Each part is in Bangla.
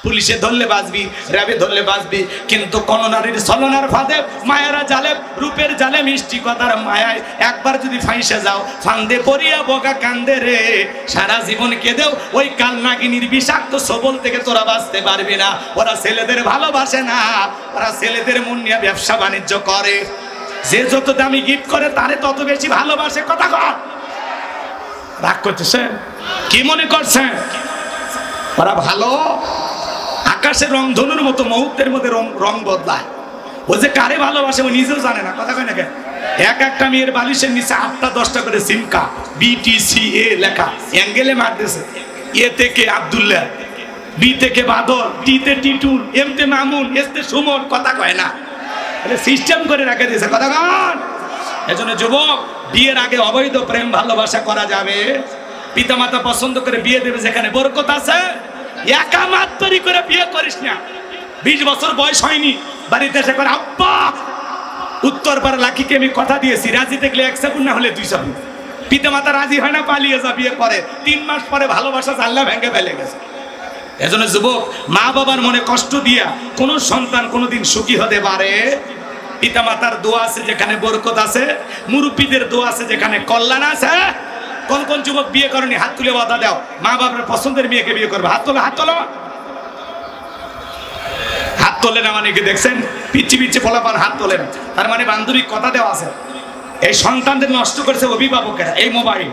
পুলিশে ধরলে বাঁচবি, র্যাবে ধরলে বাঁচবি, কিন্তু কোন নারীর ছলনার ফাঁদে, মায়েরা জালে, রূপের জালে, মিষ্টি কথার মায়ায় একবার যদি ফাঁসে যাও, ফান্দে পড়িয়া বোকা কান্দে রে, সারা জীবন কেঁদেও ওই কালনাগিনীর বিষাক্ত সবল থেকে তোরা বাঁচতে পারবি না। ওরা ছেলেদের ভালোবাসে না, ওরা ছেলেদের মন নিয়ে ব্যবসা বাণিজ্য করে। যে যত দামি গিফট করে তারে তত বেশি ভালোবাসে। কথা কর, রাগ করতেছেন? কি মনে করছেন ওরা ভালো? আকাশের রং ধনুর মতো মুহূর্তের মধ্যে রং বদলায়। ও যে কারে ভালোবাসে ও নিজেও জানে না। কথা কয় না কেন? এক একটা মেয়ের বালিশের নিচে 8টা 10টা করে সিমকা BTCA লেখা, অ্যাঙ্গেলে মারতেছে। এ থেকে আব্দুল্লাহ, বি থেকে বাদল, টি তে টিটুল, এম তে মামুন, এস তে সুমন। কথা কয় না, সিস্টেম করে রেখে দিয়েছে। কথা কন। এজন্য যুবক, বিয়ের আগে অবৈধ প্রেম ভালোবাসা করা যাবে? পিতামাতা পছন্দ করে বিয়ে দেবে যেখানে বরকত আছে। একা মাত্তরি করে বিয়ে করিস না। 20 বছর বয়স হয়নি, বাড়িতে এসে করে আব্বা, উত্তরপাড়া লাকিকে আমি কথা দিয়েছি, রাজি দেখলে 1 সাবুন, না হলে 2 সাবুন। পিতামাতা রাজি হয় না, পালিয়ে যা, বিয়ে করে। 3 মাস পরে ভালোবাসা জানলা ভেঙে ফেলে গেছে। এজন্য যুবক, মা বাবার মনে কষ্ট দিয়া কোন সন্তান কোনোদিন সুখী হতে পারে? পিতামাতার দোয়া আছে যেখানে বরকত আছে, মুরব্বীদের দোয়া আছে যেখানে কল্যাণ আছে। কোন কোন যুবক বিয়ে করনি? হাত তুলে বাধা দাও। মা বাবার পছন্দের মেয়েকে বিয়ে করবে। হাত তোলো, হাত তোলো। হাত তোলে না মানে কি দেখছেন? পিচ্ছি পিচ্ছি ফলাফল হাত তোলে না, তার মানে বান্ধবী কথা দেওয়া আছে। এই সন্তানদের নষ্ট করেছে অভিভাবকেরা। এই মোবাইল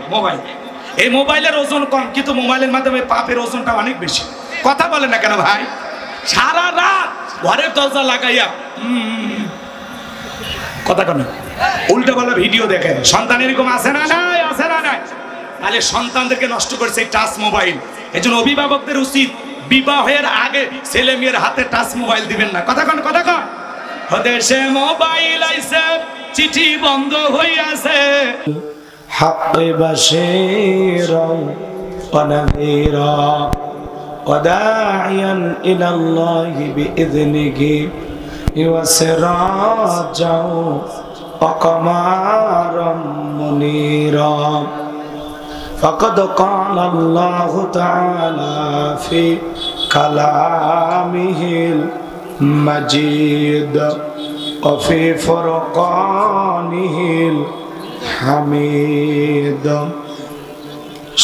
এই মোবাইলের ওজন কম, কিন্তু মোবাইলের মাধ্যমে পাপের ওজনটা অনেক বেশি। কথা বলে না কেন ভাই? সারা রাত ঘরের দরজা লাগাইয়া কথা কেন উল্টো পাল্টা ভিডিও দেখে। সন্তান এরকম আছে না নাই? আছে না নাই? তাহলে সন্তানদেরকে নষ্ট করছে এই টাচ মোবাইল। এজন্য অভিভাবকদের উচিত বিবাহের আগে ছেলে মেয়ের হাতে টাচ মোবাইল দিবেন না। কথা কন, কথা কন। দেশে মোবাইল আইছে, চিঠি বন্ধ হইয়াছে। حق بشيرا ونذيرا وداعيا إلى الله بإذنه وسراجا وقمرا منيرا فقد قال الله تعالى في كلامه المجيد وفي فرقانه হামিদ।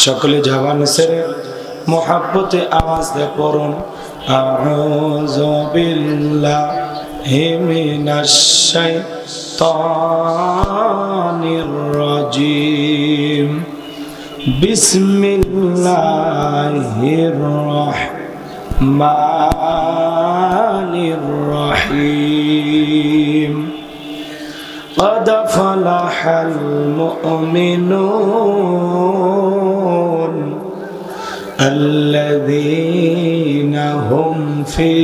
সকলে জবান ছেড়ে মোহাব্বতে আওয়াজ দিয়ে পড়ুন, আউযু বিল্লাহি মিনাশ শাইতানির রাজিম, বিসমিল্লাহির রাহমানির রহিম। قد فلح المؤمنون الذين هم في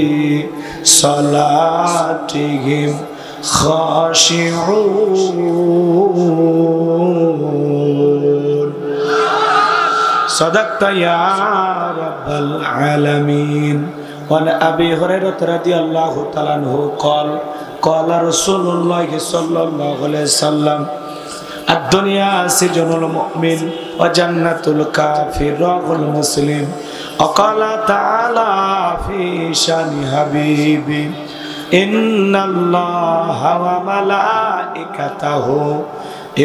صلاتهم خاشعون صدقت يا رب العالمين. وعن أبي هريرة رضي الله تعالى عنه قال قال رسول الله صلى الله عليه وسلم الدنيا سجن المؤمن وجنة الكافر رواه مسلم. وقال تعالى في شان حبيبي إن الله وملائكته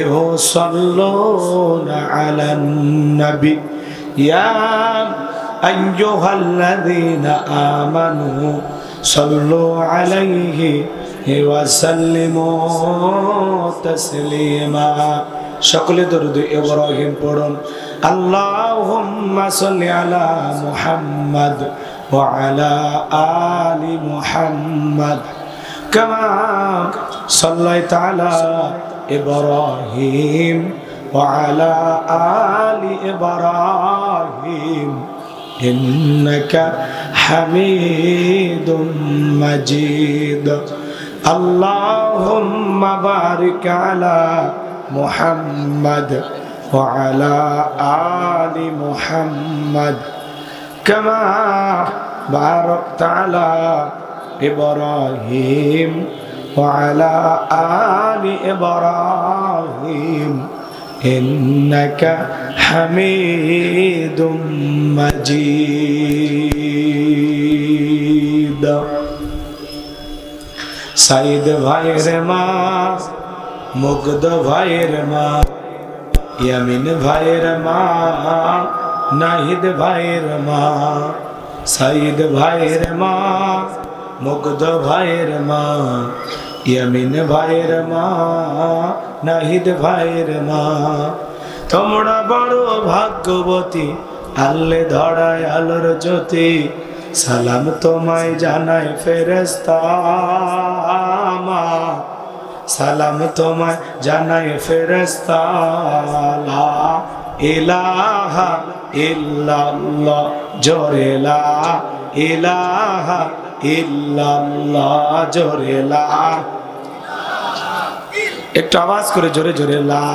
يصلون على النبي يا أيها الذين آمنوا صلوا عليه وسلموا تسليما. সকলে দরুদ ইব্রাহিম পড়ুন। আল্লাহুম্মা সাল্লি আলা মুহাম্মাদ ওয়া আলা আলি মুহাম্মাদ কামা সাল্লাইতা আলা ইব্রাহিম ওয়া আলা আলি ইব্রাহিম ইন্নাকা হামিদুম মাজিদ। আল্লাহুম্মা বারিক আলা মুহাম্মাদ ওয়া আলা আলি মুহাম্মাদ কামা বারাকতা আলা ইব্রাহিম ওয়া আলা আলি ইব্রাহিম ইন্নাকা হামিদুম মাজিদ। মুরিদ সাইদ ভাইয়ের মা মুগ্ধ ভাইয়ের মা ইয়ামিন ভাইয়ের মা নাহিদ ভাইয়ের মা সাইদ ভাইয়ের মা মুগ্ধ ভাইয়ের মা ইয়ামিন ভাইয়ের মা নাহিদ ভাইয়ের মা তোমরা বড় ভাগ্যবতী আল্লে ধরায় আলোর জ্যোতি সালাম তোমায় জানায় ফেরেশতা মা সালাম তোমায় জানায় ফেরেশতা লা ইলাহা ইল্লাল্লাহ জোরে লা ইলাহা ইল্লাল্লাহ জোরে লা একটু আওয়াজ করে জোরে জোরে লা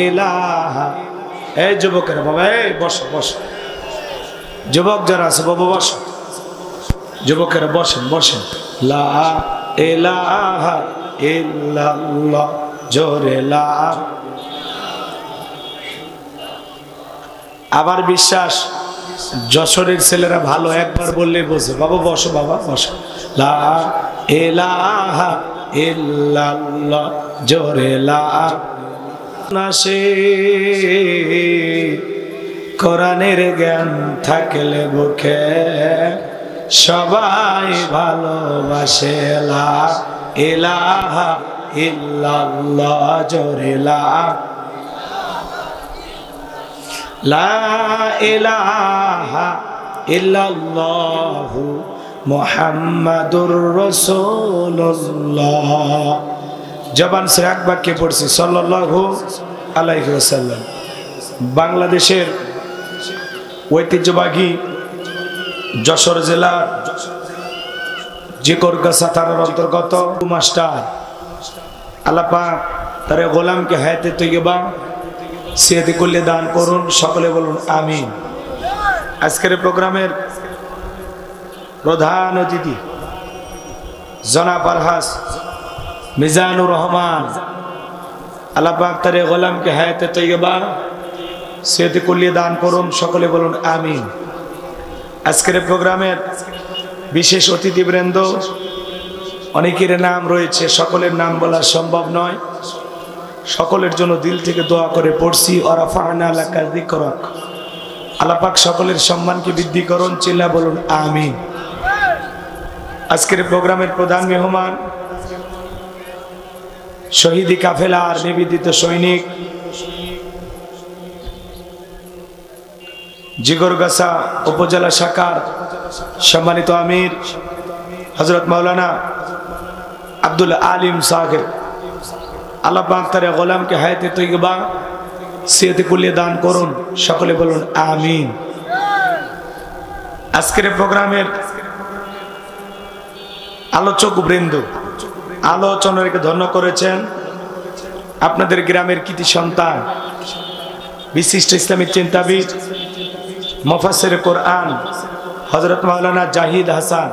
ইলাহা। এই যুবকেরা বাবা এই বসো বসো, যুবক যারা আছে বাবা বসো, যুবকেরা বসেন বসেন। লা ইলাহা ইল্লাল্লাহ জোরে লা। আবার বিশ্বাস যশোরের ছেলেরা ভালো, একবার বললে বোঝে। বাবা বসো বাবা বসো। লা ইলাহা ইল্লাল্লাহ জোরে লা। নাসে কোরআনের জ্ঞান থাকলে বুকে সবাই ভালোবাসে। লা ইলাহা ইল্লাল্লাহ জোরে লা। লা ইলাহা ইল্লাল্লাহু মুহাম্মাদুর রাসূলুল্লাহ। জবান সে এক বাক্যে পড়ছি সাল্লাল্লাহু আলাইহি ওয়াসাল্লাম। বাংলাদেশের ঐতিহ্যবাহী যশোর জেলার জিকরগাছা থানার অন্তর্গত মাস্টার আল্লাহ পাক তার গোলামকে হায়াতে তৈয়বা সিয়াতি করলে দান করুন, সকলে বলুন আমিন। আজকের প্রোগ্রামের প্রধান অতিথি জনাব আলহাজ মিজানুর রহমান, আল্লাহ পাক তার গোলামকে হায়াতে তৈয়বা সিয়াতি করলে দান করুন, সকলে বলুন আমিন। আজকের প্রোগ্রামের বিশেষ অতিথিবৃন্দ, অনেকের নাম রয়েছে, সকলের নাম বলা সম্ভব নয়। সকলের জন্য দিল থেকে দোয়া করে পড়ছি ওয়ারাফা'না লাকা যিকরাক। আল্লাহ পাক সকলের সম্মানকে বৃদ্ধি করুন, চিল্লা বলুন আমিন। আজকের প্রোগ্রামের প্রধান মেহমান শহীদি কাফেলার নিবেদিত সৈনিক, জিগরগাছা উপজেলা শাখার সম্মানিত আমির হযরত মাওলানা আব্দুল আলিম সাহেব। আল্লাহ পাক তার গোলামকে হায়াতে তৈয়বা সিয়াতি কুল্লি দান করুন, সকলে বলুন আমিন। আজকের প্রোগ্রামের আলোচক বৃন্দ আলোচনাকে ধন্য করেছেন আপনাদের গ্রামের কৃতি সন্তান, বিশিষ্ট ইসলামিক চিন্তাবিদ, মুফাসসির কোরআন হযরত মাওলানা জাহিদ হাসান।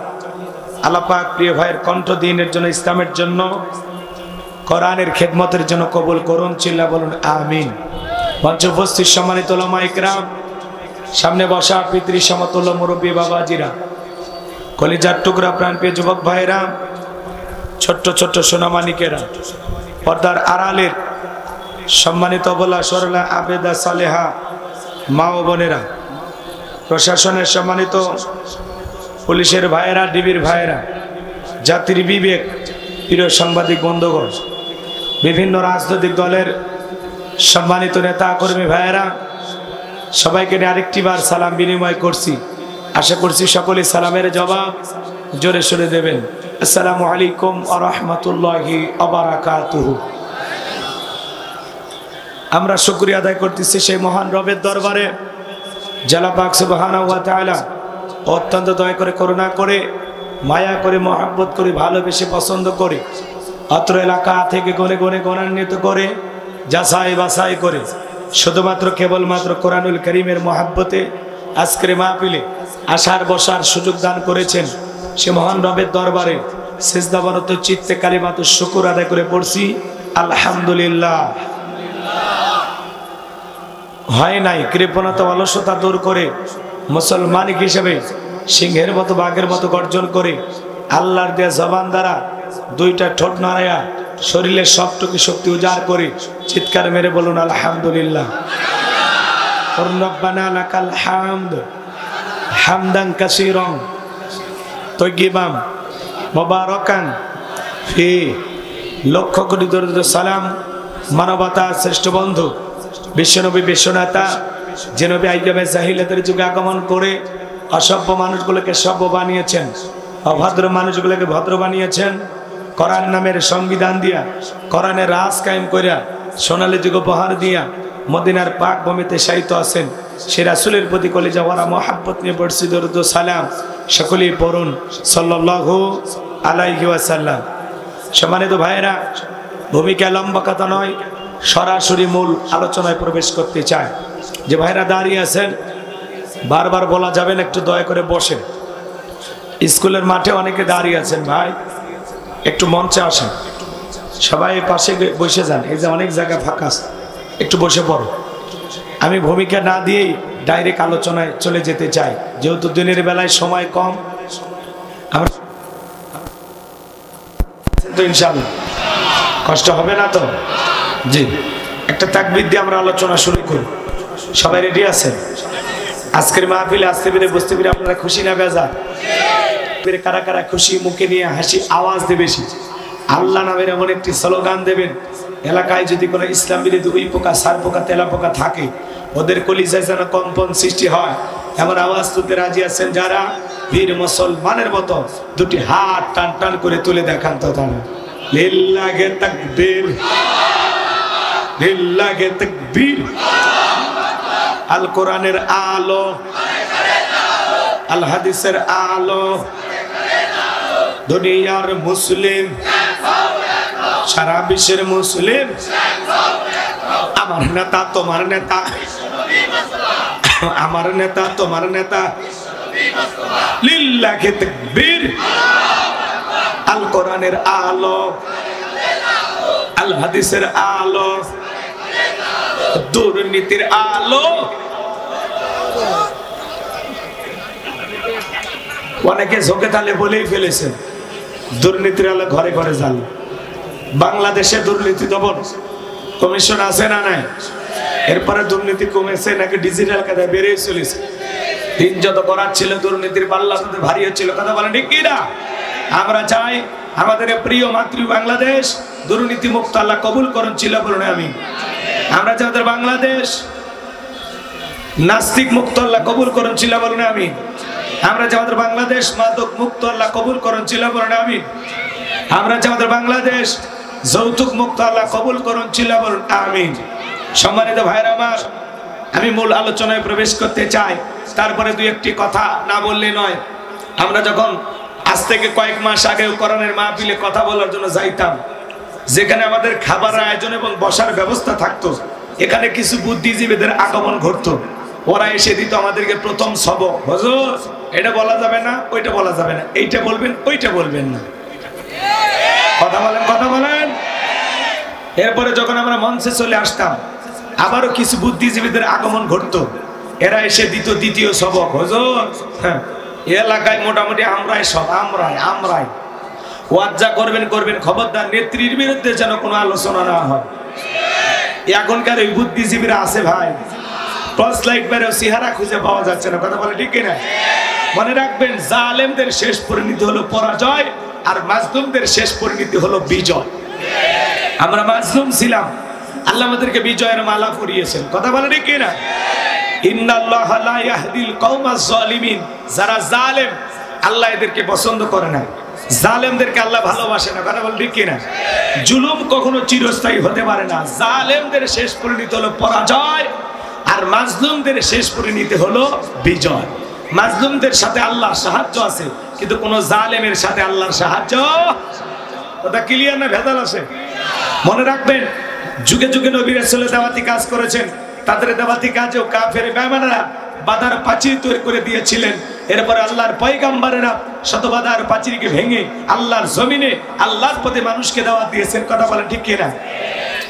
আল্লাহ পাক প্রিয় ভাইয়ের কণ্ঠ দ্বীনের জন্য, ইসলামের জন্য, কোরআনের খেদমতের জন্য কবুল করুন, চিল্লা বলুন আমিন। মঞ্চে উপস্থিত সম্মানিত উলামা ইকরাম, সামনে বসা পিতৃ সমতুল্য মুরব্বী বাবাজিরা, কলিজার টুকরা প্রাণপ্রিয় যুবক ভাইরা, ছোট্ট ছোট্ট সোনামানিকেরা, পর্দার আড়ালের সম্মানিত বলা সরলা আবেদা সালেহা মা ও বোনেরা, প্রশাসনের সম্মানিত পুলিশের ভাইয়েরা, ডিবির ভাইয়েরা, জাতির বিবেক, প্রিয় সাংবাদিক বন্ধুগণ, বিভিন্ন রাজনৈতিক দলের সম্মানিত নেতা কর্মী ভাইয়েরা, সবাইকে আরেকটি বার সালাম বিনিময় করছি। আশা করছি সকলে সালামের জবাব জোরে সরে দেবেন। আসসালামু আলাইকুম ওয়া রাহমাতুল্লাহি ওয়া বারাকাতুহু। আমরা শুকরিয়া আদায় করতেছি সেই মহান রবের দরবারে, আল্লাহ পাক সুবহানাহু ওয়া তাআলা অত্যন্ত দয়া করে, করুণা করে, মায়া করে, মহব্বত করে, ভালোবেসে, পছন্দ করে অত্র এলাকা থেকে গনে গনে গণান্বিত করে, যাচাই বাছাই করে, শুধুমাত্র কেবলমাত্র কোরআনুল কারীমের মহব্বতে আজকের মাহফিলে আসার বসার সুযোগ দান করেছেন। সে মহান রবের দরবারে সিজদাবনত চিত্তে কালিমাতুশ শুকর আদায় করে পড়ছি আলহামদুলিল্লাহ। হয় নাই কৃপণতা অলসতা দূর করে মুসলমান হিসেবে সিংহের মতো বাঘের মতো গর্জন করে আল্লাহর দেয়া জবান দ্বারা দুইটা ঠোঁট নাড়ায়া শরীরের সবটুকু শক্তি উজাড় করে চিৎকার মেরে বলুন আলহামদুলিল্লাহ। রব্বানা লাকাল হামদ হামদান কাসীরান তাইয়িবান মুবারাকান ফি। লক্ষ কোটি দরুদ সালাম মানবতার শ্রেষ্ঠ বন্ধু বিশ্বনবী বিশ্বনেতা যে নবী আইয়ামে জাহিলিয়াতের যুগে আগমন করে অসভ্য মানুষগুলোকে সভ্য বানিয়েছেন, অভদ্র মানুষগুলোকে ভদ্র বানিয়েছেন, কোরআন নামের সংবিধান দিয়া কোরআনের রাজ কায়েম করিয়া সোনালী যুগ উপহার দিয়া মদিনার পাক ভূমিতে শায়িত আছেন সে রাসূলের প্রতি কলিজা ভরা মহাব্বত নিয়ে পড়ছি দরুদ সালাম। সকলেই পড়ুন সাল্লাল্লাহু আলাইহি ওয়াসাল্লাম। সম্মানিত ভাইয়েরা, ভূমিকা লম্বা কথা নয়, সরাসরি মূল আলোচনায় প্রবেশ করতে চায়। যে ভাইরা দাঁড়িয়ে আছেন বারবার বলা যাবেন একটু দয়া করে বসেন। স্কুলের মাঠে অনেকে দাঁড়িয়ে আছেন, ভাই একটু মঞ্চে আসেন, সবাই পাশে বসে যান। এই যে অনেক জায়গা ফাঁকা আছে, একটু বসে পড়ো। আমি ভূমিকা না দিয়েই ডাইরেক্ট আলোচনায় চলে যেতে চাই, যেহেতু দিনের বেলায় সময় কম। আমরা তো ইনশাআল্লাহ কষ্ট হবে না তো? জি, একটা তাকবীর দিয়ে আমরা আলোচনা শুরু করি। সবাই রেডি আছেন? আজকের মাহফিলে আসতে পেরে বুঝতে পেরে আপনারা খুশি না বেজার? কারা কারা খুশি? মুখে নিয়ে হাসি আওয়াজ দিয়ে বেশি আল্লাহ নামের এমন একটি স্লোগান দেবেন, এলাকায় যদি কোনো ইসলাম বিরোধী উই পোকা, সার পোকা, তেলা পোকা থাকে ওদের কলিজায় যেন কম্পন সৃষ্টি হয় এমন আওয়াজ তুলতে রাজি আছেন যারা? বীর মুসলমানের মতো দুটি হাত টান টান করে তুলে দেখান তো তারা। লিল্লাহি তাকবীর, লিল্লাহি তাকবীর। আল কোরআনের আলো, আল হাদিসের আলো, দুনিয়ার মুসলিম, সারা বিশ্বের মুসলিম। আমার নেতা তোমার নেতা, আমার নেতা তোমার নেতা। লিল্লাহি তাকবীর। আল কোরআনের আলো, আল হাদিসের আলো, দুর্নীতির আলো। অনেকে ঝোঁকে তালে বলেই ফেলেছেন দুর্নীতির আলো ঘরে ঘরে জ্বালে। বাংলাদেশে দুর্নীতি দমন কমিশন আছে না নাই? এরপরে দুর্নীতি কমেছে নাকি ডিজিটাল কায়দায় বেড়ে চলেছে? দিন যত করার ছিল দুর্নীতির পাল্লা তত ভারী হচ্ছিল। কথা বলেন ঠিক কি না? আমরা চাই আমাদের প্রিয় মাতৃ বাংলাদেশ দুর্নীতি মুক্ত আল্লাহ কবুল করুন, ছিল বলুন আমি। আমরা চাই আমাদের বাংলাদেশ নাস্তিক মুক্ত আল্লাহ কবুল করুন, ছিল বলুন আমি। আমরা চাই আমাদের বাংলাদেশ মাদক মুক্ত আল্লাহ কবুল করুন, ছিল বলুন আমি। আমরা চাই আমাদের বাংলাদেশ যৌতুক মুক্ত আল্লাহ কবুল করুন, ছিল বলুন আমিন। সম্মানিত ভাইরা আমার, আমি মূল আলোচনায় প্রবেশ করতে চাই। তারপরে দুই একটি কথা না বললে নয়। আমরা যখন আজ থেকে কয়েক মাস আগে কোরআনের মাহফিলে কথা বলার জন্য যাইতাম, যেখানে আমাদের খাবারের আয়োজন এবং বসার ব্যবস্থা থাকতো, এখানে কিছু বুদ্ধিজীবীদের আগমন ঘটতো। ওরা এসে দিত আমাদেরকে প্রথম সবক, হুজুর এটা বলা যাবে না, ওইটা বলা যাবে না, এইটা বলবেন, ওইটা বলবেন না। কথা বলেন, কথা বলেন। এরপরে যখন আমরা মঞ্চে চলে আসতাম, আবারও কিছু বুদ্ধিজীবীদের আগমন ঘটতো। এরা এসে দিত দ্বিতীয় সবক, হুজুর এলাকায় মোটামুটি আমরাই সব, আমরাই ওয়াজ যা করবেন করবেন, খবরদার নেত্রীর বিরুদ্ধে যেন কোনো আলোচনা না হয়। এখনকার এই বুদ্ধিজীবীরা আছে ভাই, টর্চ লাইট মেরেও চেহারা খুঁজে পাওয়া যাচ্ছে না। কথা বলে ঠিক কিনা? মনে রাখবেন, জালেমদের শেষ পরিণতি হলো পরাজয়, আর মাজলুমদের শেষ পরিণতি হলো বিজয়। আমরা মাজলুম ছিলাম, আল্লাহ আমাদেরকে বিজয়ের মালা পরিয়েছেন। কথা বলে ঠিক কিনা? ইন্নাল্লাহা লা ইয়াহদিল কওমাজ জালিমিন। যারা জালেম আল্লাহ এদেরকে পছন্দ করে না, জালেমদেরকে আল্লাহ ভালোবাসে না। কথা বলে ঠিক কিনা? জুলুম কখনো চিরস্থায়ী হতে পারে না। জালেমদের শেষ পরিণতি হলো পরাজয়, আর মাজলুমদের শেষ পরিণতি হলো বিজয়। মাজলুমদের সাথে আল্লাহর সাহায্য আছে, কিন্তু কোন জালেমের সাথে আল্লাহর সাহায্য। কথা ক্লিয়ার না ভেজাল আছে? মনে রাখবেন, যুগে যুগে নবী রাসূল দাওয়াতি কাজ করেছেন। তাদের দাওয়াতি কাজেও কাফের বেঈমানরা বাধার প্রাচীর তৈরি করে দিয়েছিলেন। এরপরে আল্লাহর পয়গম্বরেরা শত বাধার প্রাচীরকে ভেঙে আল্লাহর জমিনে আল্লাহর পথে মানুষকে দাওয়াত দিয়েছেন। কথা বলেন ঠিক কিনা?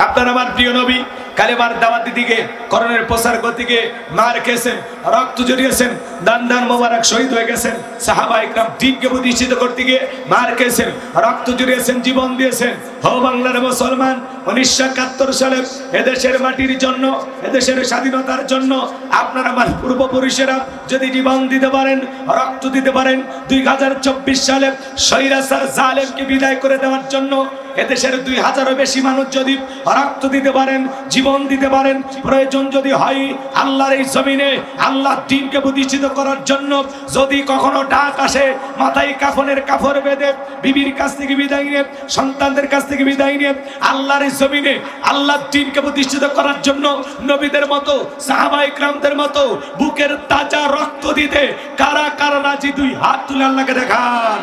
আপনার আমার প্রিয় নবী কালেমার দাওয়াতি দিকে, করণের প্রচার গতিকে মার খেয়েছেন, রক্ত জড়িয়েছেন, দান দান মোবারক শহীদ হয়ে গেছেন। সাহাবা ইকরাম দ্বীনকে প্রতিষ্ঠিত করতে গিয়ে মার খেয়েছেন, রক্ত জড়িয়েছেন, জীবন দিয়েছেন। হো বাংলার মুসলমান, 1971 সালে এদেশের মাটির জন্য, এদেশের স্বাধীনতার জন্য আপনারা আমার পূর্বপুরুষেরা যদি জীবন দিতে পারেন, রক্ত দিতে পারেন, 2024 সালে স্বৈরাচার জালেমকে বিদায় করে দেওয়ার জন্য এদেশের 2000-এরও বেশি মানুষ যদি রক্ত দিতে পারেন, জীবন দিতে পারেন, প্রয়োজন যদি হয় আল্লাহর এই জমিনে আল্লাহর দ্বীনকে প্রতিষ্ঠিত করার জন্য যদি কখনো ডাক আসে, মাথায় কাফনের কাপড় বেঁধে বিবির কাছ থেকে বিদায় নিয়ে, সন্তানদের কাছ থেকে বিদায় নিয়ে আল্লাহর এই জমিনে আল্লাহর দ্বীনকে প্রতিষ্ঠিত করার জন্য নবীদের মতো, সাহাবা ইকরামদের মতো বুকের তাজা রক্ত দিতে কারা কারা রাজি? 2 হাত তুলে আল্লাহকে দেখান।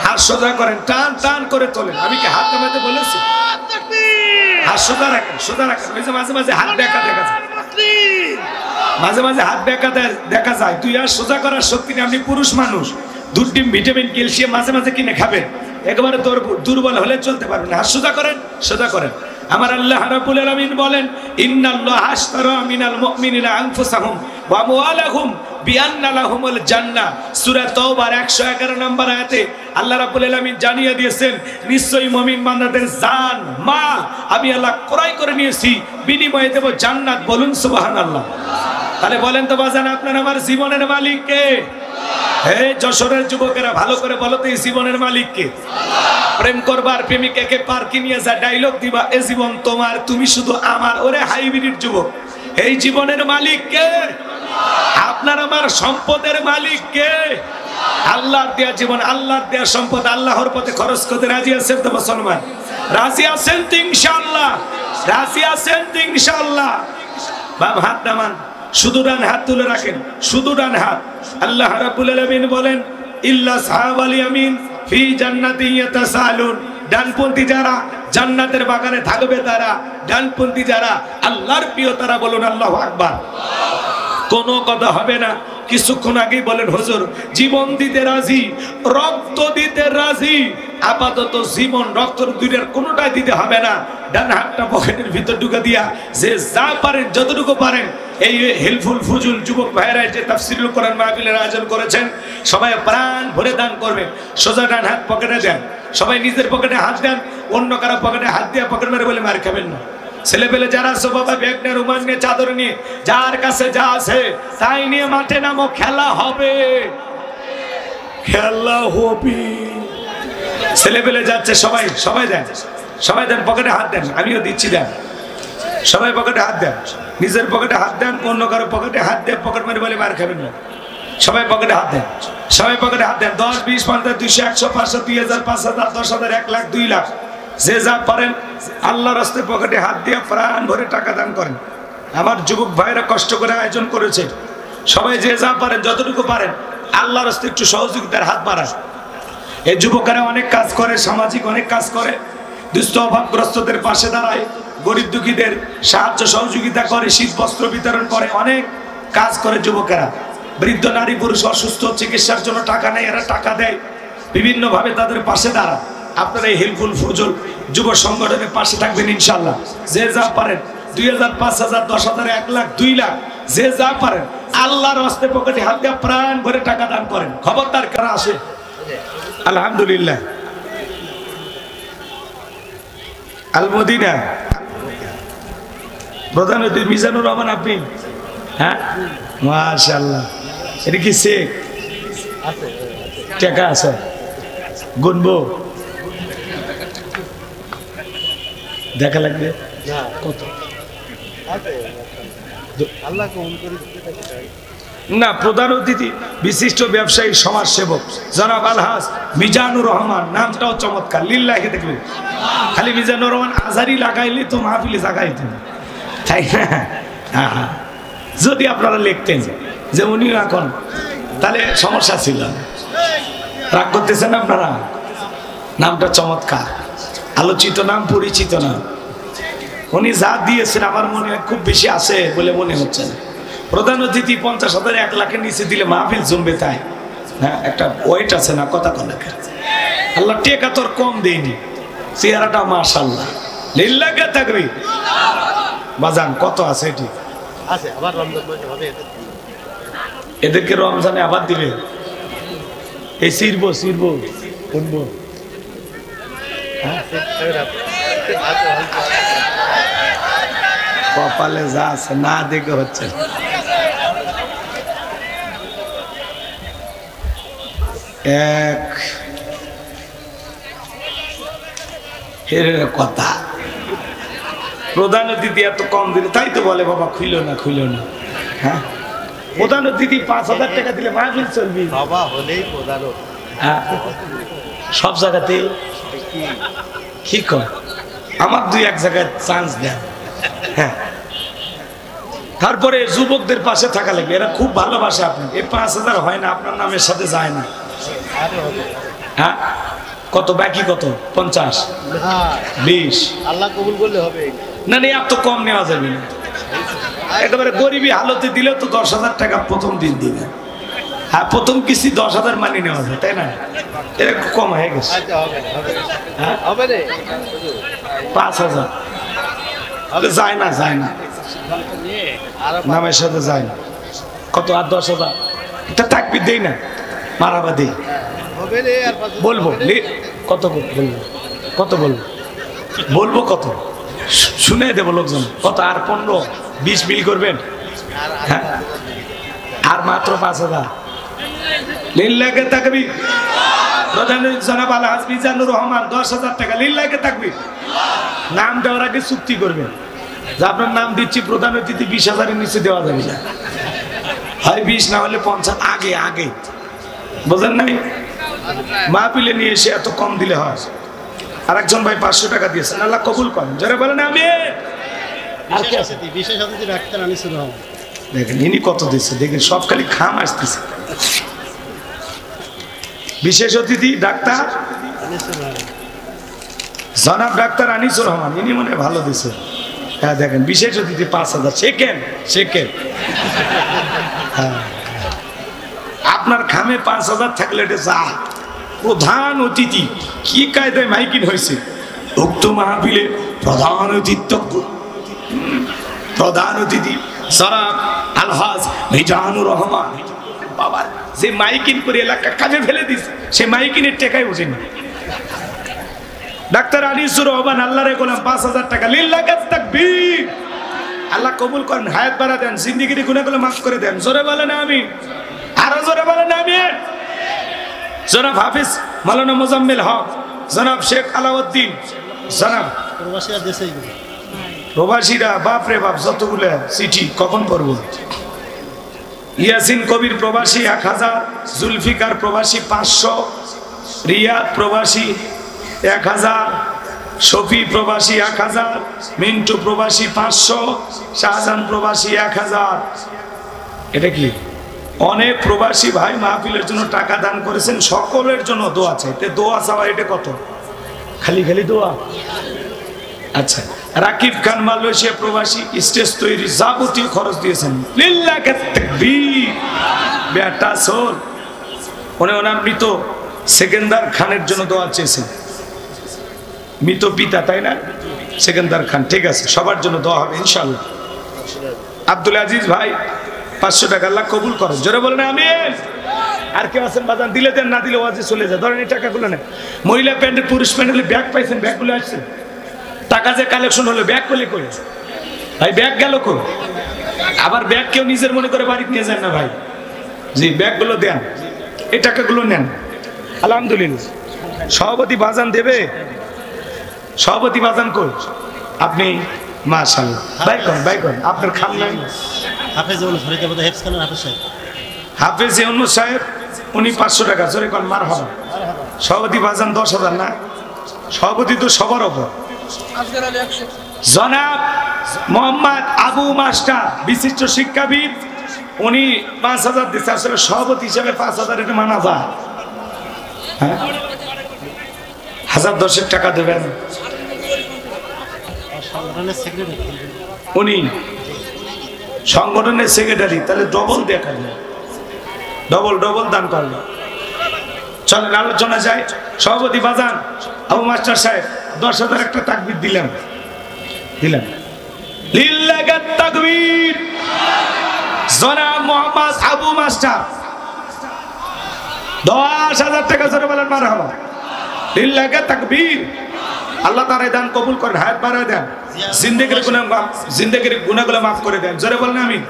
হাত সোজা করেন, টান টান করে তোলেন। আমি কি হাত নামাতে বলেছি? হাত সোজা রাখেন, সোজা রাখেন। মাঝে মাঝে হাত দেখা দেখা যায়, মাঝে মাঝে হাত দেখা যায়। 2 হাত সোজা করার শক্তি নেই। আপনি পুরুষ মানুষ, দুধ ডিম ভিটামিন ক্যালসিয়াম মাঝে মাঝে কিনে খাবেন, একেবারে দুর্বল হলে চলতে পারবেন। হাত সোজা করেন, সোজা করেন। আমার আল্লাহ রাব্বুল আলামিন বলেন, ইন্নাল্লাহা আশতারা মিনাল মুমিনিনা আনফুসাহুম ওয়া আমওয়ালাহুম বিআন্না লাহুমুল জান্নাহ। সূরা তাওবার 111 নম্বর আয়াতে আল্লাহ রাব্বুল আলামিন জানিয়ে দিয়েছেন, নিশ্চয়ই মুমিন বান্দাদের জান মাল আমি আল্লাহ ক্রয় করে নিয়েছি, বিনিময়ে দেব জান্নাত। বলুন সুবহানাল্লাহ। তাহলে বলেন তো বাজান, আপনার আমার জীবনের মালিক কে? এই যশোরের যুবকেরা ভালো করে বলো তো, এই জীবনের মালিক কে? প্রেম করবার প্রেমিকাকে পার্কে নিয়ে যা ডায়লগ দিবা, এ জীবন তোমার, তুমি শুধু আমার। ওরে হাইব্রিড যুবক, এই জীবনের মালিক কে? আপনার আমার সম্পদের মালিক কে? আল্লাহর দেয়া জীবন, আল্লাহর দেয়া সম্পদ আল্লাহর পথে খরচ করতে রাজি আছেন তো মুসলমান? রাজি আছেন তো ইনশাআল্লাহ? রাজি আছেন তো ইনশাআল্লাহ? বাম হাত নামান, শুধু ডান হাত তুলে রাখেন, শুধু ডান হাত। আল্লাহ রাব্বুল আলামিন বলেন, ইল্লা সাহাবাল ইয়ামিন ফি জান্নাতিন ইয়াতাসালুন। ডানপন্থী যারা জান্নাতের বাগানে থাকবে তারা, ডানপন্থী যারা আল্লাহর প্রিয় তারা। বলুন আল্লাহু আকবার। কোনো কথা হবে না। কিছুক্ষণ আগেই বলেন, হুজুর জীবন দিতে রাজি, রক্ত দিতে রাজি। আপাতত জীবন রক্ত দুইটার কোনোটাই দিতে হবে না। ডান হাতটা পকেটের ভিতর ঢুকে দিয়া যে যা পারেন, যতটুকু পারেন, এই হেল্পফুল ফুজুল যুবক ভাইরা যে তাফসীরুল কোরআন মাহফিলের আয়োজন করেছেন, সবাই প্রাণ ভরে দান করবেন। সোজা ডান হাত পকেটে দেন, সবাই নিজের পকেটে হাত দেন, অন্য কারো পকেটে হাত দিয়ে পকেট মেরে বলে মার খাবেন না। ছেলে পেলে যারা আছে বাবা, ব্যাগ নিয়ে, রুমাল নিয়ে, চাদর নিয়ে, যার কাছে যা আছে তাই নিয়ে মাঠে নামো, খেলা হবে, খেলা হবে। ছেলে পেলে যাচ্ছে, সবাই সবাই দেন, সবাই দেন, পকেটে হাত দেন। আমিও দিচ্ছি, দেন, সবাই পকেটে হাত দেন, নিজের পকেটে হাত দেন, অন্য কারো পকেটে হাত দিয়ে পকেট মেরে বলে মার খাবেন না। সবাই পকেটে হাত দেন, সবাই পকেটে হাত দেন। 10, 20, 50, 200, 100, 500, 2000, 5000, 10,000, 1 লাখ, 2 লাখ, যে যা পারেন আল্লাহর রাস্তায় পকেটে হাত দিয়ে প্রাণ ভরে টাকা দান করেন। আমার যুবক ভাইরা কষ্ট করে আয়োজন করেছে, সবাই যে যা পারেন, যতটুকু পারেন আল্লাহর রাস্তায় একটু সহযোগিতার হাত বাড়ান। এই যুবকেরা অনেক কাজ করে, সামাজিক অনেক কাজ করে, দুস্থ অভাবগ্রস্তদের পাশে দাঁড়ায়, গরিব দুঃখীদের সাহায্য সহযোগিতা করে, শীত বস্ত্র বিতরণ করে, অনেক কাজ করে যুবকেরা। বৃদ্ধ নারী পুরুষ অসুস্থ, চিকিৎসার জন্য টাকা নেই, এরা টাকা দেয়, বিভিন্নভাবে তাদের পাশে দাঁড়ায়। আপনারা এই হেল্পফুল ফুজুল যুব সংগঠনের পাশে থাকবেন ইনশাআল্লাহ। যে যা পারেন, 2000, 5000, 10,000, 1 লাখ, 2 লাখ, যে যা পারেন আল্লাহর রাস্তায় পকেটে হাত দিয়ে প্রাণ ভরে টাকা দান করেন। খবরদার কারা আসে? আলহামদুলিল্লাহ। আল মদিনা প্রধান অতিথি মিজানুর রহমান, আপনি? হ্যাঁ, মাশাআল্লাহ। এটা কি শেখ? টাকা আছে, গুনবো, দেখা লাগবে কত? না, প্রধান অতিথি বিশিষ্ট ব্যবসায়ী সমাজসেবক জনাব আলহাজ মিজানুর রহমান, নামটাও চমৎকার, লিল্লাহি দেখবেন। খালি মিজানুর রহমান আজারি লাগাইলে তো মাহফিলে জাগাইতে, তাই না? যদি আপনারা লিখতেন যে উনি এখন, তাহলে সমস্যা ছিল। রাগ করতেছেন আপনারা? নামটা চমৎকার, আলোচিত নাম, পরিচিত নাম। উনি যা দিয়েছেন আমার মনে হয় খুব বেশি আছে বলে মনে হচ্ছে না। প্রধান অতিথি 50,000 1 লাখের নিচে দিলে মাহফিল জমবে তাই। হ্যাঁ, একটা ওয়েট আছে না কথা কলাকে। আল্লাহ টেকা তোর কম দেয়নি, চেহারাটা মাশাআল্লাহ। লিল্লাহি তাকবীর। বাজান কত আছে এটি? আছে আবার রমজান মাসে হবে। এদেরকে রমজানে আবার দিবে। এই সিরবো উঠবো। কপালে যা আছে না দেখে হচ্ছে। এক কথা প্রধান অতিথি এত কম দিলে তাই তো বলে বাবা খুইল না। হ্যাঁ, প্রধান অতিথি 5,000 টাকা দিলে মাহফিল চলবি। বাবা হলেই প্রধান। হ্যাঁ, সব জায়গাতে কি কর, আমার 2-1 জায়গায় চান্স দেন। হ্যাঁ, তারপরে যুবকদের পাশে থাকা লাগবে, এরা খুব ভালোবাসে আপনাকে। এই 5,000 হয় না, আপনার নামের সাথে যায় না। হ্যাঁ, কত বাকি? কত? 50, 20? আল্লাহ কবুল করলে হবে না, এত কম নেওয়া যাবে না। একেবারে গরিবী হালতে দিলেও তো 10,000 টাকা প্রথম দিন দিবে। হ্যাঁ, প্রথম কিস্তি 10,000 মানি নেওয়া যায়, তাই না? এটা একটু কম হয়ে গেছে। 5,000 যায় না, নামের সাথে যায় না। কত? আর 10,000 এটা তাকবীর দেই না, মারাবা দেই। বলবো কত বলবো কত শুনে দেবো লোকজন কত? আর 15-20 বিল করবেন? হ্যাঁ, আর মাত্র 5,000। লিল্লাহি তাকবীর। প্রধান জনাব আলহাজ মিজানুর রহমান 10,000 টাকা। লিল্লাহি তাকবীর। নাম দেওয়ার আগে চুক্তি করবেন যে আপনার নাম দিচ্ছি, প্রধান অতিথি 20,000 এর নিচে দেওয়া যাবে না। হয় 20, না হলে 50। আগে বোঝেন নাই? মাহফিলে নিয়ে এসে এত কম দিলে হয়। আর একজন ভাই 500 টাকা দিয়েছেন, আল্লাহ কবুল করেন। যারা বলেন আমি। দেখেন ইনি কত দিচ্ছে, দেখেন সব খালি খাম আসতেছে। বিশেষ অতিথি ডাক্তার জনাব ডাক্তার আনিসুর রহমান, ইনি মনে ভালো দিচ্ছে। হ্যাঁ, দেখেন বিশেষ অতিথি 5,000। সেকেন্ড হ্যাঁ, আপনার খামে 5,000 থাকলে এটা যা। প্রধান অতিথি কি কায়দায় মাইকিন হয়েছে, উক্ত মাহফিলে প্রধান অতিথি জনাব আলহাজ মিজানুর রহমান। বাবা যে মাইকিন করে এলাকা কাজে ফেলে দিচ্ছে, সে মাইকিনের টেকাই ওঠেনি। ডাক্তার আনিসুর রহমান আল্লাহরে গোলাম 5,000 টাকা। লিল্লাহি তাকবীর। আল্লাহ কবুল করেন, হায়াত বাড়া দেন, জিন্দেগির গুনাহগুলো মাফ করে দেন। জোরে বলেন আমিন। আরো জোরে বলেন আমিন। জনাব হাফিজ মাওলানা মোজাম্মেল হক, জনাব শেখ আলাউদ্দিন, জনাব প্রবাসীরা বাপরে বাপ যতগুলো চিঠি কখন পড়ব। ইয়াসিন কবির প্রবাসী 1,000, জুলফিকার প্রবাসী 500, রিয়াদ প্রবাসী 1,000, শফি প্রবাসী 1,000, মিন্টু প্রবাসী 500, শাহজাহান প্রবাসী 1,000। এটা কি? অনেক প্রবাসী ভাই মাহফিলের জন্য টাকা দান করেছেন, সকলের জন্য দোয়া চাইতে। দোয়া চাওয়া এটা কত? খালি দোয়া। আচ্ছা, রাকিব খান মালয়েশিয়া প্রবাসী, স্টেজ তৈরি যাবতীয় খরচ দিয়েছেন। লিল্লাহি তাকবীর। বেটা সোল ওনার মৃত সেকেন্দার খানের জন্য দোয়া চেয়েছেন। মৃত পিতা, তাই না? সেকেন্দার খান, ঠিক আছে, সবার জন্য দোয়া হবে ইনশাআল্লাহ। আব্দুল আজিজ ভাই 500 টাকা, আল্লাহ কবুল করেন। জোরে বলেন আমিন। আর কেউ আছেন বাজান? দিলে দেন, না দিলে ওয়াজে চলে যায়। ধরেন এই টাকাগুলো নেন। মহিলা প্যান্ডেল, পুরুষ প্যান্ডেলে ব্যাগ পাইছেন, ব্যাগগুলো আসছে। টাকা যে কালেকশন হলো, ব্যাগ করলে করে ভাই, ব্যাগ গেল কই? আবার ব্যাগ কেউ নিজের মনে করে বাড়িতে নিয়ে যান না ভাই। জি, ব্যাগগুলো দেন, এই টাকাগুলো নেন। আলহামদুলিল্লাহ। সভাপতি বাজান দেবে? সভাপতি বাজান কই? আপনি? মাশাআল্লাহ। ভাই কোন আপনার খাম নাই? হাফেজ ইউনুস সাহেব, উনি 500 টাকা। জোরে কোন মারহাবা। সভাপতি বাজান 10,000 না? সভাপতি তো সবার ওপর। জনাব মোহাম্মদ আবু মাস্টার, বিশিষ্ট শিক্ষাবিদ, উনি 5,000 দিচ্ছে। আসলে সভাপতি হিসাবে 5,000 এটা মানা যায়। হ্যাঁ, 1,010 টাকা দেবেন। সংগঠনের সেক্রেটারি। উনি সংগঠনের সেক্রেটারি, তাহলে ডবল দেখা যায়, ডবল দান করলো। চলেন আলোচনা যায়। সভাপতি বাজান আবু মাস্টার সাহেব 10,000 একটা তাকবীর দিলাম লিল্লাহি তাকবীর। জনাব মোহাম্মদ আবু মাস্টার 10,000 টাকা জোরে বলেন মারহাবা। লিল্লাহি তাকবীর। আল্লাহ তাআলা দান কবুল করেন, হায়াত বাড়ায় দেন, জিন্দেগির গুনাহগুলো মাফ করে দেন। জোরে বলেন আমিন।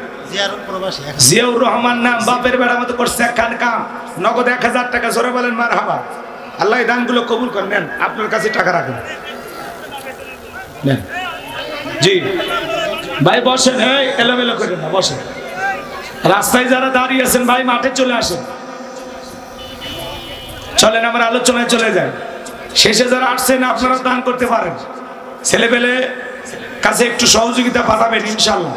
জিয়াউর রহমান নাম, বাপের বেড়া মতো করছে একখান কাম, নগদ 1,000 টাকা। জোরে বলেন মারহাবা। আল্লাহ এই দানগুলো কবুল করেন। নেন, আপনার কাছে টাকা রাখেন, নেন। জি ভাই বসেন, এই এলোমেলো করেন না, বসেন। রাস্তায় যারা দাঁড়িয়ে আছেন ভাই মাঠে চলে আসেন। চলেন আমরা আলোচনায় চলে যাই। শেষে যারা আসছেন আপনারা দান করতে পারেন, ছেলেপেলে কাছে একটু সহযোগিতা পাঠাবেন ইনশাআল্লাহ।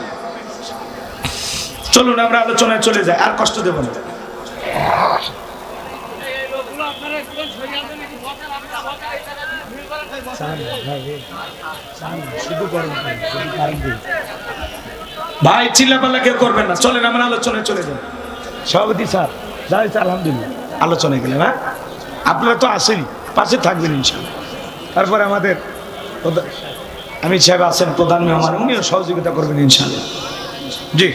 চলুন আমরা আলোচনায় চলে যাই, আর কষ্ট দেব না। ভাই চিল্লাপাল্লা কেউ করবেন না, চলেন আমরা আলোচনায় চলে যাই। সভাপতি স্যার যাই, আলহামদুলিল্লাহ আলোচনায় গেলেন। হ্যাঁ, আপনারা তো আসেন, পাশে থাকবেন ইনশাআল্লাহ। তারপরে আমাদের আমির সাহেব আছেন প্রধান মেহমান, উনিও সহযোগিতা করবেন ইনশাআল্লাহ। জি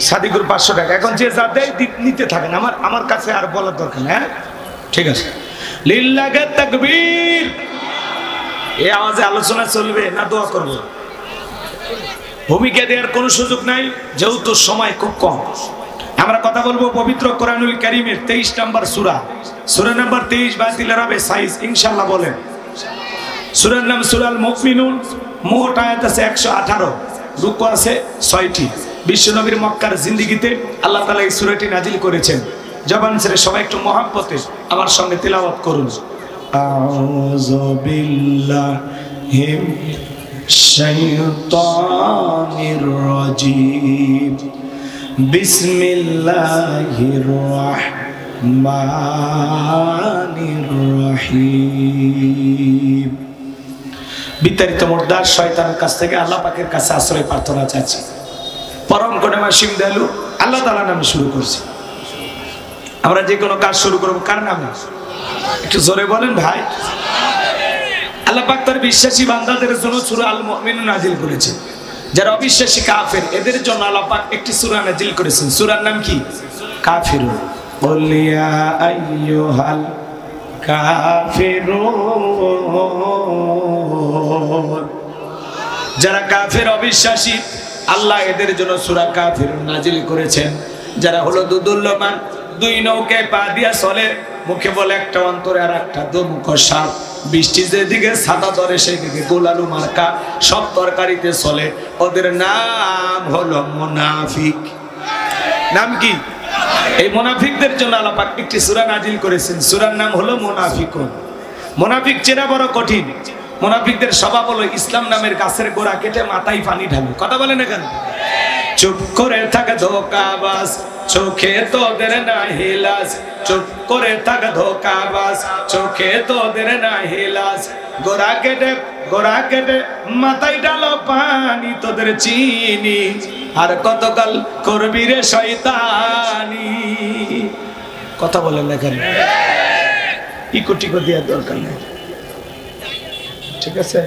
সাদিকুর 500 টাকা। এখন যে যা দেয় নিতে থাকেন, আমার কাছে আর বলার দরকার নেই। হ্যাঁ ঠিক আছে। লিল্লাহি তাকবীর। এই আওয়াজে আলোচনা চলবে না দোয়া করব? ভূমিকা দেওয়ার কোনো সুযোগ নাই, যেহেতু সময় খুব কম। আমরা কথা বলবো পবিত্র কোরআনুল কারীমের 23 নম্বর সূরা, সূরা নম্বর 23 বাতিলের হবে সাইজ ইনশাআল্লাহ বলেন। সূরার নাম সূরাল মুমিনুন, মোট আয়াত আছে 118, রুকু আছে 6টি। বিশ্বনবীর মক্কার জিন্দেগিতে আল্লাহ তাআলা এই সূরাটি নাজিল করেছেন। জবান ছেড়ে সবাই একটু মহব্বতে আমার সঙ্গে তিলাওয়াত করুন। আউযু বিল্লাহি শাইতানির রাজীম, বিসমিল্লাহির রাহমানির রহিম। বিতাড়িত মুর্দার শয়তানের কাছ থেকে আল্লাহ পাকের কাছে আশ্রয় প্রার্থনা চাচ্ছি। পরম করুণাময় অসীম দয়ালু আল্লাহ তাআলার নামে শুরু করছি। আমরা যে কোনো কাজ শুরু করব কার নামে? একটু জোরে বলেন ভাই। আল্লাহ পাক তার বিশ্বাসী বান্দাদের জন্য সূরা আল মুমিনুন নাজিল করেছেন। যারা অবিশ্বাসী কাফের এদের জন্য আল্লাহ পাক একটি সূরা নাজিল করেছেন। সূরার নাম কি? কাফিরুন। কুল ইয়া আইয়ুহাল কাফিরুন। যারা কাফের অবিশ্বাসী আল্লাহ এদের জন্য সূরা কাফিরুন নাজিল করেছেন। যারা হলো দুদুল্যমান, দুই নৌকায় পা দিয়া চলে, মুখে বলে একটা, অন্তরে আর একটা, দুমুখ সাপ। বৃষ্টি যেদিকে ছাতা ধরে সেদিকে গোলালু মার্কা, সব তরকারিতে চলে। ওদের নাম হলো মুনাফিক। নাম কি? এই মুনাফিকদের জন্য আল্লাহ পাক একটি সূরা নাজিল করেছেন। সূরার নাম হলো মুনাফিকুন। মুনাফিক চেনা বড় কঠিন। মুনাফিকদের স্বভাব হলো ইসলাম নামের গাছের গোড়া কেটে মাথায় পানি ঢালে। কথা বলে না কেন? চুপ করে থাকে ধোঁকাবাজ, চোখে তোদের না হিলাস। চুপ করে থাকে ধোঁকাবাজ, চোখে তোদের না হিলাস। গোড়া কেটে মাথায় ঢালো পানি, তোদের চিনি আর কতকাল করবি রে শয়তানি। কথা বলেন না কেন? ইকো দেওয়ার দরকার নেই, ঠিক আছে?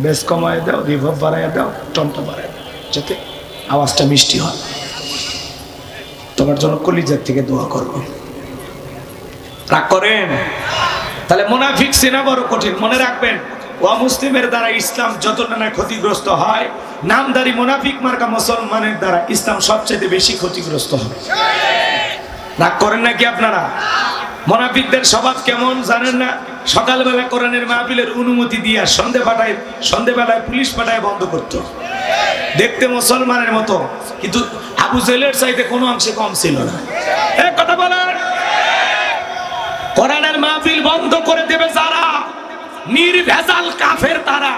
বেশ কমায় দাও, রিভার্ব বাড়ায় দাও, টনটা বাড়ায় দাও, যাতে আওয়াজটা মিষ্টি হয়। তোমার জন্য কলিজার থেকে দোয়া করব। রাগ করেন? তাহলে মুনাফিক চেনা বড় কঠিন। মনে রাখবেন, অমুসলিমের দ্বারা ইসলাম যতটা না ক্ষতিগ্রস্ত হয়, নামদারি মুনাফিক মার্কা মুসলমানের দ্বারা ইসলাম সবচেয়ে বেশি ক্ষতিগ্রস্ত হয়। রাগ করেন নাকি আপনারা? মুনাফিকদের স্বভাব কেমন জানেন না? সকালবেলা কোরআনের মাহফিলের অনুমতি দিয়া সন্ধ্যেবেলায় পুলিশ পাঠায় বন্ধ করত। দেখতে মুসলমানের মতো, কিন্তু আবু জেলের চাইতে কোনো অংশে কম ছিল না। কথা বলেন। কোরআনের মাহফিল বন্ধ করে দেবে যারা, নির্ভেজাল কাফের তারা।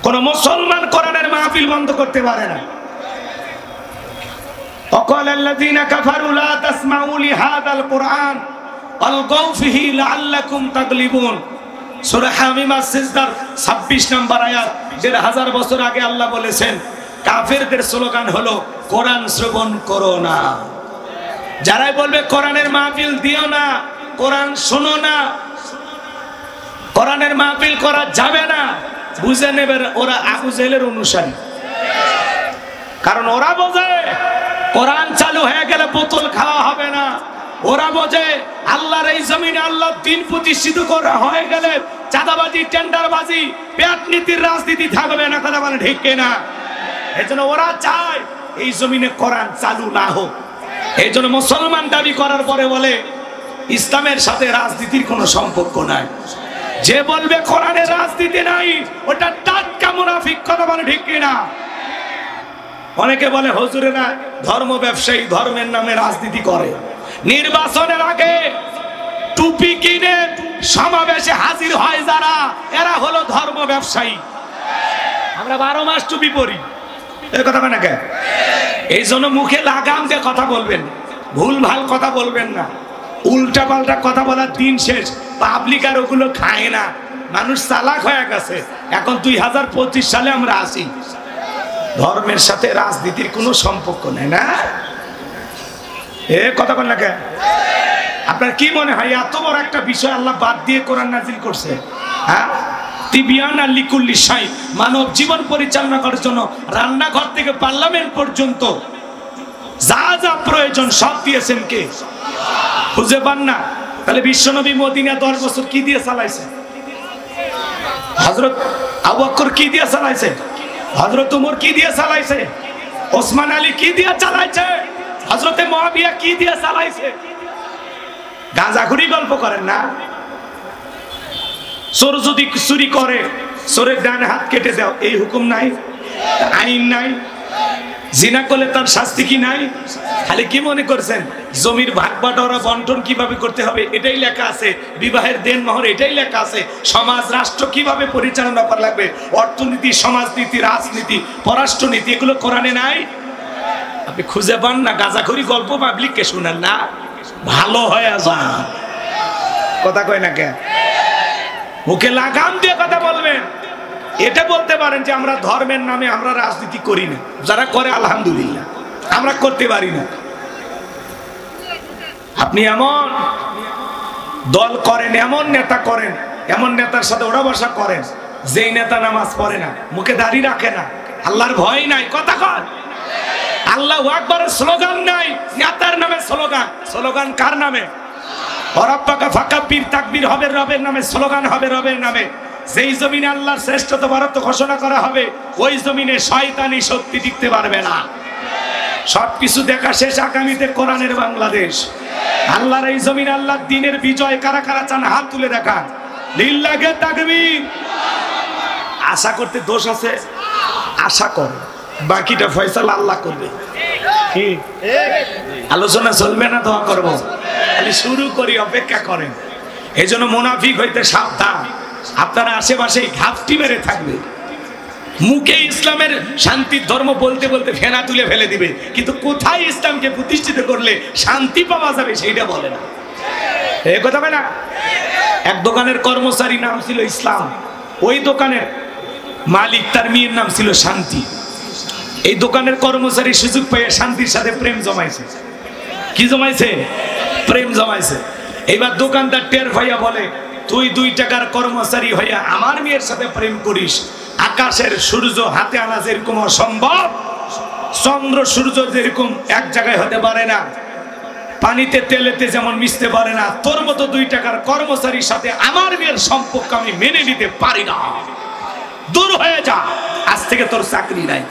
কোন মুসলমান কোরআনের মাহফিল বন্ধ করতে পারে না। وقال الذين كفروا لا تسمعوا لهذا القرآن আলগাউ ফিহি লাআল্লাকুম তাগলিবুন। সূরা হামিম আস-সিজদার 26 নম্বর আয়াত। ১৫০০ বছর আগে আল্লাহ বলেছেন কাফেরদের স্লোগান হলো কোরআন শ্রবণ করো না। যারাই বলবে কোরআনের মাহফিল দিও না, কোরআন শোনো না, কোরআনের মাহফিল করা যাবে না, বুঝে নেবেন ওরা আবু জেহেলের অনুসারী। কারণ ওরা বোঝে কোরআন চালু হয়ে গেলে বোতল খাওয়া হবে না। ওরা বোঝে আল্লাহর এই জমিনে আল্লাহর দ্বীন প্রতিষ্ঠিত করা হয়ে গেলে চাঁদাবাজি, টেন্ডারবাজি, পেট নীতির রাজনীতি থাকবে না। কথা বলে ঠিক কিনা? এজন্য ওরা চায় এই জমিনে কোরআন চালু না হোক। এই জন্য মুসলমান দাবি করার পরে বলে ইসলামের সাথে রাজনীতির কোনো সম্পর্ক নাই। যে বলবে কোরআনের রাজনীতি নাই ওটা টাটকা মুনাফিক। কথা বলে ঠিক কিনা? অনেকে বলে হুজুরেরা ধর্ম ব্যবসায়ী, ধর্মের নামে রাজনীতি করে। নির্বাচনের আগে টুপি কিনে সমাবেশে হাজির হয় যারা, এরা হলো ধর্ম ব্যবসায়ী। আমরা 12 মাস টুপি পরি, এই কথা কেন? এই জন্য মুখে লাগাম দিয়ে কথা বলবেন, ভুল ভাল কথা বলবেন না। উল্টা পাল্টা কথা বলার দিন শেষ। পাবলিক আর ওগুলো খায় না। মানুষ চালাক হয়ে গেছে। এখন 2025 সালে আমরা আসি। ধর্মের সাথে রাজনীতির কোনো সম্পর্ক নেই না। এ কথা বল না কেন? আপনার কি মনে হয় এত বড় একটা বিষয় আল্লাহ বাদ দিয়ে কোরআন নাজিল করছে? হ্যাঁ, তিবিয়ান আর লিকুল্লি শাই, মানব জীবন পরিচালনা করার জন্য রান্নাঘর থেকে পার্লামেন্ট পর্যন্ত যা যা প্রয়োজন সব দিয়েছেন কে? খুঁজে পান না? তাহলে বিশ্বনবী মদিনা 10 বছর কি দিয়ে চালাইছে? হযরত আবু বকর কি দিয়ে চালাইছে? হযরত ওমর কি দিয়ে চালাইছে? ওসমান আলী কি দিয়ে চালাইছে? হযরতে মুয়াবিয়া কি দিয়ে চালাইছে? গাঁজাখুরি গল্প করেন না। চোর যদি চুরি করে চোরের ডান হাত কেটে দাও, এই হুকুম নাই? আইন নাই? জিনা করলে তার শাস্তি কি নাই? খালি কি মনে করছেন জমির ভাগ বাটোয়ারা বন্টন কিভাবে করতে হবে এটাই লেখা আছে, বিবাহের দেন মোহর এটাই লেখা আছে, সমাজ রাষ্ট্র কিভাবে পরিচালনা করা লাগবে, অর্থনীতি, সমাজনীতি, রাজনীতি, পররাষ্ট্রনীতি, এগুলো কোরআনে নাই? আপনি খুঁজে পান না। গাঁজাখুরি গল্প পাবলিককে শুনেন না, ভালো হয়ে যান। কথা কয় না কেন? মুখে লাগাম দিয়ে কথা বলবেন। এটা বলতে পারেন যে আমরা ধর্মের নামে আমরা রাজনীতি করি না। যারা করে আলহামদুলিল্লাহ, আমরা করতে পারি না। আপনি এমন দল করেন, এমন নেতা করেন, এমন নেতার সাথে ওরা বসা করেন যেই নেতা নামাজ পড়ে না, মুখে দাড়ি রাখে না, আল্লাহর ভয় নাই। কথা কর, আল্লাহু আকবারের স্লোগান নাই, নেতার নামে স্লোগান। স্লোগান কার নামে? ওরাব্বাকা ফাকাব্বির, তাকবীর হবে রবের নামে, স্লোগান হবে রবের নামে। যেই জমিনে আল্লাহর শ্রেষ্ঠত্ব বরত্ব ঘোষণা করা হবে ওই জমিনে শয়তানি শক্তি টিকতে পারবে না। সবকিছু দেখা শেষ, আগামীতে কোরআনের বাংলাদেশ। আল্লাহর এই জমিনে আল্লাহর দ্বীনের বিজয় কারা কারা চান হাত তুলে দেখান। লিল্লাহি তাকবীর। আশা করতে দোষ আছে? আশা করে, বাকিটা ফয়সালা আল্লাহ করবে। কি আলোচনা চলবে না? দোয়া করবো। খালি শুরু করি, অপেক্ষা করেন। এই জন্য মুনাফিক হইতে সাবধান। আপনারা আশেপাশে ঘাপটি মেরে থাকবে, মুখে ইসলামের শান্তির ধর্ম বলতে বলতে ফেনা তুলে ফেলে দিবে, কিন্তু কোথায় ইসলামকে প্রতিষ্ঠিত করলে শান্তি পাওয়া যাবে সেইটা বলে না। এই কথা বলে না। এক দোকানের কর্মচারী নাম ছিল ইসলাম, ওই দোকানের মালিক তার মেয়ের নাম ছিল শান্তি। এই দোকানের কর্মচারী সুযোগ পেয়ে শান্তির সাথে প্রেম জমাইছে। কি জমাইছে? প্রেম জমাইছে। এইবার দোকানদার টের ভাইয়া বলে, তুই 2 টাকার কর্মচারী হইয়া আমার মেয়ের সাথে প্রেম করিস? আকাশের সূর্য হাতে আনা যেরকম অসম্ভব, চন্দ্র সূর্য যেরকম এক জায়গায় হতে পারে না, পানিতে তেলেতে যেমন মিশতে পারে না, তোর মতো 2 টাকার কর্মচারীর সাথে আমার মেয়ের সম্পর্ক আমি মেনে নিতে পারি না। দূর হয়ে যা, আজ থেকে তোর চাকরি নাই।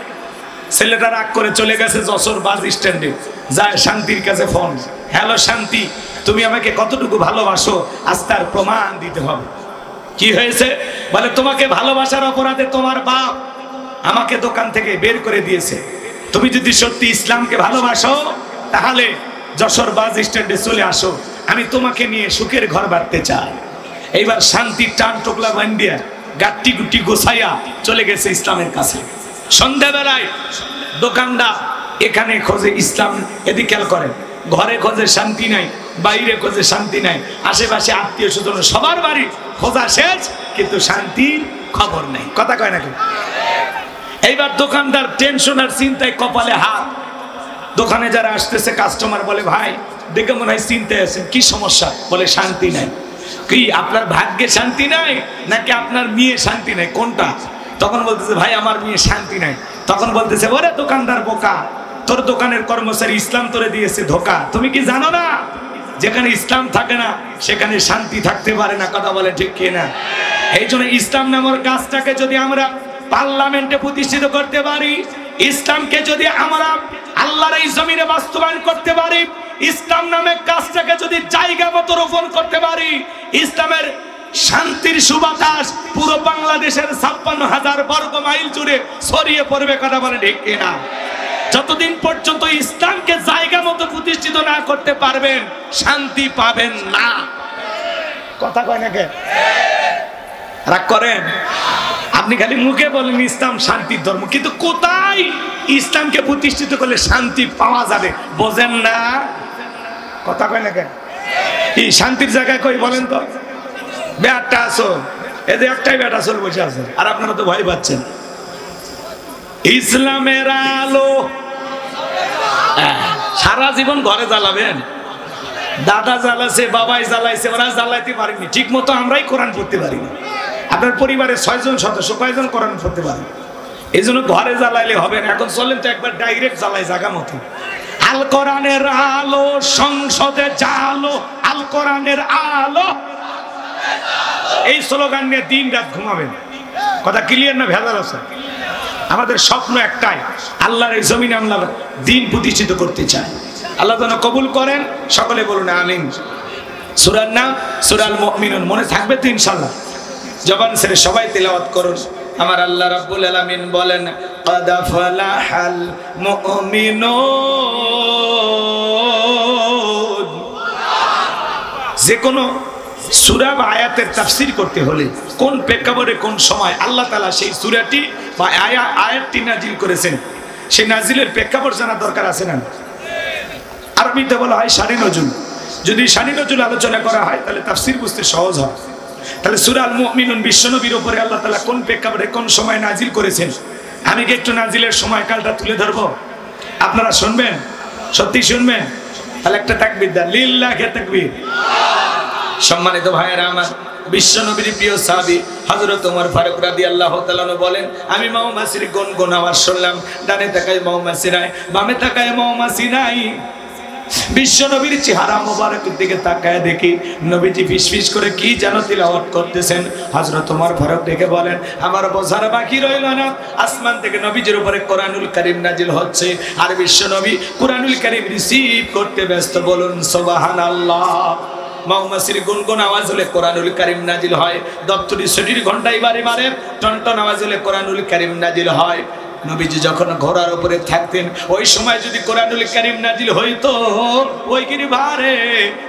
ছেলেটা রাগ করে চলে গেছে যশোর বাস স্ট্যান্ডে। যায় শান্তির কাছে ফোন, হ্যালো শান্তি, তুমি আমাকে কতটুকু ভালোবাসো আজ তার প্রমাণ দিতে হবে। কি হয়েছে? বলে তোমাকে ভালোবাসার অপরাধে তোমার বাপ আমাকে দোকান থেকে বের করে দিয়েছে। তুমি যদি সত্যি ইসলামকে ভালোবাসো তাহলে যশোর বাস স্ট্যান্ডে চলে আসো, আমি তোমাকে নিয়ে সুখের ঘর বাঁধতে চাই। এইবার শান্তির টান টোকলা বান্ধিয়া গাট্টি গুটি গোছাইয়া চলে গেছে ইসলামের কাছে। সন্ধ্যাবেলায় দোকানদার এখানে খোঁজে ইসলাম, এদিকে খেয়াল করেন, ঘরে খোঁজে শান্তি নাই, বাইরে খোঁজে শান্তি নাই, আশেপাশে আত্মীয় স্বজন সবার বাড়ি খোঁজা শেষ, কিন্তু শান্তির খবর নেই। কথা কয় নাকি? এইবার দোকানদার টেনশন আর চিন্তায় কপালে হাত। দোকানে যারা আসতেছে কাস্টমার বলে, ভাই দেখে মনে হয় চিন্তায় আছেন, কি সমস্যা? বলে শান্তি নাই। কি আপনার ভাগ্যে শান্তি নাই নাকি আপনার মেয়ে শান্তি নাই, কোনটা? তখন বলতেছে, ভাই আমার মেয়ে শান্তি নাই। তখন বলতেছে, ওরে দোকানদার বোকা, তোর দোকানের কর্মচারী ইসলাম তোরে দিয়েছে ধোকা। তুমি কি জানো না যেখানে ইসলাম থাকে না সেখানে শান্তি থাকতে পারে না? কথা বলে ঠিক কিনা? এই জন্য ইসলাম নামের কাজটাকে যদি আমরা পার্লামেন্টে প্রতিষ্ঠিত করতে পারি, ইসলামকে যদি আমরা আল্লাহর এই জমিনে বাস্তবায়ন করতে পারি, ইসলাম নামের কাজটাকে যদি জায়গা মতো রোপণ করতে পারি, ইসলামের শান্তির সুবাতাস পুরো বাংলাদেশের 56,000 বর্গ মাইল জুড়ে ছড়িয়ে পড়বে। কথা বলে ঠিক কিনা? যতদিন পর্যন্ত ইসলামকে জায়গা মতো প্রতিষ্ঠিত না করতে পারবেন, শান্তি পাবেন না। কথা কয় নাকি? রাগ করেন? আপনি খালি মুখে বলেন ইসলাম শান্তির ধর্ম, কিন্তু কোথায় ইসলামকে প্রতিষ্ঠিত করলে শান্তি পাওয়া যাবে বোঝেন না। কথা কয় নাকি? এই শান্তির জায়গায় কই বলেন তো? বেটা আসো, এদের একটাই বেটা আসল বসে আছে, আর আপনারা তো ভয় পাচ্ছেন। ইসলামের আলো সারা জীবন ঘরে জ্বালাবেন। দাদা জ্বালাছে, বাবাই জ্বালাইছে, ওরা জ্বালাইতে পারেনি ঠিক মতো, আমরাই কোরআন পড়তে পারিনি। আপনার পরিবারের 6 জন সদস্য কয়জন কোরআন পড়তে পারে? এই জন্য ঘরে জ্বালাইলে হবে না। এখন চলেন তো একবার ডাইরেক্ট জ্বালাই জায়গা মতো। আল কোরআনের আলো সংসদে জালো, আল কোরআনের আলো, এই স্লোগান নিয়ে দিন রাত ঘুমাবেন। কথা ক্লিয়ার না ভেজাল আছে? আমাদের স্বপ্ন একটাই, আল্লাহর এই জমিনে আমরা দিন প্রতিষ্ঠিত করতে চাই। আল্লাহ যেন কবুল করেন। সকলে বলুন আমিন। সূরার নাম সূরাল মুমিনুন, মনে থাকবে তো ইনশাআল্লাহ? জবান ছেড়ে সবাই তেলাওয়াত করুন। আমার আল্লাহ রাব্বুল আলামিন বলেন, ক্বাদ ফালাহাল মুমিনুন। যে কোনো সূরা বা আয়াতের তাফসীর করতে হলে কোন প্রেক্ষাপটে কোন সময় আল্লাহ তাআলা সেই সূরাটি বা আয়াতটি নাজিল করেছেন, সেই নাজিলের প্রেক্ষাপট জানা দরকার আছে না? আরবিতে বলা হয় শানে নজুল। যদি শানে নজুল আলোচনা করা হয় তাহলে তাফসীর বুঝতে সহজ হয়। তাহলে সূরা আল মুমিনুন বিশ্বনবীর উপরে আল্লাহ তাআলা কোন প্রেক্ষাপটে কোন সময় নাজিল করেছেন, আমি কি একটু নাজিলের সময়কালটা তুলে ধরবো? আপনারা শুনবেন? সত্যি শুনবেন? তাহলে একটা তাকবীর দেন, লিল্লাহি তাকবীর। সম্মানিত ভাইয়েরা আমার, বিশ্বনবীর প্রিয় সাহাবী হযরত ওমর ফারুক রাদিয়াল্লাহু তাআলা বলেন, আমি মৌমাছির গুনগুন আওয়াজ শুনলাম। ডানে তাকায় মৌমাছি নাই, বামে তাকায় মৌমাছি নাই। বিশ্বনবীর চেহারা মোবারকের দিকে তাকায় দেখি নবীজি ফিসফিস করে কি যেন তিলাওয়াত করতেছেন। হযরত ওমর ফারুক দেখে বলেন, আমার বোঝার বাকি রইল না, আসমান থেকে নবীজির উপরে কোরআনুল কারীম নাজিল হচ্ছে, আর বিশ্বনবী কোরআনুল কারীম রিসিভ করতে ব্যস্ত। বলুন সুবহানাল্লাহ। মৌমাছির গুনগুন আওয়াজ হলে কোরআনুল কারীম নাজিল হয়। দপ্তরি ছুটির ঘন্টায় বারে বারে টনটন আওয়াজ হলে কোরআনুল কারীম নাজিল হয়। নবীজি যখন ঘোড়ার উপরে থাকতেন ওই সময় যদি কোরআনুল কারীম নাজিল হইতো, ওই গিরি ভারে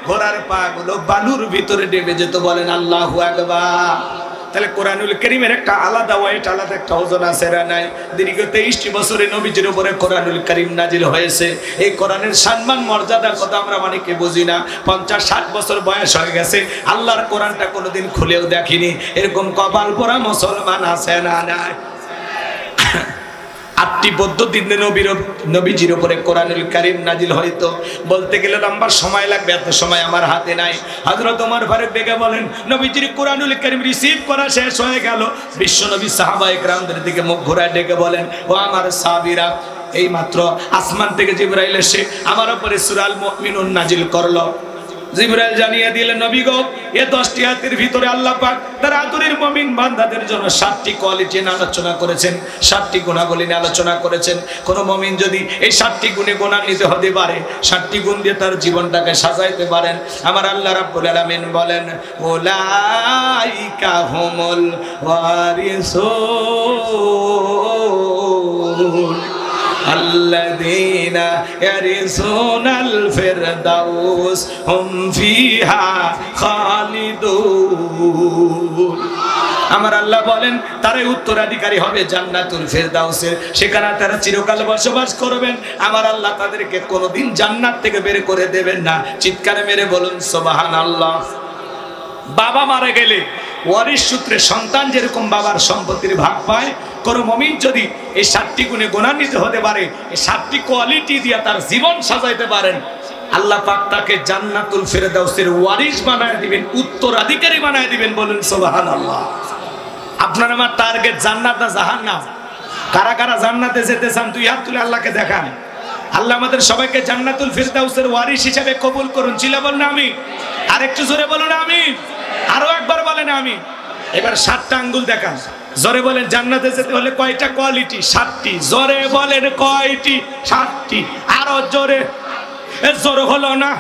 ঘোড়ার পা গুলো বালুর ভিতরে ডেবে যেত। বলেন আল্লাহু আকবার। তাহলে কোরআনুল কারীমের একটা আলাদা ওয়েট, আলাদা একটা ওজন আছে না নাই? দীর্ঘ 23টি বছরে নবীজির উপরে কোরআনুল কারীম নাজিল হয়েছে। এই কোরআনের সম্মান মর্যাদার কথা আমরা অনেকে বুঝি না। 50-60 বছর বয়স হয়ে গেছে, আল্লাহর কোরআনটা কোনোদিন খুলেও দেখিনি। এরকম কপাল পোড়া মুসলমান আছে না নাই? 8টি পদ্ধতিতে নবীজির উপরে কোরআনুল কারীম নাজিল হয়তো। বলতে গেলে লম্বা সময় লাগবে, এত সময় আমার হাতে নাই। হযরত ওমর ফারুক ডেকে বলেন, নবীজির কোরআনুল কারীম রিসিভ করা শেষ হয়ে গেল। বিশ্বনবী সাহাবায়ে কেরামদের দিকে মুখ ঘোরায় ডেকে বলেন, ও আমার সাহাবীরা, এই মাত্র আসমান থেকে জিবরাইল এসে আমার উপরে সূরা আল মুমিনুন নাজিল করলো। জিবরাইল জানিয়ে দিলেন, নবী গো, এই 10টি আয়াতের ভিতরে আল্লাহ পাক তার আদরের মুমিন বান্দাদের জন্য 7টি কোয়ালিটি নিয়ে আলোচনা করেছেন, 7টি গুণাবলী নিয়ে আলোচনা করেছেন। কোন মুমিন যদি এই 7টি গুণে গুণান্বিত হতে পারে, 7টি গুণ দিয়ে তার জীবনটাকে সাজাইতে পারেন, আমার আল্লাহ রাব্বুল আলামিন বলেন, উলাইকা হুমুল ওয়ারিসুন আল্লাযীনা ইয়ারিসুনাল ফিরদাউস হুম ফিহা খালিদুন। আমার আল্লাহ বলেন তারাই উত্তরাধিকারী হবে জান্নাতুল ফেরদাউসের, সেখানে তারা চিরকাল বসবাস করবেন। আমার আল্লাহ তাদেরকে কোনোদিন জান্নাত থেকে বের করে দেবেন না। চিৎকারে মেরে বলুন সুবহানাল্লাহ। বাবা মারা গেলে ওয়ারিশ সূত্রে সন্তান যেরকম বাবার সম্পত্তির ভাগ পায়, কোন মুমিন যদি এই 7টি গুণে গুণান্বিত হতে পারে, এই 7টি কোয়ালিটি দিয়ে তার জীবন সাজাইতে পারেন, আল্লাহ পাক তাকে জান্নাতুল ফেরদাউসের ওয়ারিশ বানায় দিবেন, উত্তরাধিকারী বানায় দিবেন। বলুন সুবহানাল্লাহ। আপনার আমার টার্গেট জান্নাত না জাহান্নাম? কারা কারা জান্নাতে যেতে চান তুই হাত তুলে আল্লাহকে দেখান। আল্লাহ আমাদের সবাইকে জান্নাতুল ফেরদাউসের ওয়ারিশ হিসেবে কবুল করুন। চিল্লা বলুন আমিন। আর একটু জোরে বলুন আমিন। আরো একবার বলেন আমিন। এবার 7টা আঙ্গুল দেখান, জোরে বলেন জান্নাতে যেতে হলে কয়টা কোয়ালিটি? 7টি। জোরে বলেন কয়টি? 7টি। আরো জোরে। জোরে হলো না,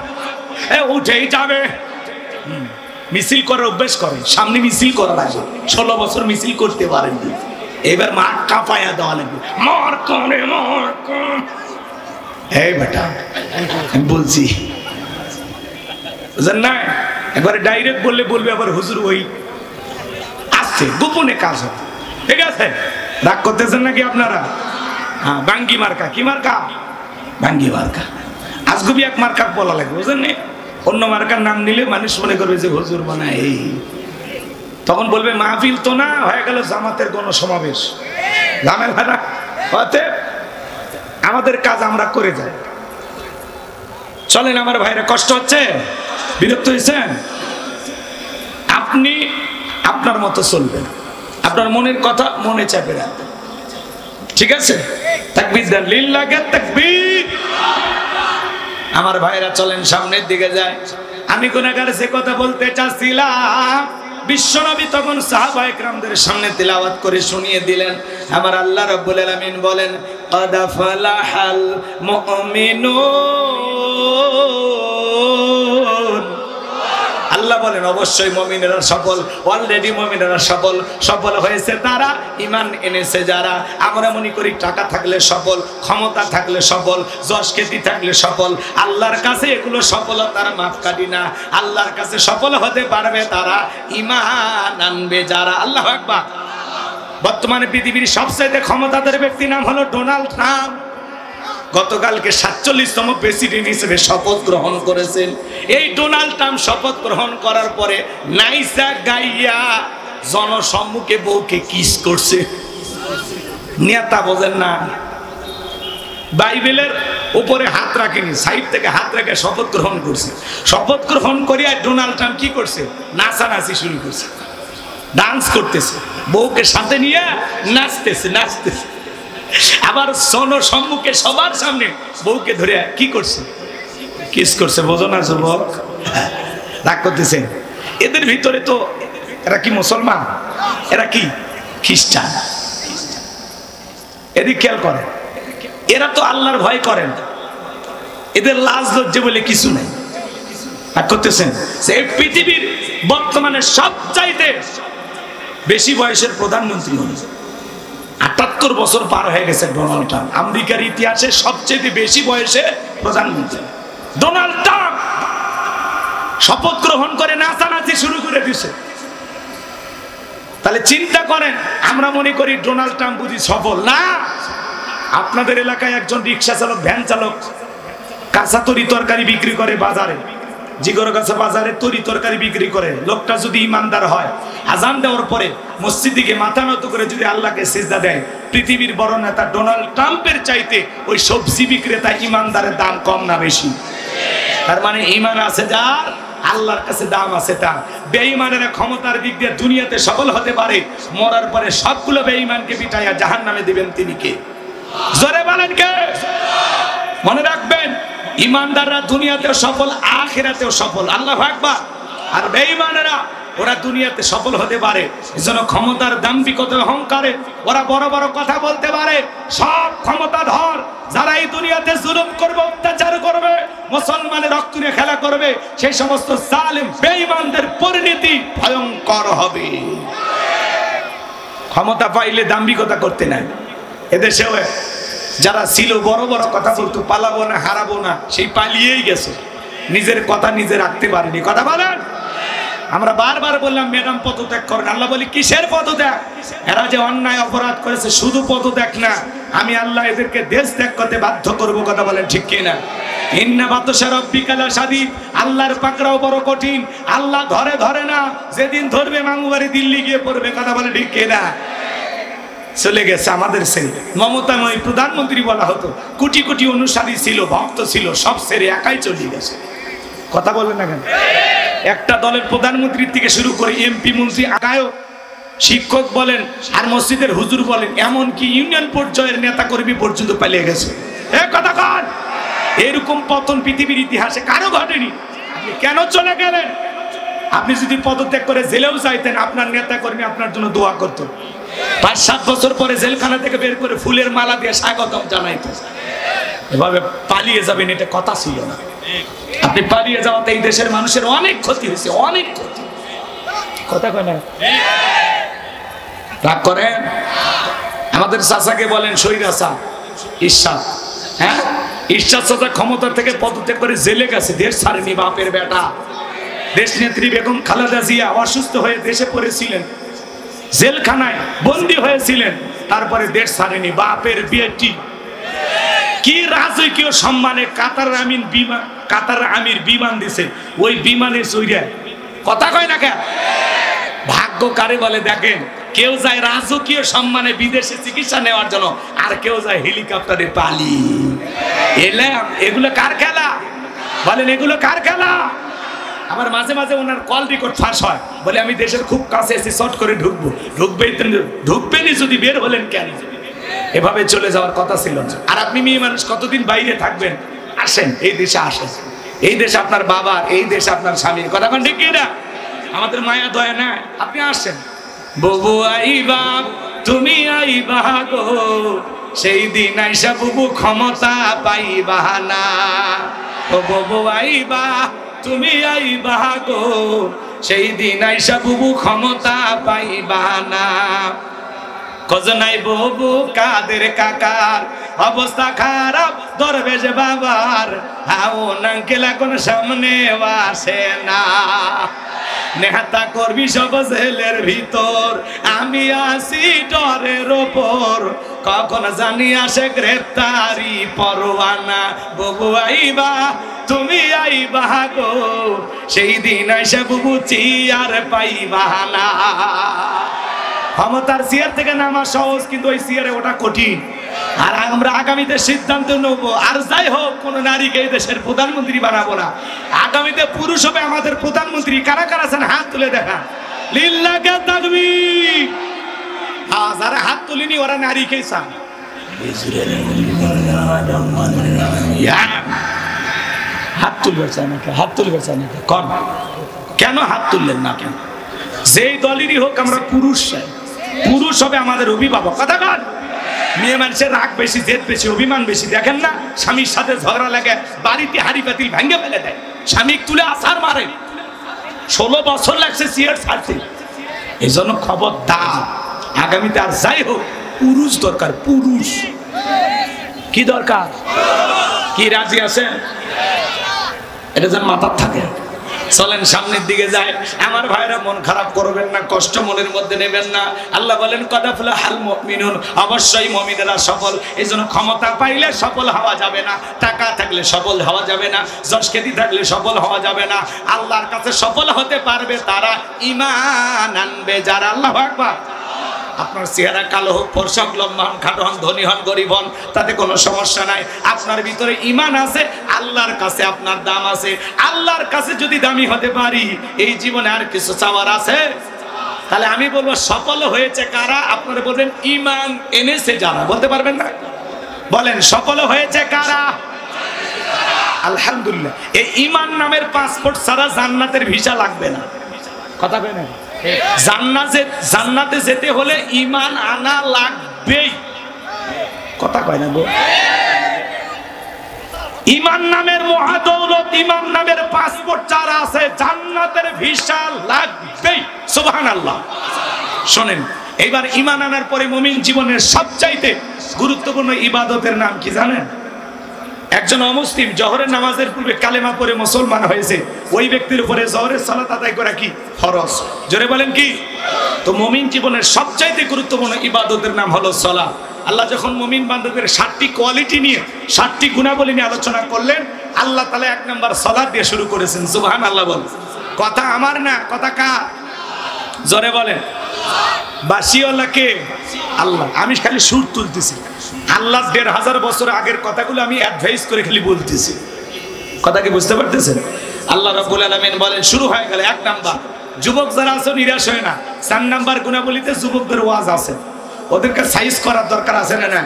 উঠেই যাবে। মিছিল করার অভ্যাস করেন, সামনে মিছিল করা লাগবে। 16 বছর মিছিল করতে পারেননি, এবার মাঠ কাঁপায়া দেওয়া লাগবে। মার করে মার। এই বেটা বলছি না, একবারে ডাইরেক্ট বললে বলবে আবার হুজুর ওই আসছে, গোপনে কাজ হবে। ঠিক আছে, রাগ করতেছেন নাকি আপনারা? হ্যাঁ, বাঙ্গি মার্কা। কি মার্কা? বাঙ্গি মার্কা। আজগুবি এক মার্কা বলা লাগবে, বুঝলেন? অন্য মার্কার নাম নিলে মানুষ মনে করবে যে হুজুর বানায় এই, তখন বলবে মাহফিল তো না, হয়ে গেল জামাতের গণসমাবেশ। ঝামেলা হতে আমাদের কাজ আমরা করে যাই। চলেন আমার ভাইরা, কষ্ট হচ্ছে, বিরক্ত হয়েছেন? আপনি আপনার মতো চলবেন, আপনার মনের কথা মনে চাপে রাখবেন। ঠিক আছে? তাকবীর দেন, লিল্লাহি তাকবীর। আমার ভাইরা চলেন সামনের দিকে যায়। আমি গুনাহগার যে কথা বলতে চাচ্ছিলাম, বিশ্বনবী তখন সাহাবায়ে কেরামদের সামনে তিলাওয়াত করে শুনিয়ে দিলেন। আমার আল্লাহ রাব্বুল আলামিন বলেন, ক্বাদ ফালাহাল মুমিনুন। আল্লাহ বলেন অবশ্যই মুমিনেরা সফল, অলরেডি মুমিনেরা সফল। সফল হয়েছে তারা, ঈমান এনেছে যারা। আমরা মনে করি টাকা থাকলে সফল, ক্ষমতা থাকলে সফল, যশ খ্যাতি থাকলে সফল। আল্লাহর কাছে এগুলো সফলতার মাপকাঠি না। আল্লাহর কাছে সফল হতে পারবে তারা, ঈমান আনবে যারা। আল্লাহু আকবার। বর্তমানে পৃথিবীর সবচেয়ে ক্ষমতাধর ব্যক্তির নাম হলো ডোনাল্ড ট্রাম্প। গতকালকে 47তম প্রেসিডেন্ট হিসেবে শপথ গ্রহণ করেছেন। এই ডোনাল্ড ট্রাম্প শপথ গ্রহণ করার পরে নাইসা গাইয়া জনসম্মুখে বউকে কিস করছে। নেতা বোঝেন না, বাইবেলের উপরে হাত রাখেনি, সাইড থেকে হাত রেখে শপথ গ্রহণ করছে। শপথ গ্রহণ করিয়া ডোনাল্ড ট্রাম্প কি করছে? নাচানাচি শুরু করছে, ডান্স করতেছে, বউকে সাথে নিয়ে নাচতেছে নাচতেছে। আবার জনসম্মুখে সবার সামনে বউকে ধরে কি করছে? কিস করছে। বোঝো না যুবক? রাগ করতেছেন? এদের ভিতরে তো এরা কি মুসলমান? এরা কি খ্রিস্টান? এদিক খেয়াল করে, এরা তো আল্লাহর ভয় করেন, এদের লাজ লজ্জা বলে কিছু নেই। রাগ করতেছেন? এই পৃথিবীর বর্তমানে সবচাইতে বেশি বয়সের প্রধানমন্ত্রী হল। ৭৮ বছর পার হয়ে গেছে ডোনাল্ড ট্রাম্প, আমেরিকার ইতিহাসে সবচেয়ে বেশি বয়সে প্রধানমন্ত্রী। ডোনাল্ড ট্রাম্প শপথ গ্রহণ করে নাচানাচি শুরু করে দিয়েছে। তাহলে চিন্তা করেন, আমরা মনে করি ডোনাল্ড ট্রাম্প বুঝি সফল না। আপনাদের এলাকায় একজন রিক্সা চালক, ভ্যান চালক কাঁচা তরি তরকারি বিক্রি করে বাজারে, জিগর গাছা বাজারে তরি তরকারি বিক্রি করে। লোকটা যদি ইমানদার হয়, আজান দেওয়ার পরে মসজিদে গিয়ে মাথা নত করে যদি আল্লাহকে সিজদা দেয়, পৃথিবীর বড় নেতা ডোনাল্ড ট্রাম্পের চাইতে ওই সবজি বিক্রেতা ইমানদারের দাম কম না বেশি? তার মানে ইমান আছে যার, আল্লাহর কাছে দাম আছে তার। বেঈমানেরা ক্ষমতার দিক দিয়ে দুনিয়াতে সফল হতে পারে, মরার পরে সবগুলো বেঈমানকে পিটাইয়া জাহান্নামে দিবেন তিনি কে? জোরে বলেন কে? মনে রাখবেন, ইমানদাররা দুনিয়াতেও সফল, আখিরাতেও সফল। আল্লাহু আকবার। আর বেঈমানেরা ওরা দুনিয়াতে সফল হতে পারে, এজন্য ক্ষমতার দাম্ভিকতা অহংকারে ওরা বড় বড় কথা বলতে পারে। সব ক্ষমতাধর যারা এই দুনিয়াতে জুলুম করবে, অত্যাচার করবে, মুসলমানের রক্ত নিয়ে খেলা করবে, সেই সমস্ত জালেম বেঈমানদের পরিণতি ভয়ঙ্কর হবে। ক্ষমতা পাইলে দাম্ভিকতা করতে নাই। এদেশেও যারা ছিল বড় বড় কথা বলতো, পালাবো না হারাবো না, সেই পালিয়েই গেছে, নিজের কথা নিজে রাখতে পারেনি। কথা বলেন? আমরা বারবার বললাম ম্যাডাম পদত্যাগ করেন, আল্লাহ বলি কিসের পদত্যাগ? এরা যে অন্যায় অপরাধ করেছে শুধু পদত্যাগ না, আমি আল্লাহ এদেরকে দেশ ত্যাগ করতে বাধ্য করব। কথা বলেন ঠিক কিনা? ইন্না বাতশা রাব্বিকা লাশাদীদ, আল্লাহর পাকড়াও বড় কঠিন। আল্লাহ ধরে ধরে না, যেদিন ধরবে মামুবাড়ি দিল্লি গিয়ে পড়বে। কথা বলে ঠিক কিনা? চলে গেছে আমাদের ছেলে মমতাময়ী প্রধানমন্ত্রী বলা হতো, কোটি কোটি অনুসারী ছিল, ভক্ত ছিল, সব ছেড়ে একাই চলে গেছে। কথা বলবেন না কেন? একটা দলের প্রধানমন্ত্রীর থেকে শুরু করে এমপি, মন্ত্রী, আগায়ক, শিক্ষক বলেন আর মসজিদের হুজুর বলেন, এমনকি ইউনিয়ন পর্যায়ের নেতা কর্মী পর্যন্ত পালিয়ে গেছে। কথা কন, এরকম পতন পৃথিবীর ইতিহাসে কারো ঘটেনি। আপনি কেন চলে গেলেন? আপনি যদি পদত্যাগ করে জেলেও চাইতেন, আপনার নেতা কর্মী আপনার জন্য দোয়া করতো। 5-7 বছর পরে জেলখানা থেকে বের করে ফুলের মালা দিয়ে স্বাগতম জানাইতো। এভাবে পালিয়ে যাবেন এটা কথা ছিল না। আপনি পালিয়ে যাওয়াতে এই দেশের মানুষের অনেক ক্ষতি হয়েছে, অনেক ক্ষতি। কথা কয় না? রাগ করেন? আমাদের চাচাকে বলেন সৈরাচা ঈশ্বর, হ্যাঁ ঈশ্বর চাচা ক্ষমতা থেকে পদত্যাগ করে জেলে গেছে, দেশ ছাড়েনি। বাপের বেটা দেশ নেত্রী বেগম খালেদা জিয়া অসুস্থ হয়ে দেশে পড়েছিলেন, জেলখানায় বন্দী হয়েছিলেন, তারপরে দেশ ছাড়েনি। বাপের বেটি কি রাজকীয় সম্মানে কাতার আমির বিমান দিছে, ওই বিমানে চড়ে। কথা কয় না কেন? ভাগ্য কারে বলে দেখেন, কেউ যায় রাজকীয় সম্মানে বিদেশে চিকিৎসা নেওয়ার জন্য, আর কেউ যায় হেলিকপ্টারে পালি। এগুলো কার খেলা? বলেন এগুলো কার খেলা? আমার মাঝে মাঝে ওনার কল রেকর্ড ফাঁস হয়, বলে আমি দেশের খুব কাছে এসে শর্ট করে ঢুকবেনই যদি বের হলেন কেন? এভাবে চলে যাওয়ার কথা ছিল না। আর আপনি মেয়ে মানুষ কতদিন বাইরে থাকবেন? আসেন এই দেশে, আসেন এই দেশে আপনার বাবার, এই দেশে আপনার স্বামীর। কথা বলেন ঠিক কিনা? আমাদের মায়া দয়া না, আপনি আসেন। বুবু আইবা তুমি আইবা গো, সেই দিন আইসা বুবু ক্ষমতা পাইবা না। ও বুবু আইবা তুমি আইবা গো, সেই দিন আইসা বুবু ক্ষমতা পাইবা না। খোঁজনাই বুবু কাদের কাকার, অবস্থা খারাপ দরবেশ বাবার, হাও নাঙ্কেল এখন সামনে আসে না। নেহাতা করবি সব জেলের ভিতর, আমি আসি ডরের ওপর, কখন জানি আসে গ্রেপ্তারি পরোয়ানা। বুবু আইবা তুমি আইবা গো, সেই দিন আইসা বুবু চিয়ার পাইবা না। ক্ষমতার চেয়ার থেকে নামা সহজ, কিন্তু ওই চেয়ারে ওটা কঠিন। আর আমরা আগামীতে সিদ্ধান্ত নেব, আর যাই হোক কোন নারীকে এই দেশের প্রধানমন্ত্রী বানাবো না। আগামীতে পুরুষ হবে আমাদের প্রধানমন্ত্রী। কারা কারা আছেন হাত তুলে দেখা। লিল্লাহি তাকবীর। যারা হাত তুলিনি ওরা নারীকেই চান। হাত তুলবে চায় না, হাত তুলবে চায় না কন? কেন হাত তুললেন না কেন? যেই দলেরই হোক আমরা পুরুষ চাই, পুরুষ হবে আমাদের অভিভাবক। কথা বল। মেয়ে মানুষের রাগ বেশি, জেদ বেশি, অভিমান বেশি। দেখেন না, স্বামীর সাথে ঝগড়া লাগে, বাড়িতে হাড়ি পাতিল ভেঙে ফেলে দেয়, স্বামী তুলে আছাড় মারে। 16 বছর লাগছে সিয়ার ছাড়তে। এই জন্য খবরদার, আগামীতে আর যাই হোক পুরুষ দরকার। পুরুষ কি দরকার? কি রাজি আছেন? এটা যেন মাথার থাকে। চলেন সামনের দিকে যাই। আমার ভাইরা মন খারাপ করবেন না, কষ্ট মনের মধ্যে নেবেন না। আল্লাহ বলেন কদ আফলাহাল মুমিনুন, অবশ্যই মুমিনেরা সফল। এই জন্য ক্ষমতা পাইলে সফল হওয়া যাবে না, টাকা থাকলে সফল হওয়া যাবে না, যশ খ্যাতি থাকলে সফল হওয়া যাবে না। আল্লাহর কাছে সফল হতে পারবে তারা ঈমান আনবে যারা। আল্লাহু আকবার। আপনার চেহারা কালো হোক, ফর্সা হোক, লম্বা হন, খাটো হন, ধনী হন, গরিব হন, তাতে কোনো সমস্যা নাই। আপনার ভিতরে ঈমান আছে, আল্লাহর কাছে আপনার দাম আছে। আল্লাহর কাছে যদি দামি হতে পারি, এই জীবনে আর কিছু চাওয়ার আছে? তাহলে আমি বলবো সফল হয়েছে কারা? আপনারা বলবেন ঈমান এনেছে যারা। বলতে পারবেন না? বলেন সফল হয়েছে কারা? আলহামদুলিল্লাহ। এই ঈমান নামের পাসপোর্ট ছাড়া জান্নাতের ভিসা লাগবে না। কথা কয় না? জান্নাতে যেতে হলে ঈমান আনা লাগবেই। কথা কয় না গো? ঈমান নামের মহাদৌলত, ঈমান নামের পাসপোর্ট যারা আছে, জান্নাতের ভিসা লাগবেই। সুবহানাল্লাহ। শোনেন, এইবার ঈমান আনার পরে মুমিন জীবনের সবচাইতে গুরুত্বপূর্ণ ইবাদতের নাম কি জানেন? একজন অমুসলিম জোহরের নামাজের পূর্বে কালেমা পড়ে মুসলমান হয়েছে, ওই ব্যক্তির উপরে জোহরের সালাত আদায় করা কি ফরজ? জোরে বলেন কি? তো মুমিন জীবনের সবচাইতে গুরুত্বপূর্ণ ইবাদতের নাম হলো সালাত। আল্লাহ যখন মুমিন বান্দাদের 7টি কোয়ালিটি নিয়ে 7টি গুণাবলী নিয়ে আলোচনা করলেন, আল্লাহ তাআলা 1 নাম্বার সালাত দিয়ে শুরু করেছেন। সুবহানাল্লাহ বল। কথা আমার না, কথা কার? জোরে বলেন। বাসিওয়ালা কে? আল্লাহ। আমি খালি সুর তুলতেছি, আল্লাহ 1500 বছর আগের কথাগুলো আমি অ্যাডভাইস করে খালি বলতেছি। কথা কি বুঝতে পারতেছেন? আল্লাহ রাব্বুল আলামিন বলেন শুরু হয়ে গেল 1 নাম্বার। যুবক যারা আছে নিরাশ হয় না, 4 নাম্বার গুণাবলীতে যুবকদের ওয়াজ আছে, ওদেরকে সাইজ করার দরকার আছে না? না।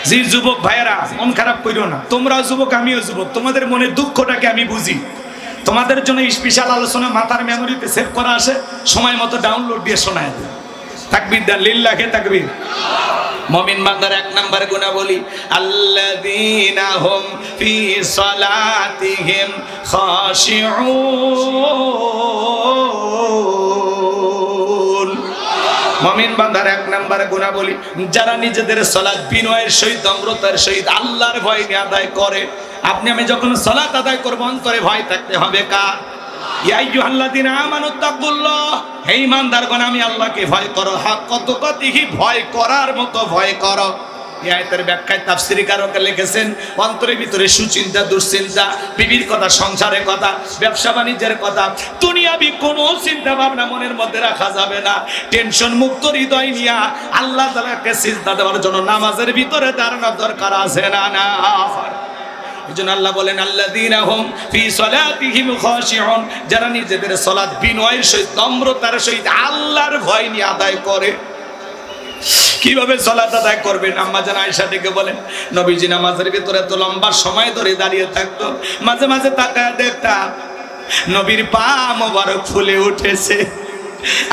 যে যুবক ভাইয়েরা মন খারাপ কইরো না, তোমরাও যুবক আমিও যুবক, তোমাদের মনের দুঃখটাকে আমি বুঝি। তোমাদের জন্য স্পেশাল আলোচনা মাথার মেমোরিতে সেভ করা আছে, সময় মতো ডাউনলোড দিয়ে শোনায় দেয়। তাকবীর দেন, লিল্লাহি তাকবীর। মুমিন বান্দার 1 নাম্বার গুণাবলী আল্লাযীনা হুম ফি সালাতিহিম খাশিউন। মুমিন বান্দার 1 নাম্বার গুণাবলী যারা নিজেদের সালাত বিনয়ের সহিত নম্রতার সহিত আল্লাহর ভয় নিয়ে আদায় করে। আপনি আমি যখন সালাত আদায় করব অন্তরে ভয় থাকতে হবে কার? ইয়া আইয়ুহাল্লাযীনা আমানুত্তাকুল্লাহ, হে ঈমানদারগণ আমি আল্লাহকে ভয় করো, হাক্কা তুকাতিহি, ভয় করার মতো ভয় করো। এই আয়াতের ব্যাখ্যায় তাফসীরকাররা লিখেছেন অন্তরের ভিতরে সুচিন্তা, দুশ্চিন্তা, বিবির কথা, সংসারের কথা, ব্যবসা বাণিজ্যের কথা, দুনিয়াবি কোনো চিন্তা ভাবনা মনের মধ্যে রাখা যাবে না। টেনশন মুক্ত হৃদয় নিয়ে আল্লাহ তাআলাকে সিজদা দেওয়ার জন্য নামাজের ভিতরে দাঁড়ানোর দরকার আছে না? না। এজন্য আল্লাহ বলেন আল্লাযীনা হুম ফি সালাতিহিম খাশিউন, যারা নিজেদের সালাত বিনয়ের সহিত নম্রতার সহিত আল্লাহর ভয় নিয়ে আদায় করে। কিভাবে সালাত আদায় করবেন? আম্মা জান আয়েশা থেকে বলেন নবীজি নামাজের ভিতরে তো লম্বা সময় ধরে দাঁড়িয়ে থাকতো, মাঝে মাঝে তাকায় দেখতাম নবীর পা মোবারক ফুলে উঠেছে।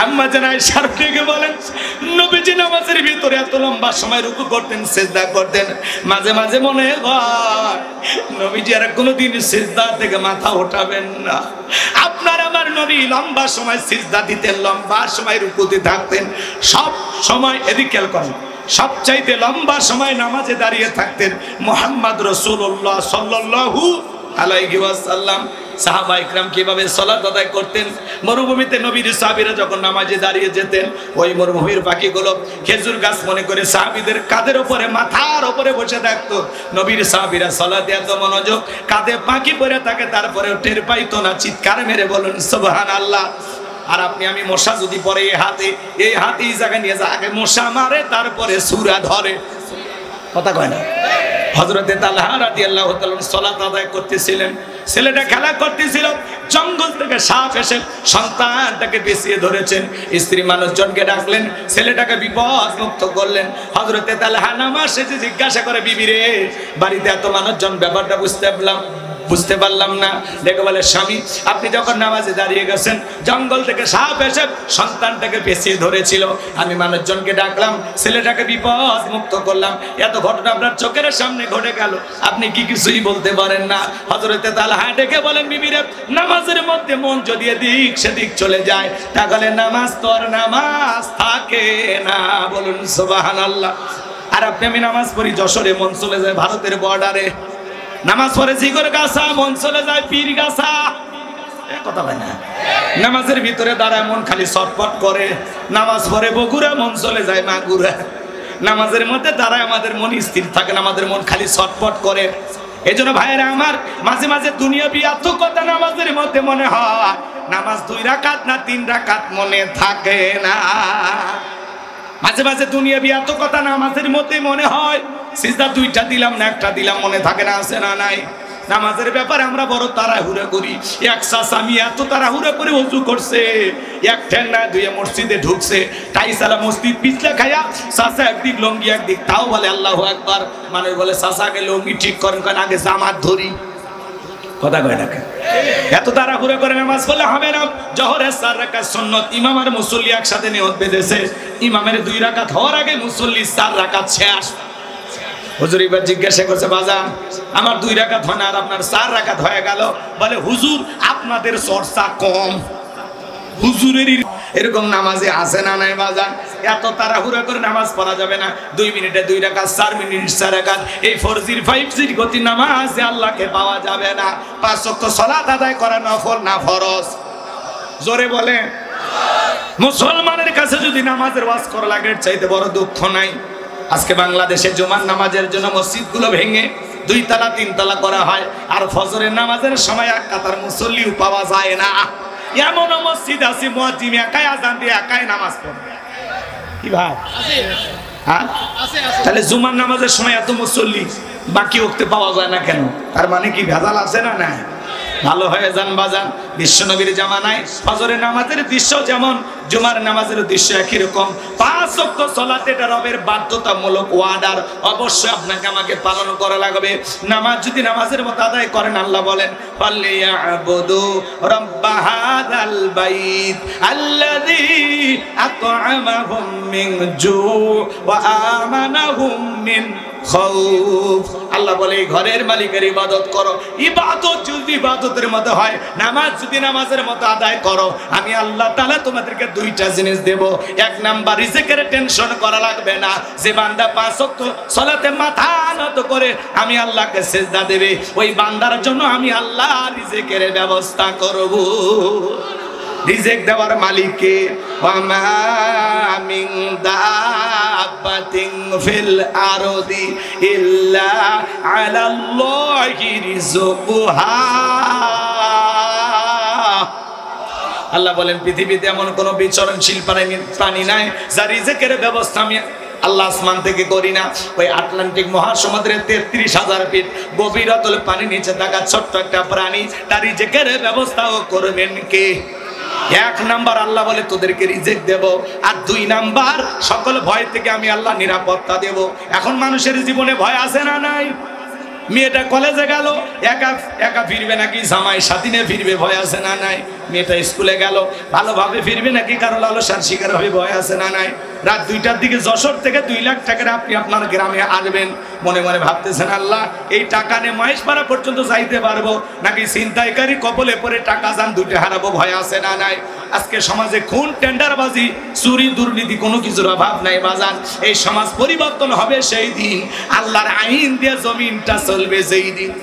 আম্মা জান আয়েশা থেকে বলেন নবীজি নামাজের ভিতরে এত লম্বা সময় রুকু করতেন, সিজদা করতেন, মাঝে মাঝে মনে হয় নবীজি আর কোনোদিন সিজদা থেকে মাথা ওঠাবেন না। আপনার আমার নবী লম্বা সময় সিজদা দিতেন, লম্বা সময় রুকুতে থাকতেন, সব সময় এদিকে খেয়াল করেন, সবচাইতে লম্বা সময় নামাজে দাঁড়িয়ে থাকতেন মুহাম্মদ রাসূলুল্লাহ সাল্লাল্লাহু আলাইহি ওয়াসাল্লাম। সাহাবা ইকরাম কিভাবে সালাত আদায় করতেন? মরুভূমিতে নবীর সাহাবীরা যখন নামাজে দাঁড়িয়ে যেতেন, ওই মরুভূমির পাখিগুলো খেজুর গাছ মনে করে সাহাবীদের কাঁধের উপরে, মাথার উপরে বসে থাকতো। নবীর সাহাবীরা সালাতে এত মনোযোগ, কাঁধে পাখি পড়ে থাকে, তারপরেও টের পাইতো না। চিৎকার মেরে বলুন সুবহানাল্লাহ। আর আপনি আমি মশা যদি পরে এই হাতে এই জায়গা নিয়ে যা, আগে মশা মারে তারপরে সূরা ধরে। কথা কয় না? হযরতে তালহা রাদিয়াল্লাহু তাআলা সালাত আদায় করতেছিলেন, ছেলেটা খেলা করতেছিল, জঙ্গল থেকে সাপ এসে সন্তানটাকে পেঁচিয়ে ধরেছেন। স্ত্রী মানুষজনকে ডাকলেন, ছেলেটাকে বিপদ মুক্ত করলেন। হযরতে তালহা নামাজ শেষে জিজ্ঞাসা করে, বিবি রে, বাড়িতে এত মানুষজন, ব্যাপারটা বুঝতে পারলাম না। দেখে বলে, স্বামী আপনি যখন নামাজে দাঁড়িয়ে গেছেন, জঙ্গল থেকে সাপ এসে সন্তানটাকে পেঁচিয়ে ধরেছিল, আমি মানুষজনকে ডাকলাম, ছেলেটাকে বিপদ মুক্ত করলাম। এত ঘটনা আপনার চোখের সামনে ঘটে গেল, আপনি কি কিছুই বলতে পারেন না? হযরতে তালহা ডেকে বলেন, বিবিরে, নামাজের মধ্যে মন যদি এদিক সেদিক চলে যায়, তাহলে নামাজ তো আর নামাজ থাকে না। বলুন সুবহানাল্লাহ। আর আপনি আমি নামাজ পড়ি যশোরে, মন চলে যায় ভারতের বর্ডারে। নামাজ পড়ে জিগর গাছা, মন চলে যায় পীর গাছা। কথা হয় না? নামাজের ভিতরে দাঁড়ায় মন খালি ছটফট করে। নামাজ পড়ে বগুড়া, মন চলে যায় মাগুরা। নামাজের মধ্যে দাঁড়ায় আমাদের মন স্থির থাকে না, আমাদের মন খালি ছটফট করে। এই জন্য ভাইয়েরা আমার, মাঝে মাঝে দুনিয়াবি এত কথা নামাজের মধ্যে মনে হয়, নামাজ 2 রাকাত না 3 রাকাত মনে থাকে না। মাঝে মাঝে দুনিয়াবি এত কথা নামাজের মধ্যে মনে হয়, সিজদা 2টা দিলাম না 1টা দিলাম, মনে থাকে না? আছে না নাই? নামাজের ব্যাপারে আমরা বড় তাড়াহুড়া করি। এক চাচা এত তাড়াহুড়া করে ওযু করছে, এক ঠ্যাং না 2 মসজিদে ঢুকছে, টাইসালা মসজিদ পিছলা খায়া, চাচা একদিক লঙ্গি একদিক, তাও বলে আল্লাহু আকবার। মানুষ বলে চাচাকে লঙ্গি ঠিক করেন, কারণ আগে জামাত ধরি। কথা কয় না? এত তাড়াহুড়া করে নামাজ পড়লে হবে না। জোহরের 4 রাকাত সুন্নাত, ইমাম আর মুসল্লি একসাথে নিয়ত বেঁধেছে, ইমামের 2 রাকাত হওয়ার আগে মুসল্লি 4 রাকাত শেষ। হুজুর এবার জিজ্ঞাসা করছে, বাজান আমার 2 রাকাত হয় না আর আপনার 4 রাকাত হয়ে গেল। বলে, হুজুর আপনাদের চর্চা কম। হুজুরের এরকম নামাজে আছে না নাই বাজান? এত তাড়াহুড়া করে নামাজ পড়া যাবে না। 2 মিনিটে 2 রাকাত, 4 মিনিটে 4 রাকাত, এই 4G 5G গতি নামাজে আল্লাহকে পাওয়া যাবে না। 5 ওয়াক্ত সালাত আদায় করা নফল না ফরজ? জোরে বলে। মুসলমানের কাছে যদি নামাজের ওয়াজ করা লাগে চাইতে বড় দুঃখ নাই। আজকে বাংলাদেশে জুমার নামাজের জন্য মসজিদগুলো ভেঙে 2 তলা 3 তলা করা হয়, আর ফজরের নামাজের সময় এক কাতার মুসল্লিও পাওয়া যায় না। এমন মসজিদ আছে মুয়াজ্জিন একাই আযান দিয়ে একাই নামাজ পড়ে। কি ভাই? হ্যাঁ, তাহলে জুমার নামাজের সময় এত মুসল্লি বাকি ওয়াক্তে পাওয়া যায় না কেন? তার মানে কি ভেজাল আছে না? না, ভালো হয়ে যান বাজান। বিশ্বনবীর জামানায় ফজরের নামাজের দৃশ্য যেমন জুমার নামাজের দৃশ্য একই রকম। 5 ওয়াক্ত সালাত এটা রবের বাধ্যতামূলক ওয়ার্ডার, অবশ্যই আপনাকে আমাকে পালন করা লাগবে। নামাজ যদি নামাজের মতো আদায় করেন, আল্লাহ বলেন ফালিয়াবুদু রাব্বা হাযাল বাইত আল্লাযী আত'আমাহুম মিন জু' ওয়া আমানাহুম মিন খাউফ। আল্লাহ বলে এই ঘরের মালিকের ইবাদত করো। ইবাদত যদি ইবাদতের মতো হয়, নামাজ যদি নামাজের মতো আদায় করো, আমি আল্লাহ তাআলা তোমাদেরকে 2টা জিনিস দেব। 1 নাম্বার, রিজিকের টেনশন করা লাগবে না। যে বান্দা 5 ওয়াক্ত সালাতে মাথা নত করে আমি আল্লাহকে সিজদা দেবে, ওই বান্দার জন্য আমি আল্লাহ রিজিকের ব্যবস্থা করব। রিজিক দেওয়ার মালিককে। ওয়ামা মিন দাব্বাতিন ফিল আরদি ইল্লা আলাল্লাহি রিজকুহা। আল্লাহ বলেন পৃথিবীতে এমন কোন বিচরণশীল প্রাণী নাই যার রিজিকের ব্যবস্থা আমি আল্লাহ আসমান থেকে করি না। ওই আটলান্টিক মহাসমুদ্রের 33,000 ফিট গভীরতল পানি নিচে থাকা ছোট্ট একটা প্রাণী, তার রিজিকের ব্যবস্থাও করবেন কে? 1 নাম্বার আল্লাহ বলে তোদেরকে রিজিক দেব, আর 2 নাম্বার সকল ভয় থেকে আমি আল্লাহ নিরাপত্তা দেব। এখন মানুষের জীবনে ভয় আছে না নাই? মেয়েটা কলেজে গেল, একা একা ফিরবে নাকি জামাই সাথী নিয়ে ফিরবে, ভয় আছে না নাই? মেয়েটা স্কুলে গেল, ভালোভাবে ফিরবে নাকি কারো লালসার শিকার হবে, ভয় আছে না নাই? রাত 2টার দিকে যশোর থেকে 2 লাখ টাকার আপনি আপনার গ্রামে আসবেন, মনে মনে ভাবতেছেন আল্লাহ এই টাকা নিয়ে মহেশপাড়া পর্যন্ত যাইতে পারবো নাকি ছিনতাইকারী কবলে পড়ে টাকা যান 2টা হারাবো, ভয় আছে না নাই? আজকে সমাজে খুন, টেন্ডারবাজি, চুরি, দুর্নীতি কোনো কিছুর অভাব নাই বাজান। এই সমাজ পরিবর্তন হবে সেই দিন, আল্লাহর আইন দিয়ে জমিনটা চলবে যেই দিন।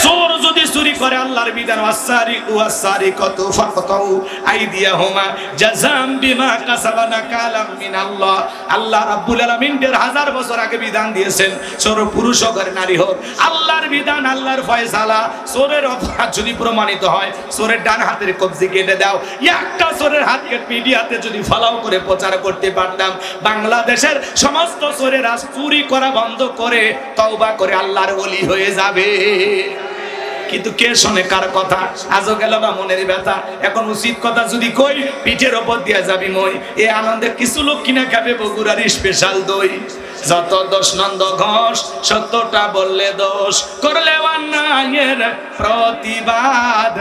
চোর যদি চুরি করে আল্লাহর বিধান ওয়াসারিকু ওয়াসারিকাতু ফাকতাউ আইদিয়াহুমা জাযাম বিমা কাসাবা নাকালাম মিনাল্লাহ। আল্লাহ রাব্বুল আলামিন 1000 বছর আগে বিধান দিয়েছেন, চোর পুরুষ হোক আর নারী হোক, আল্লাহর বিধান, আল্লাহর ফয়সালা। চোরের অপরাধ যদি প্রমাণিত হয়, চোরের ডান হাতের কবজি কেটে দাও। একটা চোরের হাত কেটে মিডিয়াতে যদি ফলাও করে প্রচার করতে পারতাম, বাংলাদেশের সমস্ত চোরেরা চুরি করা বন্ধ করে তওবা করে আল্লাহর ওলি হয়ে যাবে। কিন্তু কে শোনে কার কথা? আজও গেল বা মনের ব্যথা। এখন উচিত কথা যদি কই, পিঠের ওপর দিয়া যাবি মই। এ আনন্দে কিছু লোক কিনা খাবে বগুড়ার স্পেশাল দই। যত দোষ নন্দ ঘোষ, সত্যটা বললে দোষ, করলে অন্যায়ের প্রতিবাদ,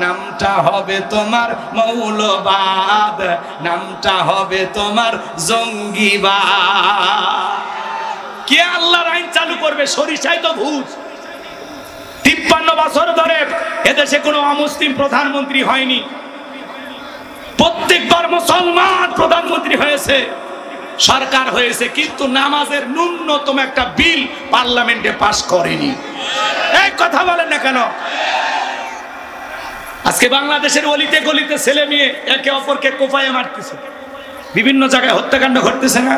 নামটা হবে তোমার মৌলবাদ, নামটা হবে তোমার জঙ্গিবাদ। কে আল্লাহর আইন চালু করবে? সরিষাই তো ভূত। 53 বছর ধরে এদেশে কোনো অমুসলিম প্রধানমন্ত্রী হয়নি, প্রত্যেকবার মুসলমান প্রধানমন্ত্রী হয়েছে, সরকার হয়েছে, কিন্তু নামাজের ন্যূনতম একটা বিল পার্লামেন্টে পাস করেনি। এই কথা বলেন না কেন? আজকে বাংলাদেশের অলিতে গলিতে ছেলে মেয়ে একে অপরকে কোপায়ে মারতেছে, বিভিন্ন জায়গায় হত্যাকাণ্ড ঘটতেছে না?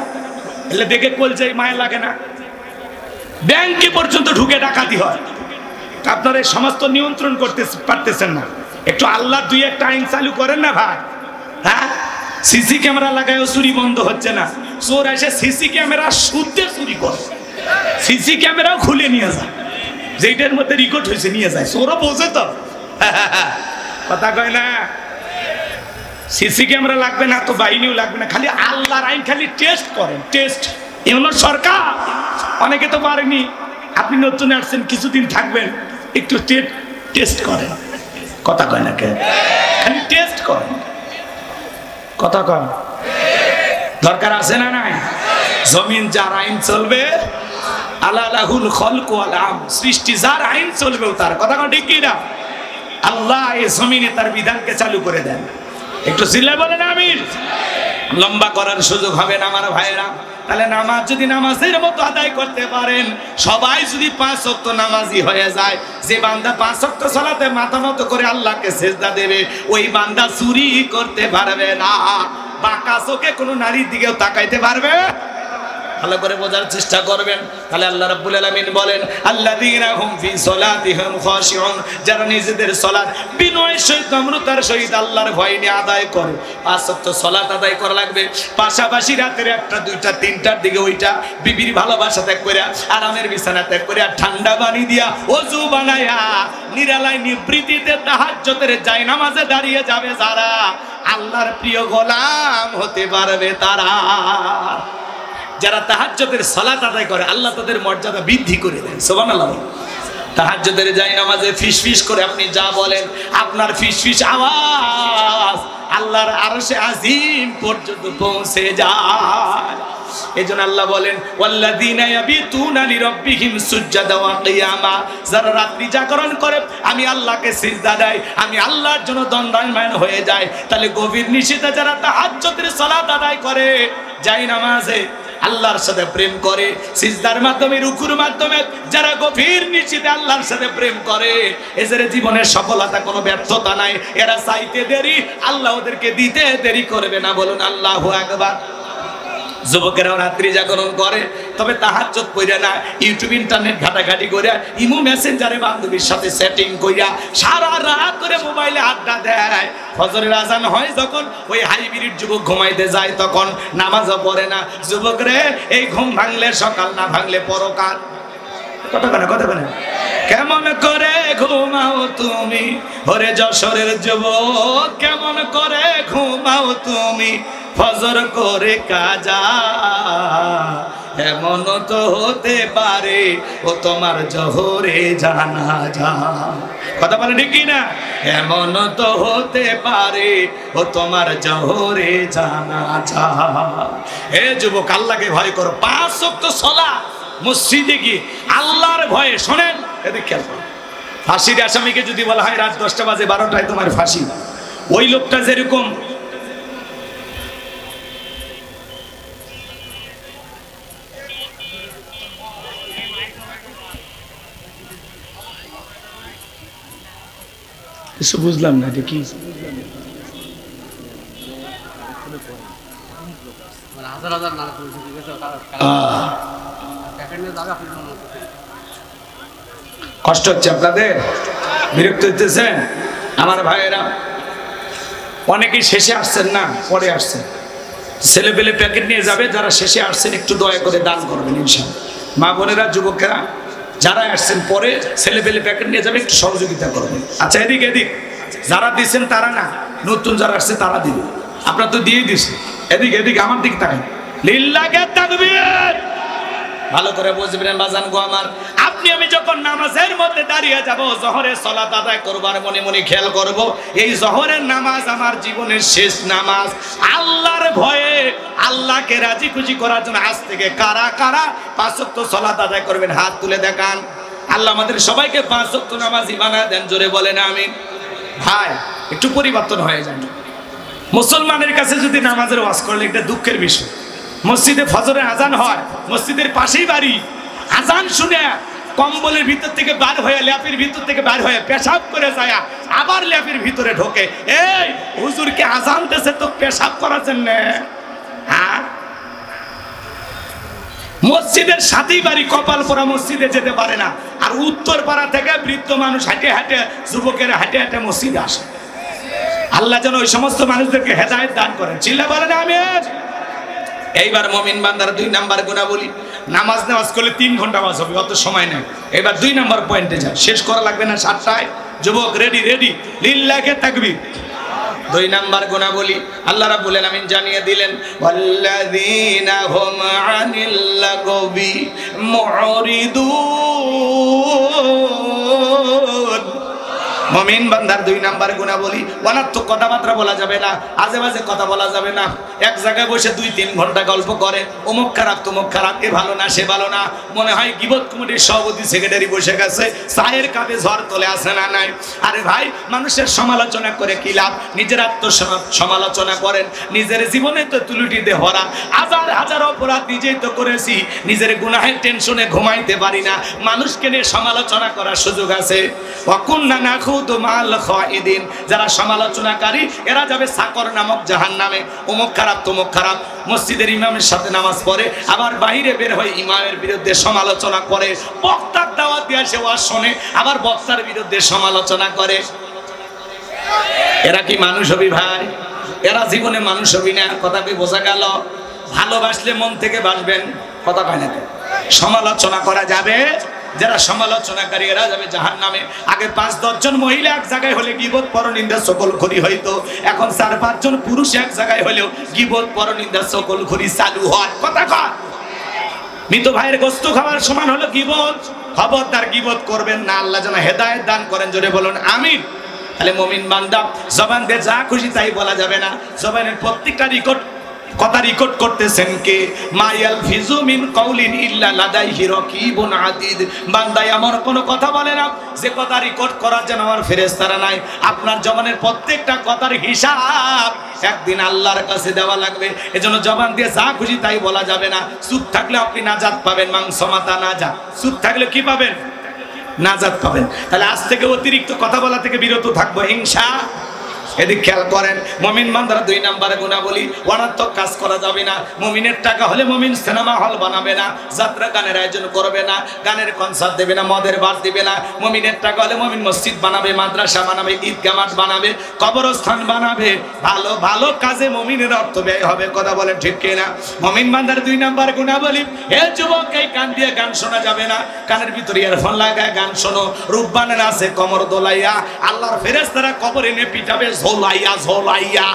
এলে দেখে বলছে মায়া লাগে না? ব্যাংকে পর্যন্ত ঢুকে ডাকাতি হয়। আপনারা এই সমস্ত নিয়ন্ত্রণ করতে পারতেছেন না, একটু আল্লাহ 2-1টা আইন চালু করেন না ভাই। হ্যাঁ, সিসি ক্যামেরা লাগায়ও চুরি বন্ধ হচ্ছে না। চোর এসে সিসি ক্যামেরা শুদ্ধে চুরি করে, সিসি ক্যামেরাও খুলে নিয়ে যায়, যেটার মধ্যে রেকর্ড হয়েছে নিয়ে যায়। চোরও বোঝে তো, কথা কয় না। সিসি ক্যামেরা লাগবে না তো বাহিনীও লাগবে না, খালি আল্লাহর আইন খালি টেস্ট করেন, টেস্ট। এগুলো সরকার, অনেকে তো পারেনি। আপনি নতুন আসছেন, কিছুদিন থাকবেন, একটু টেস্ট করেন। কথা কয় না কে? খালি টেস্ট করেন, কথা কয়। দরকার আছে না নাই? জমিন যার আইন চলবে, আলালাহুল খলকু ওয়াল আম, সৃষ্টি যার আইন চলবে তার। কথা কয় ঠিক কি না? আল্লাহ এই জমিনে তার বিধানকে চালু করে দেন। একটু চিল্লায় বলেন আমিন। লম্বা করার সুযোগ হবে না আমার ভাইয়েরা। তাহলে নামাজ যদি নামাজের মতো আদায় করতে পারেন, সবাই যদি 5 ওয়াক্ত নামাজি হয়ে যায়, যে বান্দা 5 ওয়াক্ত সালাতে মাথা নত করে আল্লাহকে সিজদা দেবে, ওই বান্দা চুরি করতে পারবে না, বাঁকা চোখে কোনো নারীর দিকেও তাকাইতে পারবে। ভালো করে বোঝার চেষ্টা করবেন। তাহলে আল্লাহ রাব্বুল আলামিন বলেন, আল্লাযীনা হুম ফি সলাতিহিম খাশিউন, যারা নিজেদের সালাত বিনয়ের সহিত নম্রতার সহিত আল্লাহর ভয় নিয়ে আদায় করে। 5 ওয়াক্ত সালাত আদায় করা লাগবে, পাশাপাশি রাতের 1টা 2টা 3টার দিকে ওইটা বিবির ভালোবাসা ত্যাগ করে, আরামের বিছানা ত্যাগ করে, ঠান্ডা পানি দিয়া ওযু বানায়া নিরালায় নিবৃত্তিতে তাহাজ্জুদের জায়নামাজে দাঁড়িয়ে যাবে যারা, আল্লাহর প্রিয় গোলাম হতে পারবে তারা। যারা তাহাজ্জুদের সালাত আদায় করে আল্লাহ তাদের মর্যাদা বৃদ্ধি করে দেন। সুবহানাল্লাহ। তাহাজ্জুদের জায়নামাজে ফিসফিস করে আপনি যা বলেন, আপনার ফিসফিস আওয়াজ আল্লাহর আরশে আজিম পর্যন্ত পৌঁছে যায়। এজন্য আল্লাহ বলেন, ওয়াল্লাযীনা ইয়াবিতুনা লিরাব্বিহিম সুজদান ওয়া কিয়ামা, যারা রাত্রি জাগরণ করে আমি আল্লাহকে সিজদা দেয়, আমি আল্লাহর জন্য দণ্ডায়মান হয়ে যায়। তাহলে গভীর নিশিতে যারা তাহাজ্জুদের সালাত আদায় করে, জায়নামাজে আল্লাহর সাথে প্রেম করে, সিজদার মাধ্যমে রুকুর মাধ্যমে যারা গভীর নিশিতে আল্লাহর সাথে প্রেম করে, এদের জীবনের সফলতা কোনো ব্যর্থতা নাই। এরা চাইতে দেরি, আল্লাহ ওদেরকে দিতে দেরি করবে না। বলুন আল্লাহু আকবার। যুবকেরাও রাত্রি জাগরণ করে, তবে তাহাজ্জুদ পড়ে না, ইউটিউব ইন্টারনেট ঘাটাঘাটি করে, ইমো মেসেঞ্জারে বান্ধবীর সাথে সেটিং কইরা সারা রাত করে মোবাইলে আড্ডা দেয়। ফজরের আজান হয় যখন, ওই হাইব্রিড যুবক ঘুমাইতে যায় তখন নামাজও পড়ে না। যুবক রে, এই ঘুম ভাঙলে সকাল, না ভাঙলে পরকাল। কতক্ষণ কেমন করে ঘুমাও তুমি ওরে যশোরের যুবক, কেমন করে ঘুমাও তুমি ফজর করে কাজা, এমন তো হতে পারে ও তোমার জোহরে জানাজা। কথা বলে ঠিক না? এমন তো হতে পারে ও তোমার জোহরে জানাজা। এ যুবক, আল্লাহকে ভয় করো, 5 ওয়াক্ত সালাত মসজিদে গিয়ে আল্লাহর ভয়ে। শোনেন, এদিকে খেয়াল করুন, ফাঁসির আসামিকে যদি বলা হয় রাত 10টা বাজে 12টায় তোমার ফাঁসি, ওই লোকটা যেরকম কিছু বুঝলাম না, এটা কি? কষ্ট হচ্ছে আপনাদের, বিরক্ত হইতেছেন আমার ভাইয়েরা। অনেকেই শেষে আসছেন না, পরে আসছেন। ছেলে পেলে প্যাকেট নিয়ে যাবে, যারা শেষে আসছেন একটু দয়া করে দান করবেন ইনশাআল্লাহ। মা বোনেরা, যুবকেরা যারা আসছেন পরে ছেলে পেলে প্যাকেট নিয়ে যাবে, একটু সহযোগিতা করবেন। আচ্ছা, এদিক যারা দিচ্ছেন তারা না, নতুন যারা আসছে তারা দিবে। আপনারা তো দিয়েই দিচ্ছেন। এদিক আমার দিক তাকান, লিল্লাহি তাকবীর। ভালো করে বুঝবেন বাজান গো আমার। আপনি আমি যখন নামাজের মধ্যে দাঁড়িয়ে যাব, জোহরের সালাত আদায় করবার মনে মনে খেয়াল করব, এই জোহরের নামাজ আমার জীবনের শেষ নামাজ। আল্লাহর ভয়ে, আল্লাহকে রাজি খুশি করার জন্য আজ থেকে কারা কারা 5 ওয়াক্ত সালাত আদায় করবেন হাত তুলে দেখান। আল্লাহ আমাদের সবাইকে 5 ওয়াক্ত নামাজি বানায় দেন। জোরে বলেন আমিন। ভাই, একটু পরিবর্তন হয়ে যায়। মুসলমানের কাছে যদি নামাজের ওয়াজ করলে একটা দুঃখের বিষয়, মসজিদে ফজরের আজান হয়, মসজিদের পাশেই বাড়ি, আজান শুনে কম্বলের ভিতর থেকে বার হয়ে, ল্যাপের ভিতর থেকে বার হয়ে পেশাব করে যায়, আবার ল্যাপের ভিতরে ঢোকে। এই হুজুরকে আজান দেশে তো পেশাব করার জন্য। হ্যাঁ, মসজিদের সাথেই বাড়ি, কপাল পরা মসজিদে যেতে পারে না। আর উত্তর পাড়া থেকে বৃদ্ধ মানুষ হাঁটে হাঁটে, যুবকেরা হাঁটে হাঁটে মসজিদে আসে। আল্লাহ যেন ওই সমস্ত মানুষদেরকে হেদায়েত দান করেন। চিল্লা বলেন আমিন। এইবার মুমিন বান্দার 2 নাম্বার গুণাবলী, নামাজ করলে 3 ঘন্টা ওয়াজ হবে, অত সময় নেই। এবার 2 নাম্বার পয়েন্টে যায়, শেষ করা লাগবে না 7টায়। যুবক রেডি, লিল্লাহি তাকবীর। 2 নাম্বার গুণাবলী আল্লাহ রাব্বুল আলামিন জানিয়ে দিলেন, ওয়াল্লাযীনা হুম আনিল লাগবি মুরিদুন। মুমিন বান্দার 2 নাম্বার গুণাবলী, অনার্থক কথাবার্তা বলা যাবে না, আজে বাজে কথা বলা যাবে না। এক জায়গায় বসে 2-3 ঘন্টা গল্প করে, অমুক খারাপ তমুক খারাপ, এ ভালো না সে ভালো না, মনে হয় গীবত কমিটির সভাপতি সেক্রেটারি বসে গেছে, চায়ের কাপে ঝড় তোলে আসে না নাই। আরে ভাই, মানুষের সমালোচনা করে কি লাভ? নিজের সমালোচনা করেন, নিজের জীবনে তো তুলুটিতে ভরা, হাজার হাজার অপরাধ নিজেই তো করেছি, নিজের গুনাহের টেনশনে ঘুমাইতে পারি না, মানুষকে নিয়ে সমালোচনা করার সুযোগ আছে। ওয়াকুন্না নাখুদু মাল খাইদিন, যারা সমালোচনাকারী এরা যাবে সাকর নামক জাহান্নামে। অমুক খারাপ তমুক খারাপ, মসজিদের ইমামের সাথে নামাজ পড়ে, আবার বাইরে বের হয়ে ইমামের বিরুদ্ধে সমালোচনা করে, বক্তার দাওয়াত দিয়ে সে ওয়াজ শোনে, আবার বক্তার বিরুদ্ধে সমালোচনা করে। এরা কি মানুষ হবি ভাই? এরা জীবনে মানুষ হবি না। কথা কি বোঝা গেল? ভালোবাসলে মন থেকে বাসবেন, কথা কয় না। সমালোচনা করা যাবে, যারা সমালোচনাকারী এরা যাবে জাহান্নামে। আগে 5-10 জন মহিলা এক জায়গায় হলে গীবত পরনিন্দা সকলখড়ি হইতো, এখন 4-5 জন পুরুষ এক জায়গায় হলেও গীবত পরনিন্দা সকলখড়ি চালু হয়। কথা কয়। মৃত ভাইয়ের গোশত খাওয়ার সমান হলো গীবত। খবরদার গীবত করবেন না, আল্লাহ যেন হেদায়েত দান করেন, জোরে বলুন আমিন। তাহলে মুমিন বান্দা জবান দিয়ে যা খুশি তাই বলা যাবে না। জবানের প্রত্যেকটা কথা রেকর্ড করতেছেন কে? মায়াল ফিজু মিন কাউলিন ইল্লা লাদাইহি রাকিবুন আতীদ। বান্দা এমন কোন কথা বলে না যে কথা রেকর্ড করার জন্য আমার ফেরেশতারা নাই। আপনার জবানের প্রত্যেকটা কথার হিসাব একদিন আল্লাহর কাছে দেওয়া লাগবে। এজন্য জবান দিয়ে যা খুশি তাই বলা যাবে না। চুপ থাকলে আপনি নাজাত পাবেন, মাংস মাথা নাজাত। চুপ থাকলে কি পাবেন? নাজাত পাবেন। তাহলে আজ থেকে অতিরিক্ত কথা বলা থেকে বিরত থাকবো ইনশাআল্লাহ। এদিক খেয়াল করেন, মুমিন বান্দার 2 নম্বরে গুণাবলী, অনার্থক কাজ করা যাবে না। মুমিনের টাকা হলে মুমিন সিনেমা হল বানাবে না, যাত্রা গানের আয়োজন করবে না, গানের কনসার্ট দেবে না, মদের বার দিবে না। মুমিনের টাকা হলে মুমিন মসজিদ বানাবে, মাদ্রাসা বানাবে, ঈদগাহ মাঠ বানাবে, কবরস্থান বানাবে। ভালো ভালো কাজে মুমিনের অর্থ ব্যয় হবে। কথা বলেন ঠিক কিনা? মুমিন বান্দার 2 নম্বর গুণাবলী, হে যুবক, এই কান দিয়ে গান শোনা যাবে না। কানের ভিতরে ইয়ারফোন লাগায় গান শোনো। রূপবানের আছে কমর দোলাইয়া, আল্লাহর ফেরেশতারা কবরে এনে পিটাবে ঝোলাইয়া ঝোলাইয়া।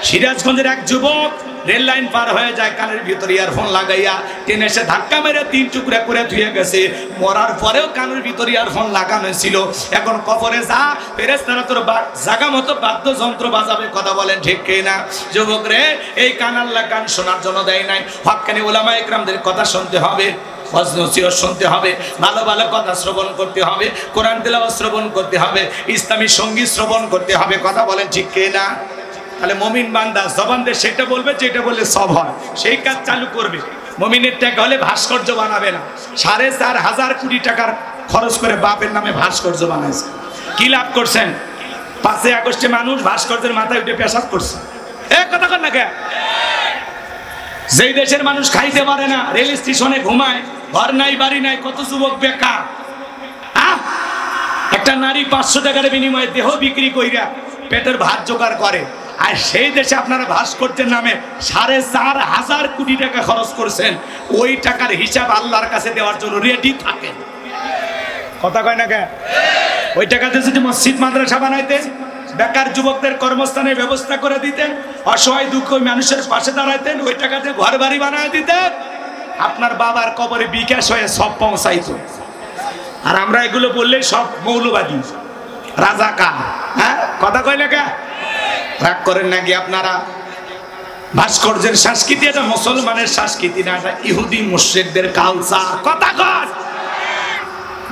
সিরাজগঞ্জের এক যুবক রেল লাইন পার হয়ে যায়, কানের ভিতরে ইয়ারফোন লাগাইয়া টেনে এসে ধাক্কা মেরে 3 টুকরা করে ধুয়ে গেছে। মরার পরেও কানের ভিতরে ইয়ারফোন লাগানো ছিল। এখন কবরে যা, ফেরেশতারা তোর জায়গা মতো বাদ্যযন্ত্র বাজাবে। কথা বলেন ঠিক কিনা? যুবক রে, এই কান আল্লাহ গান শোনার জন্য দেয় নাই। হক্কানি উলামা ইকরামদের কথা শুনতে হবে, নসিহত শুনতে হবে, ভালো ভালো কথা শ্রবণ করতে হবে, কোরআন তেলাওয়াত শ্রবণ করতে হবে, ইসলামী সঙ্গীত শ্রবণ করতে হবে। কথা বলেন ঠিক কিনা? তাহলে মুমিন বান্দা জবান দিয়ে সেটা বলবে যেটা বললে সব হয়, সেই কাজ চালু করবে। মুমিনের টাকা হলে ভাস্কর্য বানাবে না। 4,500 কোটি টাকার খরচ করে বাপের নামে ভাস্কর্য বানাইছে। কি লাভ করছেন? 5 আগস্টে মানুষ ভাস্কর্যের মাথায় উঠে পেশাব করছে। কথা কর না কে? যেই দেশের মানুষ খাইতে পারে না, রেল স্টেশনে ঘুমায়, ঘর নাই বাড়ি নাই, কত যুবক বেকার। একটা নারী 500 টাকার বিনিময়ে দেহ বিক্রি কইরা পেটের ভাত জোগাড় করে। আর সেই দেশে আপনারা ভাস্কর্যের নামে 4,500 কোটি টাকা খরচ করছেন। ওই টাকার হিসাব আল্লাহর কাছে দেওয়ার জন্য রেডি থাকেন। কথা কয় না কে? ওই টাকাতে যদি মসজিদ মাদ্রাসা বানাইতেন, বেকার যুবকদের কর্মস্থানের ব্যবস্থা করে দিতেন, অসহায় দুঃখ মানুষের পাশে দাঁড়াইতেন, ওই টাকাতে ঘর বাড়ি বানায় দিতেন, আপনার বাবার কবরে বিকাশ হয়ে সব পৌঁছাইতো। আর আমরা এগুলো বললেই সব মৌলবাদী, রাজাকার। হ্যাঁ, কথা কয় না কে? রাগ করেন নাকি আপনারা? ভাস্কর্যের সংস্কৃতি এটা মুসলমানের সংস্কৃতি না, এটা ইহুদি মুশরিকদের কালচার। কথা কয়।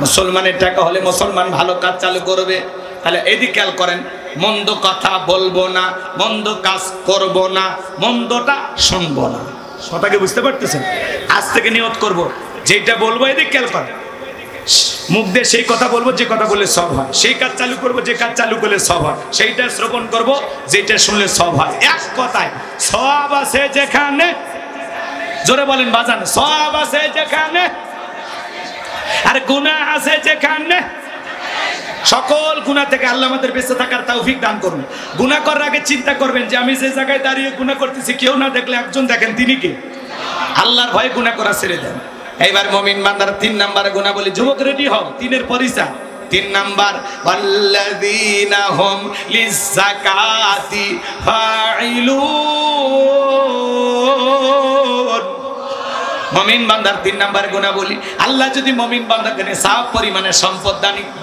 মুসলমানের টাকা হলে মুসলমান ভালো কাজ চালু করবে। তাহলে এদিকে খেয়াল করেন, মন্দ কথা বলবো না, মন্দ কাজ করব না, মন্দটা শুনবো না। কথাকে বুঝতে পারতেছেন? আজ থেকে নিয়ত করব, যেটা বলবো এদিকে খেয়াল করেন, মুখ দিয়ে সেই কথা বলবো যে কথা বললে সব হয়, সেই কাজ চালু করবো যে কাজ চালু করলে সব হয়, সেইটা শ্রবণ করব যেটা শুনলে সব হয়। এক কথায় সওয়াব আছে যেখানে, জোরে বলেন বাজান, সওয়াব আছে যেখানে, আর গুনাহ আছে যেখানে। সকল গুনাহ থেকে আল্লাহ আমাদের বেঁচে থাকার তৌফিক দান করুন। গুনাহ করার আগে চিন্তা করবেন যে আমি যে জায়গায় দাঁড়িয়ে গুনাহ করতেছি, কেউ না দেখলে একজন দেখেন, তিনি কে? আল্লাহর ভয়ে গুনাহ করা ছেড়ে দেন। এইবার মুমিন বান্দার 3 নম্বরে গুনাহ বলি, যুবক রেডি হও। 3-এর পরিচয় 3 নাম্বার, ওয়াল্লাযীনা হুম লিয-যাকাতি ফাইলুন। মুমিন বান্দার 3 নাম্বার গুণাবলী, আল্লাহ যদি মুমিন বান্দাকে নিসাব পরিমাণে সম্পদ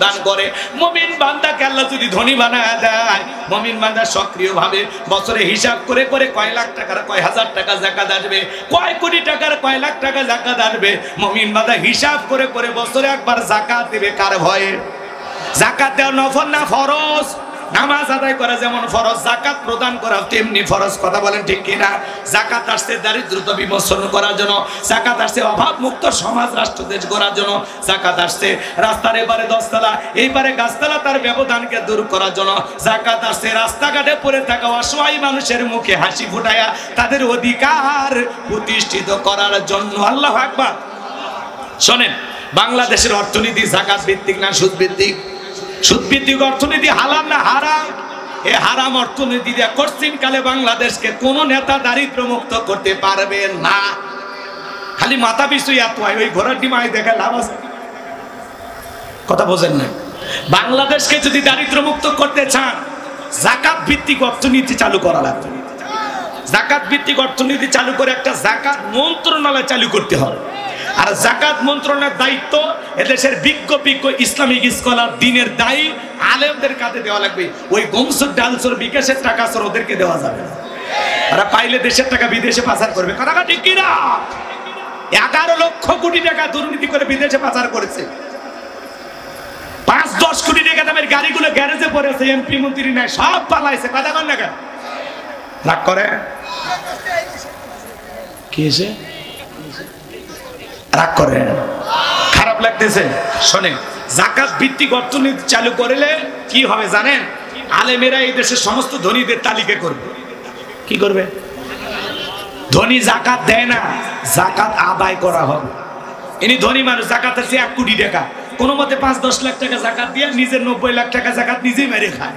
দান করে, মুমিন বান্দাকে আল্লাহ যদি ধনী বানায় দেয়, মুমিন বান্দা সক্রিয়ভাবে বছরে হিসাব করে করে কয় লাখ টাকার কয় হাজার টাকা যাকাত আসবে, কয় কোটি টাকার কয় লাখ টাকা যাকাত আসবে, মুমিন বান্দা হিসাব করে করে বছরে একবার যাকাত দেবে। কার ভয়ে? যাকাত দেওয়া নফল না ফরজ? নামাজ আদায় করা যেমন ফরজ, যাকাত প্রদান করা তেমনি ফরজ। কথা বলেন ঠিক কিনা? যাকাত আসছে দারিদ্রতা বিমোচন করার জন্য, যাকাত আসছে অভাব মুক্ত সমাজ রাষ্ট্র দেশ গড়ার জন্য, যাকাত আসছে রাস্তার এবারে 10 তলা এইবারে গাছতলা তার ব্যবধানকে দূর করার জন্য, যাকাত আসছে রাস্তাঘাটে পড়ে থাকা অসহায় মানুষের মুখে হাসি ফুটায়া তাদের অধিকার প্রতিষ্ঠিত করার জন্য। আল্লাহু আকবার। শোনেন, বাংলাদেশের অর্থনীতি যাকাত ভিত্তিক না সুদ ভিত্তিক? সুদ ভিত্তিক অর্থনীতি হালাল না হারাম? এই হারাম অর্থনীতি দিয়ে কঠিন কালে বাংলাদেশকে কোন নেতা দারিদ্র মুক্ত করতে পারবে না। খালি মাথা পিছু এত হয়, ওই ঘোড়ার ডিমায় দেখে লাভ আছে? কথা বোঝেন না? বাংলাদেশকে যদি দারিদ্র মুক্ত করতে চান, যাকাত ভিত্তিক অর্থনীতি চালু করা লাগবে। যাকাত ভিত্তিক অর্থনীতি চালু করে একটা যাকাত মন্ত্রণালয় চালু করতে হবে। আর যাকাত মন্ত্রণালয়ের দায়িত্ব এদেশের বিজ্ঞ ইসলামিক স্কলার দ্বীনের দায়ী আলেমদের কাছে দেওয়া লাগবে। ওই গমসুর ডালসুর বিকাশের টাকা সর ওদেরকে দেওয়া যাবে না। ওরা পাইলে দেশের টাকা বিদেশে পাচার করবে। কথাটা ঠিক কিনা? 11 লক্ষ কোটি টাকা দুর্নীতি করে বিদেশে পাচার করেছে। 5-10 কোটি টাকা দামের গাড়িগুলো গ্যারেজে পড়েছে, এমপি মন্ত্রী নাই, সব পালাইছে। কথা বল না কেন? রাগ করে কি এসে রাগ করে? খারাপ লাগতেছে? শোনেন, যাকাত ভিত্তিক অর্থনীতি চালু করলে কি হবে জানেন? আলেমেরা এই দেশের সমস্ত ধনীদের তালিকা করবে। কি করবে? ধনী যাকাত দেয় না, যাকাত আদায় করা হবে। ইনি ধনী মানুষ, যাকাত আছে 1 কোটি টাকা, কোনো মতে 5-10 লাখ টাকা যাকাত দিয়ে নিজের 90 লাখ টাকা যাকাত নিজেই মেরে খায়।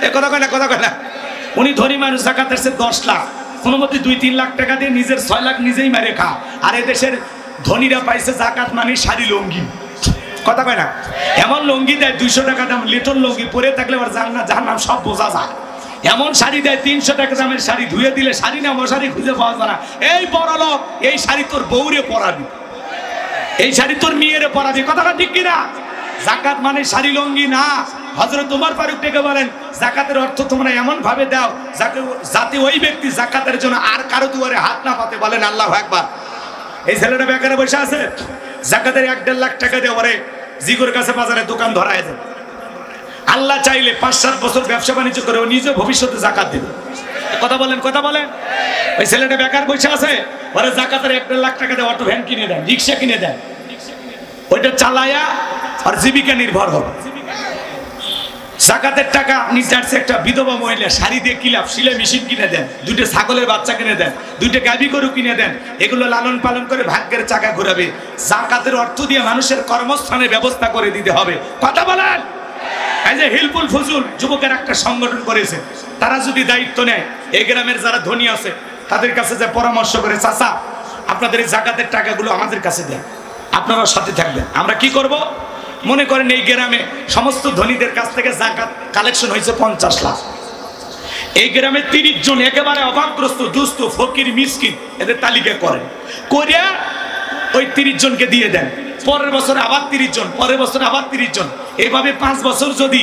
এ কথা কয় না? কথা কয় না? উনি ধনী মানুষ, যাকাত আছে 10 লাখ, কোনো মতে 2-3 লাখ টাকা দিয়ে নিজের 6 লাখ নিজেই মেরে খা। আর এদেশের ধনীরা পাইছে যাকাত মানে শাড়ি লুঙ্গি। কথা কয় না? এমন লুঙ্গি দেয় 200 টাকা দাম, লিটন লুঙ্গি পরে থাকলে আবার জান্নাত জাহান্নাম সব বোঝা যায়। এমন শাড়ি দেয় 300 টাকা দামের শাড়ি, ধুয়ে দিলে শাড়ি না মশারি খুঁজে পাওয়া যায় না। এই বড় লোক, এই শাড়ি তোর বউরে পরাবি, এই শাড়ি তোর মেয়েরে পরাবি। কথাটা ঠিক কিনা? যাকাত মানে শাড়ি লুঙ্গি না। হযরত ওমর ফারুক থেকে বলেন, যাকাতের অর্থ তোমরা এমন ভাবে দাও যাতে ওই ব্যক্তি যাকাতের জন্য আর কারো দুয়ারে হাত না পাতে। বলেন আল্লাহু আকবার। এই ছেলেটা বেকারে বসে আছে, যাকাতের 1-1.5 লাখ টাকা দিয়ে ওরে জিগোর কাছে বাজারে দোকান ধরায় দেয়। আল্লাহ চাইলে 5-7 বছর ব্যবসা বাণিজ্য করে ও নিজে ভবিষ্যতে যাকাত দেবে। কথা বলেন, কথা বলেন। ওই ছেলেটা বেকার বসে আছে, ওরে যাকাতের 1-1.5 লাখ টাকা দিয়ে অটো ভ্যান কিনে দেয়, রিক্সা কিনে দেয়, ওইটা চালায়া আর জীবিকা নির্ভর হবে। যাকাতের টাকা নির্যাচ্ছে একটা বিধবা মহিলা শাড়ি দিয়ে কিলাপ সিলাই মেশিন কিনে দেন, 2টা ছাগলের বাচ্চা কিনে দেন, 2টা গাভী গরু কিনে দেন, এগুলো লালন পালন করে ভাগ্যের চাকা ঘোরাবে। যাকাতের অর্থ দিয়ে মানুষের কর্মস্থানের ব্যবস্থা করে দিতে হবে। কথা বলেন। এই যে হিলফুল ফুজুল যুবকের একটা সংগঠন করেছে, তারা যদি দায়িত্ব নেয়, এই গ্রামের যারা ধনী আছে তাদের কাছে যে পরামর্শ করে, চাচা আপনাদের এই যাকাতের টাকাগুলো আমাদের কাছে দেন, আপনারা সাথে থাকবেন। আমরা কি করব? মনে করেন এই গ্রামে সমস্ত ধনীদের কাছ থেকে যাকাত কালেকশন হয়েছে 50 লাখ। এই গ্রামে 30 জন একেবারে অভাবগ্রস্ত দুস্থ ফকির মিসকিন, এদের তালিকা করেন, করে ওই 30 জনকে দিয়ে দেন। পরের বছর আবার 30 জন, পরের বছর আবার 30 জন, এইভাবে 5 বছর যদি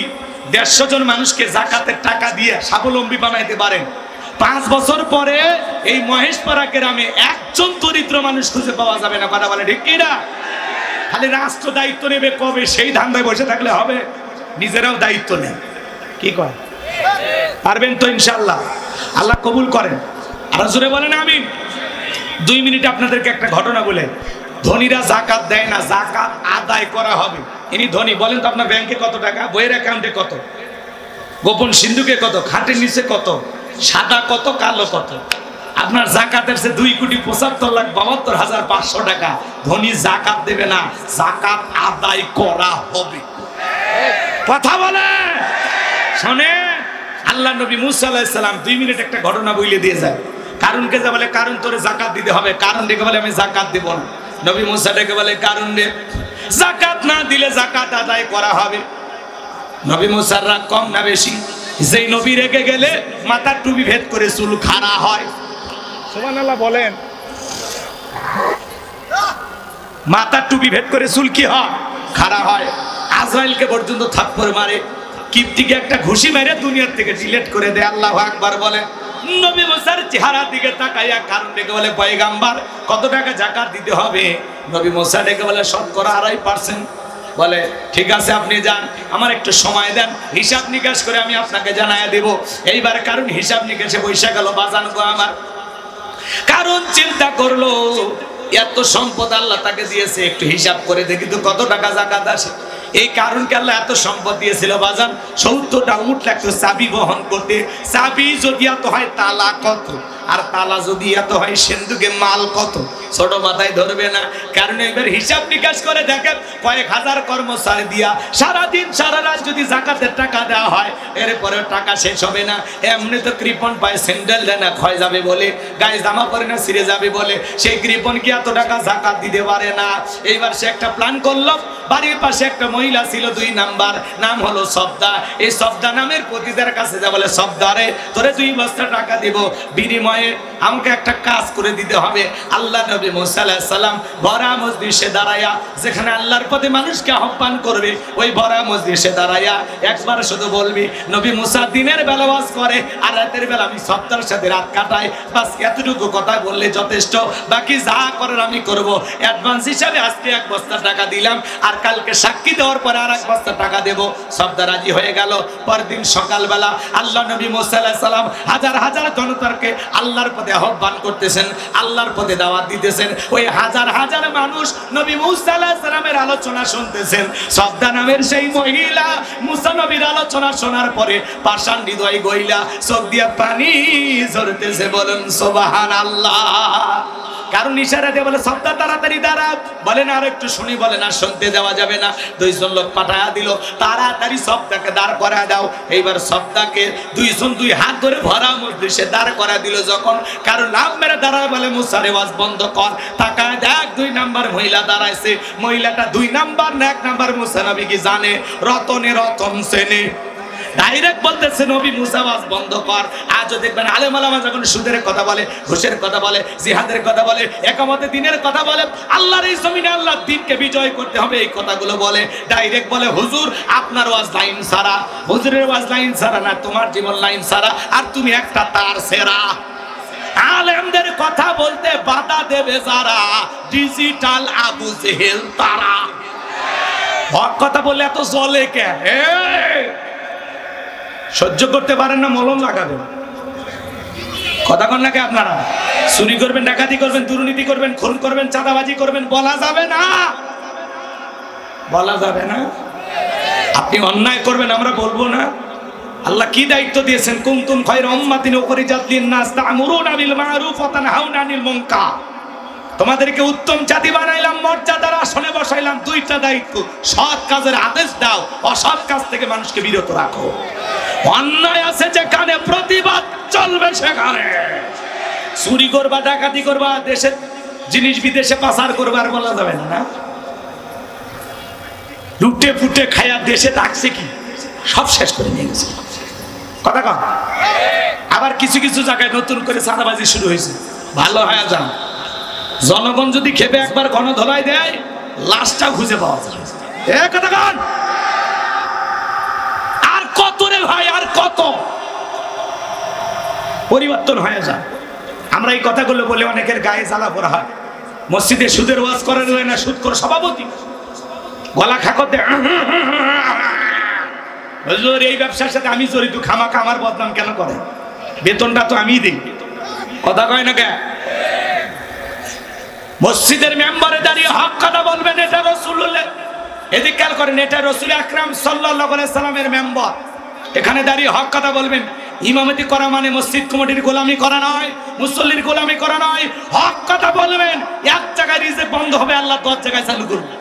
150 জন মানুষকে যাকাতের টাকা দিয়ে স্বাবলম্বী বানাইতে পারেন, 5 বছর পরে এই মহেশপাড়া গ্রামে একজন দরিদ্র মানুষ খুঁজে পাওয়া যাবে না। কথা বলে ঠিক কিনা? খালি রাষ্ট্র দায়িত্ব নেবে কবে, সেই ধান্দায় বসে থাকলে হবে? নিজেরাও দায়িত্ব নেন। কি কয়? পারবেন তো ইনশাআল্লাহ? আল্লাহ কবুল করেন। আর জোরে বলেন আমিন। 2 মিনিট আপনাদেরকে একটা ঘটনা বলে, ধনীরা যাকাত দেয় না, যাকাত আদায় করা হবে। ইনি ধনী, বলেন তো আপনার ব্যাংকে কত টাকা, বইয়ের অ্যাকাউন্টে কত, গোপন সিন্ধুকে কত, খাটের নিচে কত, সাদা কত, কালো কত? আপনার যাকাতের সে 2,75,72,500 টাকা। ধনী যাকাত দেবে না, যাকাত আদায় করা হবে। কথা বলে শুনে। আল্লাহ নবী মুসা আলাইহিস সালাম 2 মিনিট একটা ঘটনা বলে দিয়ে যায়। কারণকে যা বলে, কারণ তোরে যাকাত দিতে হবে। কারণ ডেকে বলে, আমি যাকাত দেব না। নবী মুসা ডেকে বলে, কারণ দে, যাকাত না দিলে যাকাত আদায় করা হবে। নবী মুসার রাগ কম না বেশি? যেই নবী রেগে গেলে মাথার টুপি ভেদ করে চুল খাড়া হয়। সুবহানাল্লাহ বলেন। মাথার টুপি ভেদ করে চুল কি হয়, খাড়া হয়। আজরাইলকে পর্যন্ত থাপ্পড় মারে, কিপ্তিকে একটা ঘুষি মেরে দুনিয়ার থেকে ডিলিট করে দেয়। আল্লাহু আকবার বলে। নবী মুসার চেহারার দিকে তাকাইয়া কারণ ডেকে বলে, পয়গাম্বার কত টাকা যাকাত দিতে হবে? নবী মুসা ডেকে বলে, শতকরা 2.5%। বলে ঠিক আছে আপনি যান, আমার একটু সময় দেন, হিসাব নিকাশ করে আমি আপনাকে জানায় দেব। এইবার কারণ হিসাব নিকাশে বৈশা গেল বাজান গো আমার। কারণ চিন্তা করলো এত সম্পদ আল্লাহ তাকে দিয়েছে, একটু হিসাব করে দেখি তো কত টাকা যাকাত আসে। এই কারণকে আল্লাহ এত সম্পদ দিয়েছিল বাজান, 70টা উট লাগতো চাবি বহন করতে। চাবি যদি এত হয় তালা কত, আর তালা যদি এত হয় সিন্ধুকে মাল কত, ছোট মাথায় ধরবে না। কারণ এবার হিসাব নিকাশ করে দেখেন কয়েক হাজার কর্মচারী দিয়া সারাদিন সারা রাত যদি যাকাতের টাকা দেওয়া হয়, এরপরে টাকা শেষ হবে না। এমনি তো কৃপন পায় স্যান্ডেল দেয় না, ক্ষয় যাবে বলে, গায়ে জামা পরে না ছিঁড়ে যাবে বলে, সেই কৃপন কি এত টাকা যাকাত দিতে পারে না। এইবার সে একটা প্ল্যান করলো, বাড়ির পাশে একটা মহিলা ছিল 2 নাম্বার, নাম হলো সবদা। এই সবদা নামের পতিতার কাছে যা বলে, সবদারে তোরে 2 বস্তা টাকা দিব, বিনিময়ে আমাকে একটা কাজ করে দিতে হবে। আল্লাহ নবী মুসা আলাইহিস সালাম ভরা মজলিসে দাঁড়ায়া, যেখানে আল্লাহর পথে মানুষকে আহ্বান করবে, ওই ভরা মজলিসে দাঁড়ায়া একবার শুধু বলবি, নবী মুসা দিনের বেলা ওয়াজ করে আর রাতের বেলা আমি সবদার সাথে রাত কাটাই, বাস এতটুকু কথা বললে যথেষ্ট, বাকি যা করার আমি করব। অ্যাডভান্স হিসাবে আজকে 1 বস্তা টাকা দিলাম, আর কালকে সাক্ষী দেওয়ার পরে আর 1 বস্তা টাকা দেব। সবদা রাজি হয়ে গেল। পরদিন সকালবেলা আল্লাহ নবী মুসা আলাইহিস সালাম হাজার হাজার জনতাকে আল্লাহর পথে আহ্বান করতেছেন, আল্লাহর পথে দাওয়াত দিতেছেন। ওই হাজার হাজার মানুষ নবী মুসা আলাইহিস সালামের আলোচনা শুনতেছেন। সবদা নামের সেই মহিলা মুসা নবীর আলোচনা শোনার পরে পাষাণ হৃদয় গইলা চোখ দিয়া পানি ঝরতেছে। বলেন সুবহানাল্লাহ। কারণ ইশারা দিয়ে বলে, সবদা তাড়াতাড়ি দাঁড়া। বলেন আর একটু শুনি, বলেন আর শুনতে দেওয়া যাবে না। 2 জন লোক পাঠায়া দিল, তাড়াতাড়ি সবদাকে দাঁড় করায় দাও। এইবার সবদাকে 2 জন 2 হাত ধরে ভরা মজলিসে দাঁড় করা দিল। যখন কারো নাম মেরে দাঁড়ায়, বলে মুসারে ওয়াজ বন্ধ কর। তাকায় দেখ 2 নাম্বার মহিলা দাঁড়াইছে। মহিলাটা 2 নাম্বার না 1 নাম্বার মুসা নবী কি জানে? রতনে রতন সেনে ডাইরেক্ট বলতেছে, নবী মুসা ওয়াজ বন্ধ কর। আজও দেখবেন আলেম ওলামা যখন সুদের কথা বলে, ঘুষের কথা বলে, জিহাদের কথা বলে, একামতে দিনের কথা বলে, আল্লাহর এই জমিনে আল্লাহর দ্বীনকে বিজয় করতে হবে, এই কথাগুলো বলে। ডাইরেক্ট বলে, হুজুর আপনার ওয়াজ লাইন ছাড়া, হুজুরের ওয়াজ লাইন ছাড়া না, তোমার জীবন লাইন ছাড়া, আর তুমি একটা তার সেরা। আলেমদের কথা বলতে বাধা দেবে যারা, ডিজিটাল আবু জেহেল তারা। হক কথা বললে এত জ্বলে কে? সহ্য করতে পারেন না, মলম লাগাবেন। কথা কন নাকি আপনারা? চুরি করবেন, ডাকাতি করবেন, দুর্নীতি করবেন, খুন করবেন, চাঁদাবাজি করবেন, বলা যাবে না, বলা যাবে না। আপনি অন্যায় করবেন, আমরা বলবো না। আল্লাহ কি দায়িত্ব দিয়েছেন? কুনতুম খায়রা উম্মাতিন উখরিজাত লিন-নাস তা'মুরুনা বিল মা'রুফ ওয়া তানহাউনা আনিল মুনকার। তোমাদেরকে উত্তম জাতি বানাইলাম, মর্যাদার আসনে বসাইলাম। 2টা দায়িত্ব, সৎ কাজের আদেশ দাও, অসৎ কাজ থেকে মানুষকে বিরত রাখো। অন্যায় আছে যেখানে প্রতিবাদ চলবে সেখানে। চুরি করবা, ডাকাতি করবা, দেশের জিনিস বিদেশে পাচার করবা, আর বলা যাবে না। লুটে ফুটে খায়া দেশে রাখছে কি, সব শেষ করে নিয়ে গেছে। কথা কন। আবার কিছু কিছু জায়গায় নতুন করে চাঁদাবাজি শুরু হয়েছে। ভালো হয়ে যান, জনগণ যদি খেপে একবার গণধোলাই দেয়, লাশটা খুঁজে পাওয়া যায়। কথা কন। আর কত রে ভাই, আর কত পরিবর্তন হয়ে যায়। আমরা এই কথাগুলো বলে অনেকের গায়ে জ্বালা পড়া হয়। মসজিদে সুদের ওয়াজ করানো হয় না, সুদ করে সভাপতি গলা খাকতে, হুজুর এই ব্যবসার সাথে আমি জড়িত, খামাখা আমার বদনাম কেন করে? বেতনটা তো আমি দিই। কথা কয় না কে? মসজিদের মেম্বারে দাঁড়িয়ে হক কথা বলবেন, এটা রাসূলুল্লাহ। এদিকে খেয়াল করেন, এটা রাসূল আকরাম সাল্লাল্লাহু আলাইহি সাল্লামের মেম্বার। এখানে দাঁড়িয়ে হক কথা বলবেন। ইমামতি করা মানে মসজিদ কমিটির গোলামি করা নয়, মুসল্লির গোলামি করা নয়। হক কথা বলবেন। এক জায়গায় রিজেক্ট বন্ধ হবে, আল্লাহ 10 জায়গায় চালু করবে।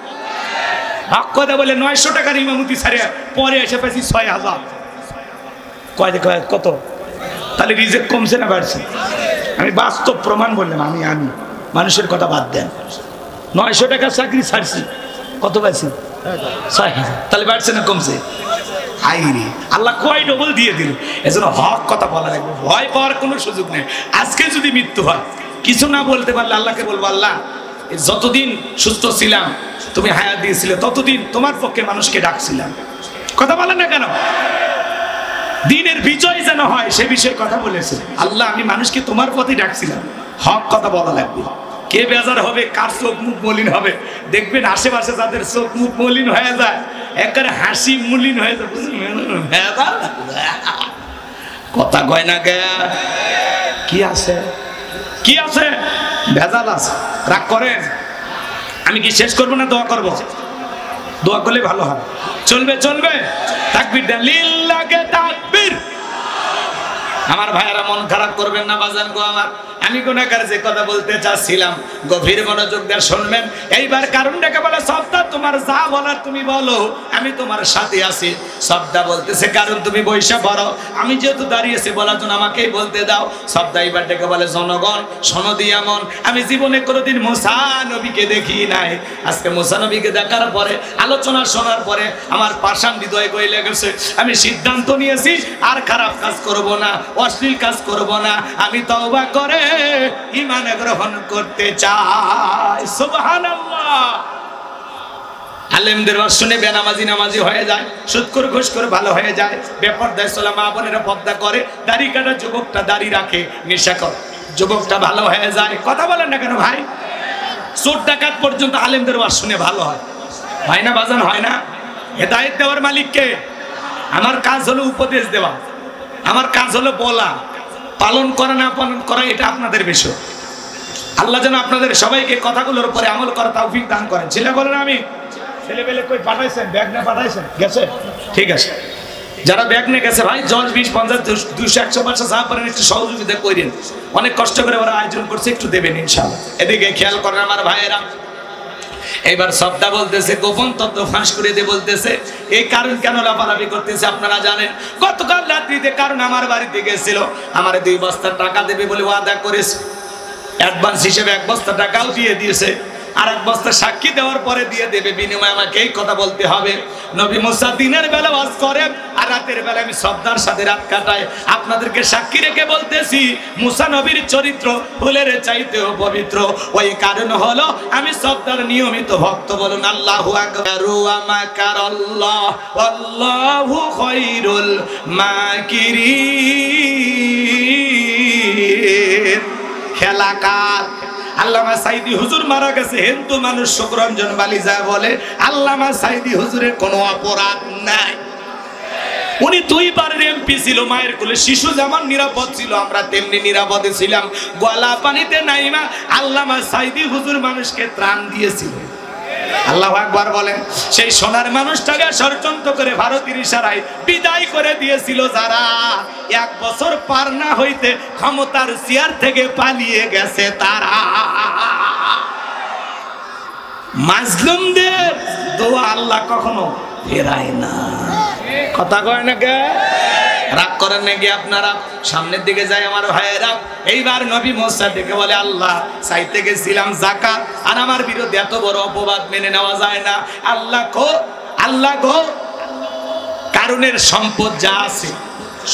হক কথা বলে 900 টাকার ইমামতি ছাড়ে পরে এসে পেয়েছি 6000। কত? তাহলে রিজেক্ট কমছে না বাড়ছে? আমি বাস্তব প্রমাণ বললাম। আমি মানুষের কথা বাদ দেন। 900 টাকার চাকরি ছাড়ছি, কত পাইছি? 6000। তাহলে বাড়ছে না কমছে? হাইরে, আল্লাহ কয় ডবল দিয়ে দিল। এজন্য হক কথা বলা লাগবে, ভয় পাওয়ার কোনো সুযোগ নেই। আজকে যদি মৃত্যু হয়, কিছু না বলতে পারলে আল্লাহকে বলবো, আল্লাহ যতদিন সুস্থ ছিলাম তুমি হায়াত দিয়েছিলে ততদিন তোমার পক্ষে মানুষকে ডাকছিলাম। কথা বলেন না কেন? দিনের বিজয় যেন হয় সে বিষয়ে কথা বলেছে আল্লাহ। আমি মানুষকে তোমার পথে ডাকছিলাম। হক কথা বলা লাগবে। কে বেজার হবে, কার চোখ মুখ মলিন হবে, দেখবেন আশেপাশে যাদের চোখ মুখ মলিন হয়ে যায় একবারে হাসি মলিন হয়ে যায়। কথা কয় না গে, কি আছে কি আছে, ভেজাল আছে। রাগ করেন, আমি কি শেষ করবো না দোয়া করবো? দোয়া করলে ভালো হয়। চলবে চলবে, তাকবীর দেন, লিল্লাহে তাকবীর। আমার ভাইয়েরা মন খারাপ করবেন না বাজান গো আমার। আমি গুনাহগার যে কথা বলতে চাচ্ছিলাম গভীর মনোযোগ দিয়ে শুনবেন। এইবার কারণটাকে বলে সবদা, তোমার যা বলার তুমি বলো, আমি তোমার সাথে আছি। সবদা বলতেছে কারণ তুমি বৈশা পড়ো, আমি যেহেতু দাঁড়িয়েছি বলার জন্য আমাকেই বলতে দাও। সবদা এইবার ডেকে বলে জনগণ শোনো দিয়া মন, আমি জীবনে কোনোদিন মুসা নবীকে দেখি নাই। আজকে মুসা নবীকে দেখার পরে, আলোচনা শোনার পরে আমার পাষাণ হৃদয় গলে গেছে। আমি সিদ্ধান্ত নিয়েছি আর খারাপ কাজ করব না, অশ্লীল কাজ করব না। আমি তওবা করে ঈমান গ্রহণ করতে চাই। সুবহানাল্লাহ। আলেমদের ওয়াজ শুনে বেনামাজি নামাজি হয়ে যায়, সুদখোর ঘুষখোর ভালো হয়ে যায়, বেপরদায় চলা মা বোনেরা পর্দা করে, দাড়ি কাটা যুবকটা দাড়ি রাখে, নেশাখোর যুবকটা ভালো হয়ে যায়। কথা বলেন না কেন ভাই? চোর ডাকাত পর্যন্ত আলেমদের ওয়াজ শুনে ভালো হয়। হয় না বাজান, হয় না? হেদায়েত দেওয়ার মালিক কে? আমার কাজ হলো উপদেশ দেওয়া, আমার কাজ হলো বলা। পালন করা না পালন করা এটা আপনাদের বিষয়। আল্লাহ যেন আপনাদের সবাইকে কথাগুলোর উপরে আমল করা তৌফিক দান করেন। ছেলে বলেন আমি ছেলেবেলে কই পাঠাইছেন? ব্যাগ না পাঠাইছেন? গেছে? ঠিক আছে। যারা ব্যাগ নিয়ে গেছে ভাই 10, 20, 50, 200, 100 500 যা পারেন একটু সহযোগিতা করেন। অনেক কষ্ট করে ওরা আয়োজন করছে, একটু দেবেন ইনশাআল্লাহ। এদিকে খেয়াল করেন আমার ভাইয়েরা। এইবার সবদা বলতেছে গোপন তত্ত্ব ফাঁস করে দিয়ে বলতেছে এই কারণ কেন লাফালাফি করতেছে আপনারা জানেন। গতকাল রাত্রিতে কারণ আমার বাড়িতে গেছিল, আমার 2 বস্তা টাকা দেবে বলে ওয়াদা করেছে। অ্যাডভান্স হিসেবে 1 বস্তা টাকাও দিয়ে দিয়েছে, আর 1 বস্তা সাক্ষী দেওয়ার পরে দিয়ে দেবে, বিনিময়ে আমাকে এই কথা বলতে হবে। নবী মুসা দিনের বেলা ওয়াজ করেন আর রাতের বেলা আমি সবদার সাথে রাত কাটাই। আপনাদেরকে সাক্ষী রেখে বলতেছি মুসা নবীর চরিত্র ফুলের চাইতেও পবিত্র। ওই কারণ হলো আমি সবদার নিয়মিত ভক্ত। বলুন আল্লাহু আকবার। ওয়া মাকারাল্লাহ ওয়াল্লাহু খায়রুল মাকিরিন। খেলাকার আল্লামা সাইদি হুজুর মারা গেছে, হিন্দু মানুষ শুকরঞ্জন বালিজা বলে আল্লামা সাইদি হুজুরের কোনো অপরাধ নাই। উনি 2 বারের এমপি ছিল, মায়ের কোলে শিশু যেমন নিরাপদ ছিল আমরা তেমনি নিরাপদে ছিলাম। গলা পানিতে নাইমা আল্লামা সাইদি হুজুর মানুষকে ত্রাণ দিয়েছিল। আল্লাহু আকবার বলেন। সেই সোনার মানুষটাকে ষড়যন্ত্র করে ভারতের ইশারায় বিদায় করে দিয়েছিল যারা 1 বছর পার না হইতে ক্ষমতার চেয়ার থেকে পালিয়ে গেছে তারা। মাজলুমদের দোয়া আল্লাহ কখনো ফেরায় না। কথা কয় না কে? রাগ করেন নাকি আপনারা? সামনের দিকে যায় আমার ভাইয়েরা। এইবার নবী মুসা ডেকে বলে আল্লাহ চাইতে গেছিলাম যাকাত, আর আমার বিরুদ্ধে এত বড় অপবাদ মেনে নেওয়া যায় না। আল্লাহ গো কারুনের সম্পদ যা আছে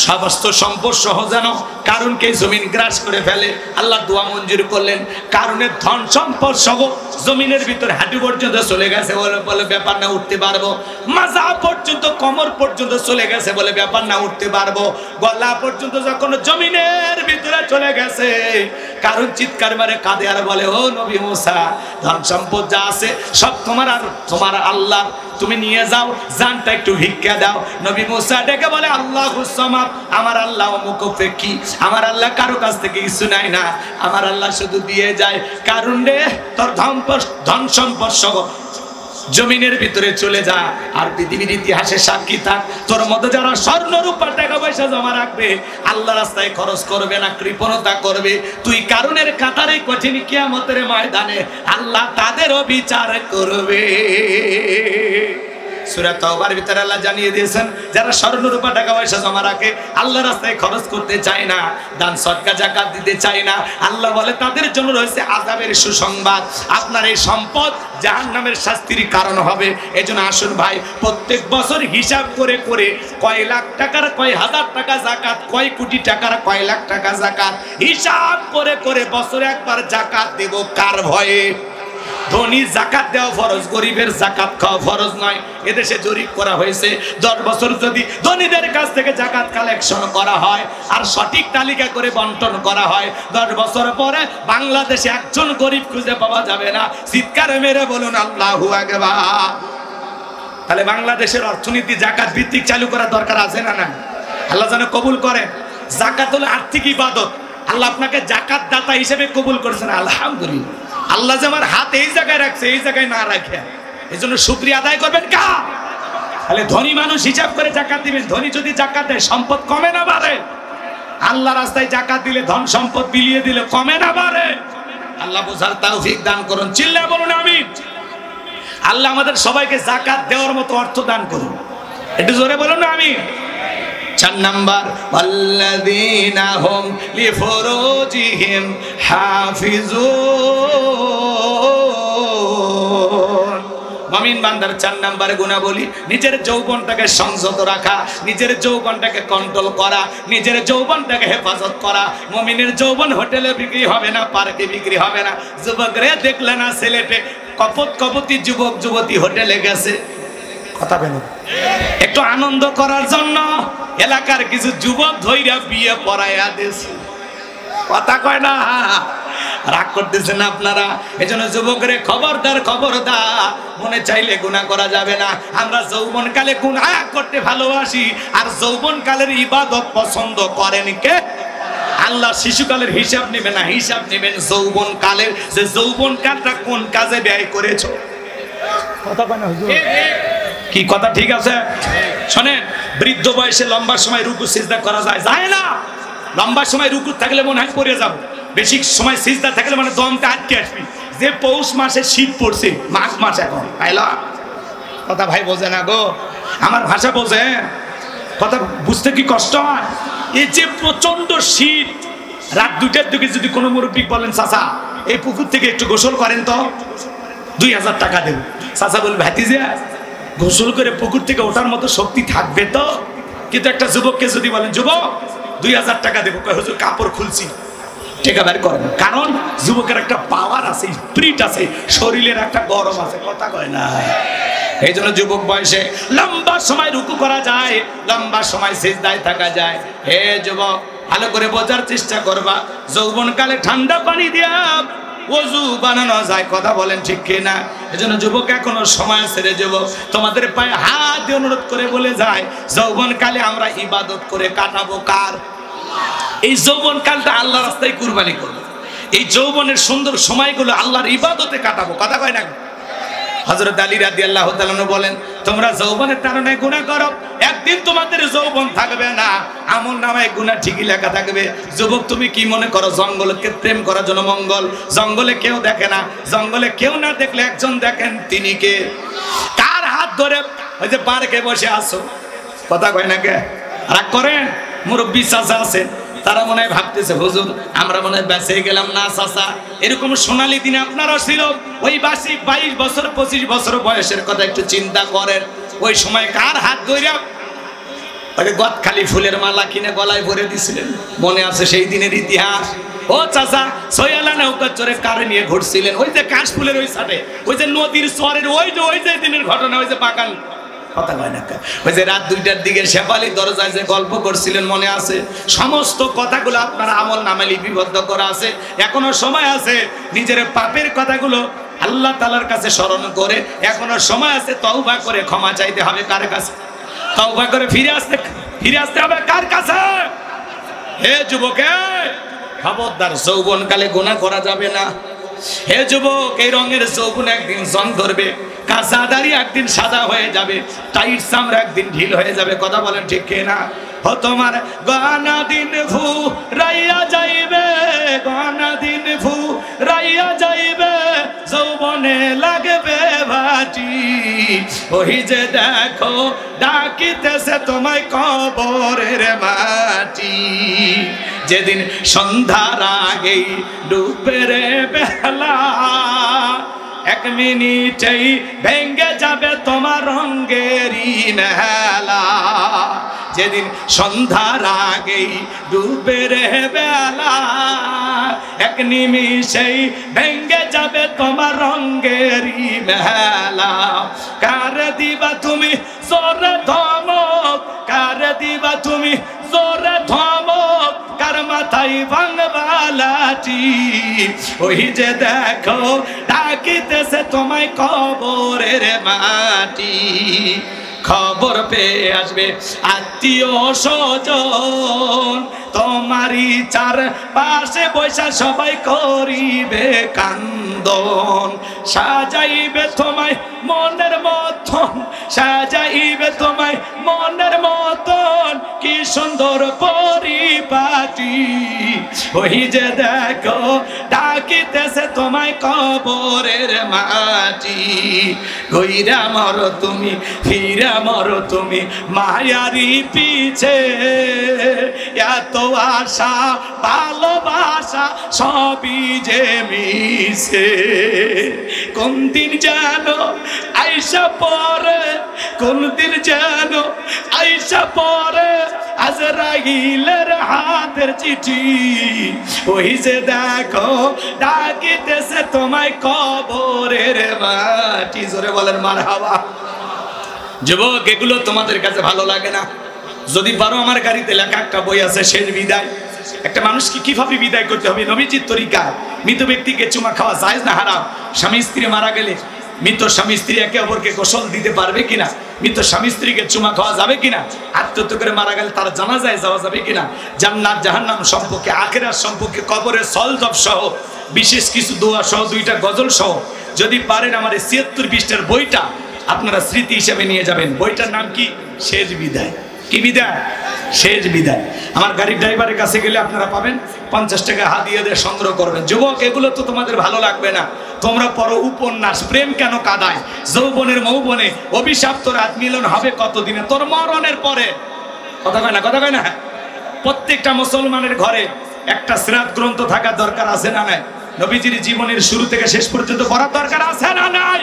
সমস্ত সম্পদ সহ যেন কারুনকে জমিন গ্রাস করে ফেলে। আল্লাহ দোয়া মঞ্জুর করলেন। কারুনের ধন সম্পদ সহ জমিনের ভিতরে হাঁটু পর্যন্ত চলে গেছে বলে ব্যাপার না, উঠতে পারবো। মাজা পর্যন্ত কোমর পর্যন্ত চলে গেছে বলে ব্যাপার না, উঠতে পারবো। গলা পর্যন্ত যখন জমিনের ভিতরে চলে গেছে কারুন চিৎকার মারে কাঁদে আর বলে ও নবী মুসা ধন সম্পদ যা আছে সব তোমার, আর তোমার আল্লাহ, তুমি নিয়ে যাও, জানটা একটু ভিক্ষা দাও। নবী মুসা ডেকে বলে আল্লাহুস সামাদ, আমার আল্লাহ মুকফেকি, আমার আল্লাহ কারো কাছ থেকে কিছু নাই না, আমার আল্লাহ শুধু দিয়ে যায়। কারণ রে তোর ধন সম্পদ সহ জমিনের ভিতরে চলে যা, আর পৃথিবীর ইতিহাসে সাক্ষী থাক তোর মধ্যে যারা স্বর্ণ রূপা টাকা পয়সা জমা রাখবে, আল্লাহ রাস্তায় খরচ করবে না, কৃপণতা করবে, তুই কারণের কাতারে কঠিন কিয়ামতের ময়দানে আল্লাহ তাদেরও বিচার করবে। সূরা তাওবার ভিতরে আল্লাহ জানিয়ে দিয়েছেন যারা স্বর্ণ রূপা টাকা পয়সা জমা রাখে, আল্লাহ রাস্তায় খরচ করতে চায় না, দান সদকা যাকাত দিতে চায় না, আল্লাহ বলে তাদের জন্য রয়েছে আযাবের সুসংবাদ। আপনার এই সম্পদ জাহান্নামের শাস্তির কারণ হবে। এজন্য আসুন ভাই, প্রত্যেক বছর হিসাব করে করে কয় লাখ টাকার কয় হাজার টাকা যাকাত, কয় কোটি টাকার কয় লাখ টাকা যাকাত হিসাব করে করে বছরে একবার যাকাত দেব কার ভয়ে? ধনী জাকাত দেওয়া ফরজ, গরিবের জাকাত খাওয়া ফরজ নয়। এদেশে জরিপ করা হয়েছে 10 বছর যদি ধনীদের কাছ থেকে জাকাত কালেকশন করা হয় আর সঠিক তালিকা করে বন্টন করা হয়, 10 বছর পরে বাংলাদেশে একজন গরিব খুঁজে পাওয়া যাবে না। চিৎকার মেরে বলুন আল্লাহু আকবার। তাহলে বাংলাদেশের অর্থনীতি জাকাত ভিত্তিক চালু করার দরকার আছে না? না, আল্লাহ যেন কবুল করেন। জাকাত হলো আর্থিক ইবাদত, আল্লাহ আপনাকে জাকাত দাতা হিসেবে কবুল করেছেন, আলহামদুলিল্লাহ। আল্লাহ যে আমার হাত এই জায়গায় রাখছে, এই জায়গায় না রাখে, এই জন্য শুকরিয়া আদায় করবেন কা? তাহলে ধনী মানুষ হিসাব করে জাকাত দিবেন। ধনী যদি জাকাত দেয় সম্পদ কমে না বাড়ে? আল্লাহ রাস্তায় জাকাত দিলে ধন সম্পদ বিলিয়ে দিলে কমে না বাড়ে? আল্লাহ বুঝার তৌফিক দান করুন। চিল্লা বলুন আমিন। আল্লাহ আমাদের সবাইকে জাকাত দেওয়ার মতো অর্থ দান করুন। একটু জোরে বলুন আমিন। 4 নাম্বার, ওয়াল্লাযীনা হুম লিফুরুজিহিম হাফিজুন। মুমিন বান্দার 4 নাম্বার গুণাবলী, নিজের যৌবনটাকে সংযত রাখা, নিজের যৌবনটাকে কন্ট্রোল করা, নিজের যৌবনটাকে হেফাজত করা। মুমিনের যৌবন হোটেলে বিক্রি হবে না, পার্কে বিক্রি হবে না। যুবকরে দেখলে না ছেলেটে কপতি যুবক যুবতী হোটেলে গেছে, কথা বলেন, একটু আনন্দ করার জন্য এলাকার কিছু যুবক ধইরা বিয়ে পড়াইয়া দিয়েছে, কথা কয় না? রাগ করতেছেন আপনারা? এজন্য যুবকরে খবরদার, খবরদার, মনে চাইলে গুনাহ করা যাবে না। আমরা যৌবনকালে গুনাহ করতে ভালোবাসি, আর যৌবনকালের ইবাদত পছন্দ করেন কে? আল্লাহ। শিশুকালের হিসাব নেবেন না, হিসাব নেবেন যৌবনকালের, যে যৌবনকালটা কোন কাজে ব্যয় করেছো। কথা কয় না হুজুর? কি কথা ঠিক আছে? শোনেন, বৃদ্ধ বয়সে লম্বা সময় রুকু সিজদা করা যায়? যায় না। লম্বা সময় রুকু থাকলে মনে হয় পড়ে যাব, বেশি সময় সিজদা থাকলে মানে দমটা আটকে আসবি। যে পৌষ মাসে শীত পড়ছে, মাঘ মাস এখন আইলা, কথা ভাই বোঝে না গো? আমার ভাষা বোঝে? কথা বুঝতে কি কষ্ট হয়? এই যে প্রচন্ড শীত, রাত 2টার দিকে যদি কোনো মুরব্বী বলেন, চাচা এই পুকুর থেকে একটু গোসল করেন তো, 2000 টাকা দেব। চাচা বলবে, ভাতিজা গোসল করে পুকুর থেকে ওঠার মতো শক্তি থাকবে তো? কিন্তু একটা যুবককে যদি বলেন, যুবক 2000 টাকা দেবো, কয় হুজুর কাপড় খুলছি, টাকা বের করেন। কারণ যুবকের একটা পাওয়ার আছে, স্পিরিট আছে, শরীরের একটা গরম আছে, কথা কয় না? এই জন্য যুবক বয়সে লম্বা সময় রুকু করা যায়, লম্বা সময় সিজদায় থাকা যায়। হে যুবক, ভালো করে বোঝার চেষ্টা করবা, যৌবনকালে ঠান্ডা পানি দিয়া ওযু বানানো যায়, কথা বলেন ঠিক কি না? এজন্য যুবক এখনো সময় ছেড়ে, যুবক তোমাদের পায়ে হাত দিয়ে অনুরোধ করে বলে যায়, যৌবনকালে আমরা ইবাদত করে কাটাবো কার? এই যৌবনকালটা আল্লাহর রাস্তায় কুরবানি করবো। এই যৌবনের সুন্দর সময়গুলো আল্লাহর ইবাদতে কাটাবো, কথা কয় না? হযরত আলী রাদিয়াল্লাহু তাআলা বলেন, তোমরা যৌবনের তাড়নায় গুনাহ করো, একদিন তোমাদের যৌবন থাকবে না, আমলনামায় গুনাহ ঠিকই লেখা থাকবে। যুবক তুমি কি মনে করো জঙ্গলকে প্রেম করার জন্য মঙ্গল? জঙ্গলে কেউ দেখে না, জঙ্গলে কেউ না দেখলে একজন দেখেন, তিনি কে? কার হাত ধরে ওই যে পার্কে বসে আছো, কথা কয় না কে? রাগ করেন? মুরব্বী চাচা আছেন, তারা মনে হয় ভাবতেছে, হুজুর আমরা মনে হয় বেঁচে গেলাম না। চাচা এরকম সোনালী দিনে আপনারও ছিল, ওই 22 বছর 25 বছর বয়সের কথা একটু চিন্তা করেন। ওই সময় কার হাত ধইরা ওই গদখালি ফুলের মালা কিনে গলায় ভরে দিছিলেন, মনে আছে সেই দিনের ইতিহাস? ও চাচা, সৈয়ালা নৌকা চড়ে কারে নিয়ে ঘুরছিলেন, ওই যে কাশফুলের ওই সাথে, ওই যে নদীর চরের ওই যে দিনের ঘটনা, ওই যে বাগান, কথা কয় না? ওই যে রাত 2টার দিকে শেফালি দরজায় যে গল্প করছিলেন, মনে আছে? সমস্ত কথাগুলো আপনার আমল নামে লিপিবদ্ধ করা আছে। এখনো সময় আছে নিজের পাপের কথাগুলো আল্লাহ তাআলার কাছে স্মরণ করে, এখনো সময় আছে তওবা করে ক্ষমা চাইতে হবে। কার কাছে? তওবা করে ফিরে আসতে হবে কার কাছে? হে যুবকে, খবরদার, যৌবনকালে গুনাহ করা যাবে না। হে যুবক, এই রঙের যৌবন একদিন জং ধরবে, কাঁচা দাড়ি একদিন সাদা হয়ে যাবে, টাইট চামড়া একদিন ঢিল হয়ে যাবে, কথা বলেন ঠিক কি না? ও তোমার গানা দিন ফু রাইয়া যাইবে, গানা দিন ফু রাইয়া যাইবে, যৌবনে লাগবে ভাটি, ওই যে দেখো ডাকিতেছে তোমায় কবরের মাটি, যেদিন সন্ধ্যার আগেই ডুবে রে বেলা, 1 মিনিটেই ভেঙ্গে যাবে তোমার রঙ্গেরই মেলা, যেদিন সন্ধ্যার আগেই ডুবে রে বেলা, এক নিমিষেই ভেঙ্গে যাবে তোমার রঙ্গেরই মেলা। কার দিবা তুমি জোরে ধমক, কার দিবা তুমি জোরে ধমক, কার মাথায় ভাঙবা লাঠি, ওই যে দেখো ডাকিতেছে তোমায় কবরের মাটি। খবর পেয়ে আসবে আত্মীয় স্বজন, তোমারই চার পাশে বৈশা সবাই করিবে কান্দন। সাজাইবে তোমায় মনের মতন, সাজাইবে তোমায় মনের মতন, কি সুন্দর পরিপাটি, ওই যে দেখো ডাকিতেছে তোমায় কবরের মাটি। গইরা মরো তুমি, ফিরা মরো তুমি মায়ারি পিছে, এত আশা ভালোবাসা সবই যে মিশে। কোন দিন জানো আইসা পরে, কোন দিন জানো আইসা পরে আজরাইলের হাতের চিঠি, ওই যে দেখো ডাকিতেছে তোমায় কবরের মাটি। জোরে বলেন মারহাবা। যুবক, এগুলো তোমাদের কাছে ভালো লাগে না? যদি পারো, আমার গাড়িতে লেখা একটা বই আছে, শেষ বিদায়। একটা মানুষকে কিভাবে বিদায় করতে হবে নবীজির তরিকায়। মৃত ব্যক্তিকে চুমা খাওয়া জায়েজ না হারাম? স্বামী স্ত্রী মারা গেলে মৃত স্বামী স্ত্রী একে অপরকে গোসল দিতে পারবে কিনা? মৃত স্বামী স্ত্রীকে চুমা খাওয়া যাবে কিনা? আত্মহত্যা করে মারা গেলে তার জানাজায় যাওয়া যাবে কিনা? জান্নাত জাহান্নাম সম্পর্কে, আখিরাত সম্পর্কে, কবরের সলজব সহ বিশেষ কিছু দোয়া সহ 2টা গজল সহ যদি পারেন আমার 76 পৃষ্ঠার বইটা আপনারা স্মৃতি হিসেবে নিয়ে যাবেন। বইটার নাম কি? শেষ বিদায়। কি বিদায়? শেষ বিদায়। আমার গাড়ির ড্রাইভারের কাছে গেলে আপনারা পাবেন, 50 টাকা হাদিয়া দিয়ে সংগ্রহ করবেন। যুবক, এগুলো তো তোমাদের ভালো লাগবে না। তোমরা পড়ো উপন্যাস, প্রেম কেন কাঁদায়, যৌবনের মৌবনে অভিশাপ্ত রাত মিলন হবে কতদিনে, তোর মরণের পরে। কথা কয় না? কথা কয় না? প্রত্যেকটা মুসলমানের ঘরে একটা সিরাত গ্রন্থ থাকার দরকার আছে না নাই? নবীজির জীবনের শুরু থেকে শেষ পর্যন্ত পড়ার দরকার আছে না নাই?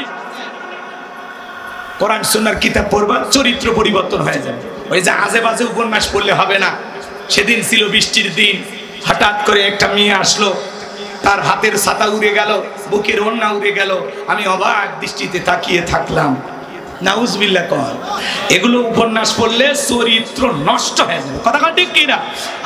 কোরআন সুন্নাহর কিতাব পড়বা, চরিত্র পরিবর্তন হয়ে যাবে। ওই যে আজে বাজে উপন্যাস পড়লে হবে না। সেদিন ছিল বৃষ্টির দিন, হঠাৎ করে একটা মেয়ে আসলো, তার হাতের ছাতা উড়ে গেল, বুকের ওড়না উড়ে গেল, আমি অবাক দৃষ্টিতে তাকিয়ে থাকলাম। নাউজুবিল্লাহ কর। এগুলো উপন্যাস পড়লে চরিত্র নষ্ট হয়ে যাবে। কথা ঠিক কিনা?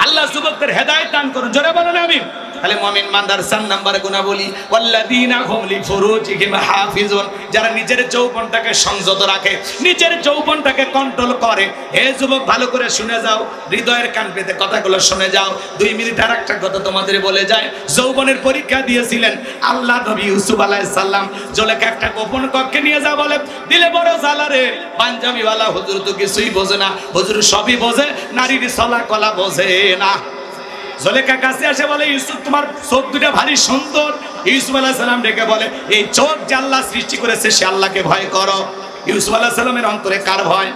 আল্লাহ যুবকদের হেদায়েত দান করুন। জোরে বলেন আমিন। তাহলে মুমিন বান্দার 4 নম্বরে গুণাবলী, ওয়াল্লাযীনা হুম লিফুরুজিহিম হাফিজুন, যারা নিজের যৌবনটাকে সংযত রাখে, নিজের যৌবনটাকে কন্ট্রোল করে। হে যুবক, ভালো করে শুনে যাও, হৃদয়ের কান পেতে কথাগুলো শুনে যাও। 2 মিনিট আর একটা কথা তোমাদের বলে যায়। যৌবনের পরীক্ষা দিয়েছিলেন আল্লাহ নবী ইউসুফ আলাইহিস সালাম। জলেকে একটা গোপন কক্ষে নিয়ে যা বলে, দিলে বড় জ্বালা রে, পাঞ্জাবিওয়ালা হুজুর তো কিছুই বোঝে না, হুজুর সবই বোঝে, নারীর চলা কলা বোঝে না। জলেখা কাছে আসে বলে, ইউসুফ তোমার চোখ দুটা ভারী সুন্দর। ইউসুফ আলাইহিস সালাম ডেকে বলে, এই চোখ যে আল্লাহ সৃষ্টি করেছে সে আল্লাহকে ভয় করো। ইউসুফ আলাইহিস সালামের অন্তরে কার ভয়?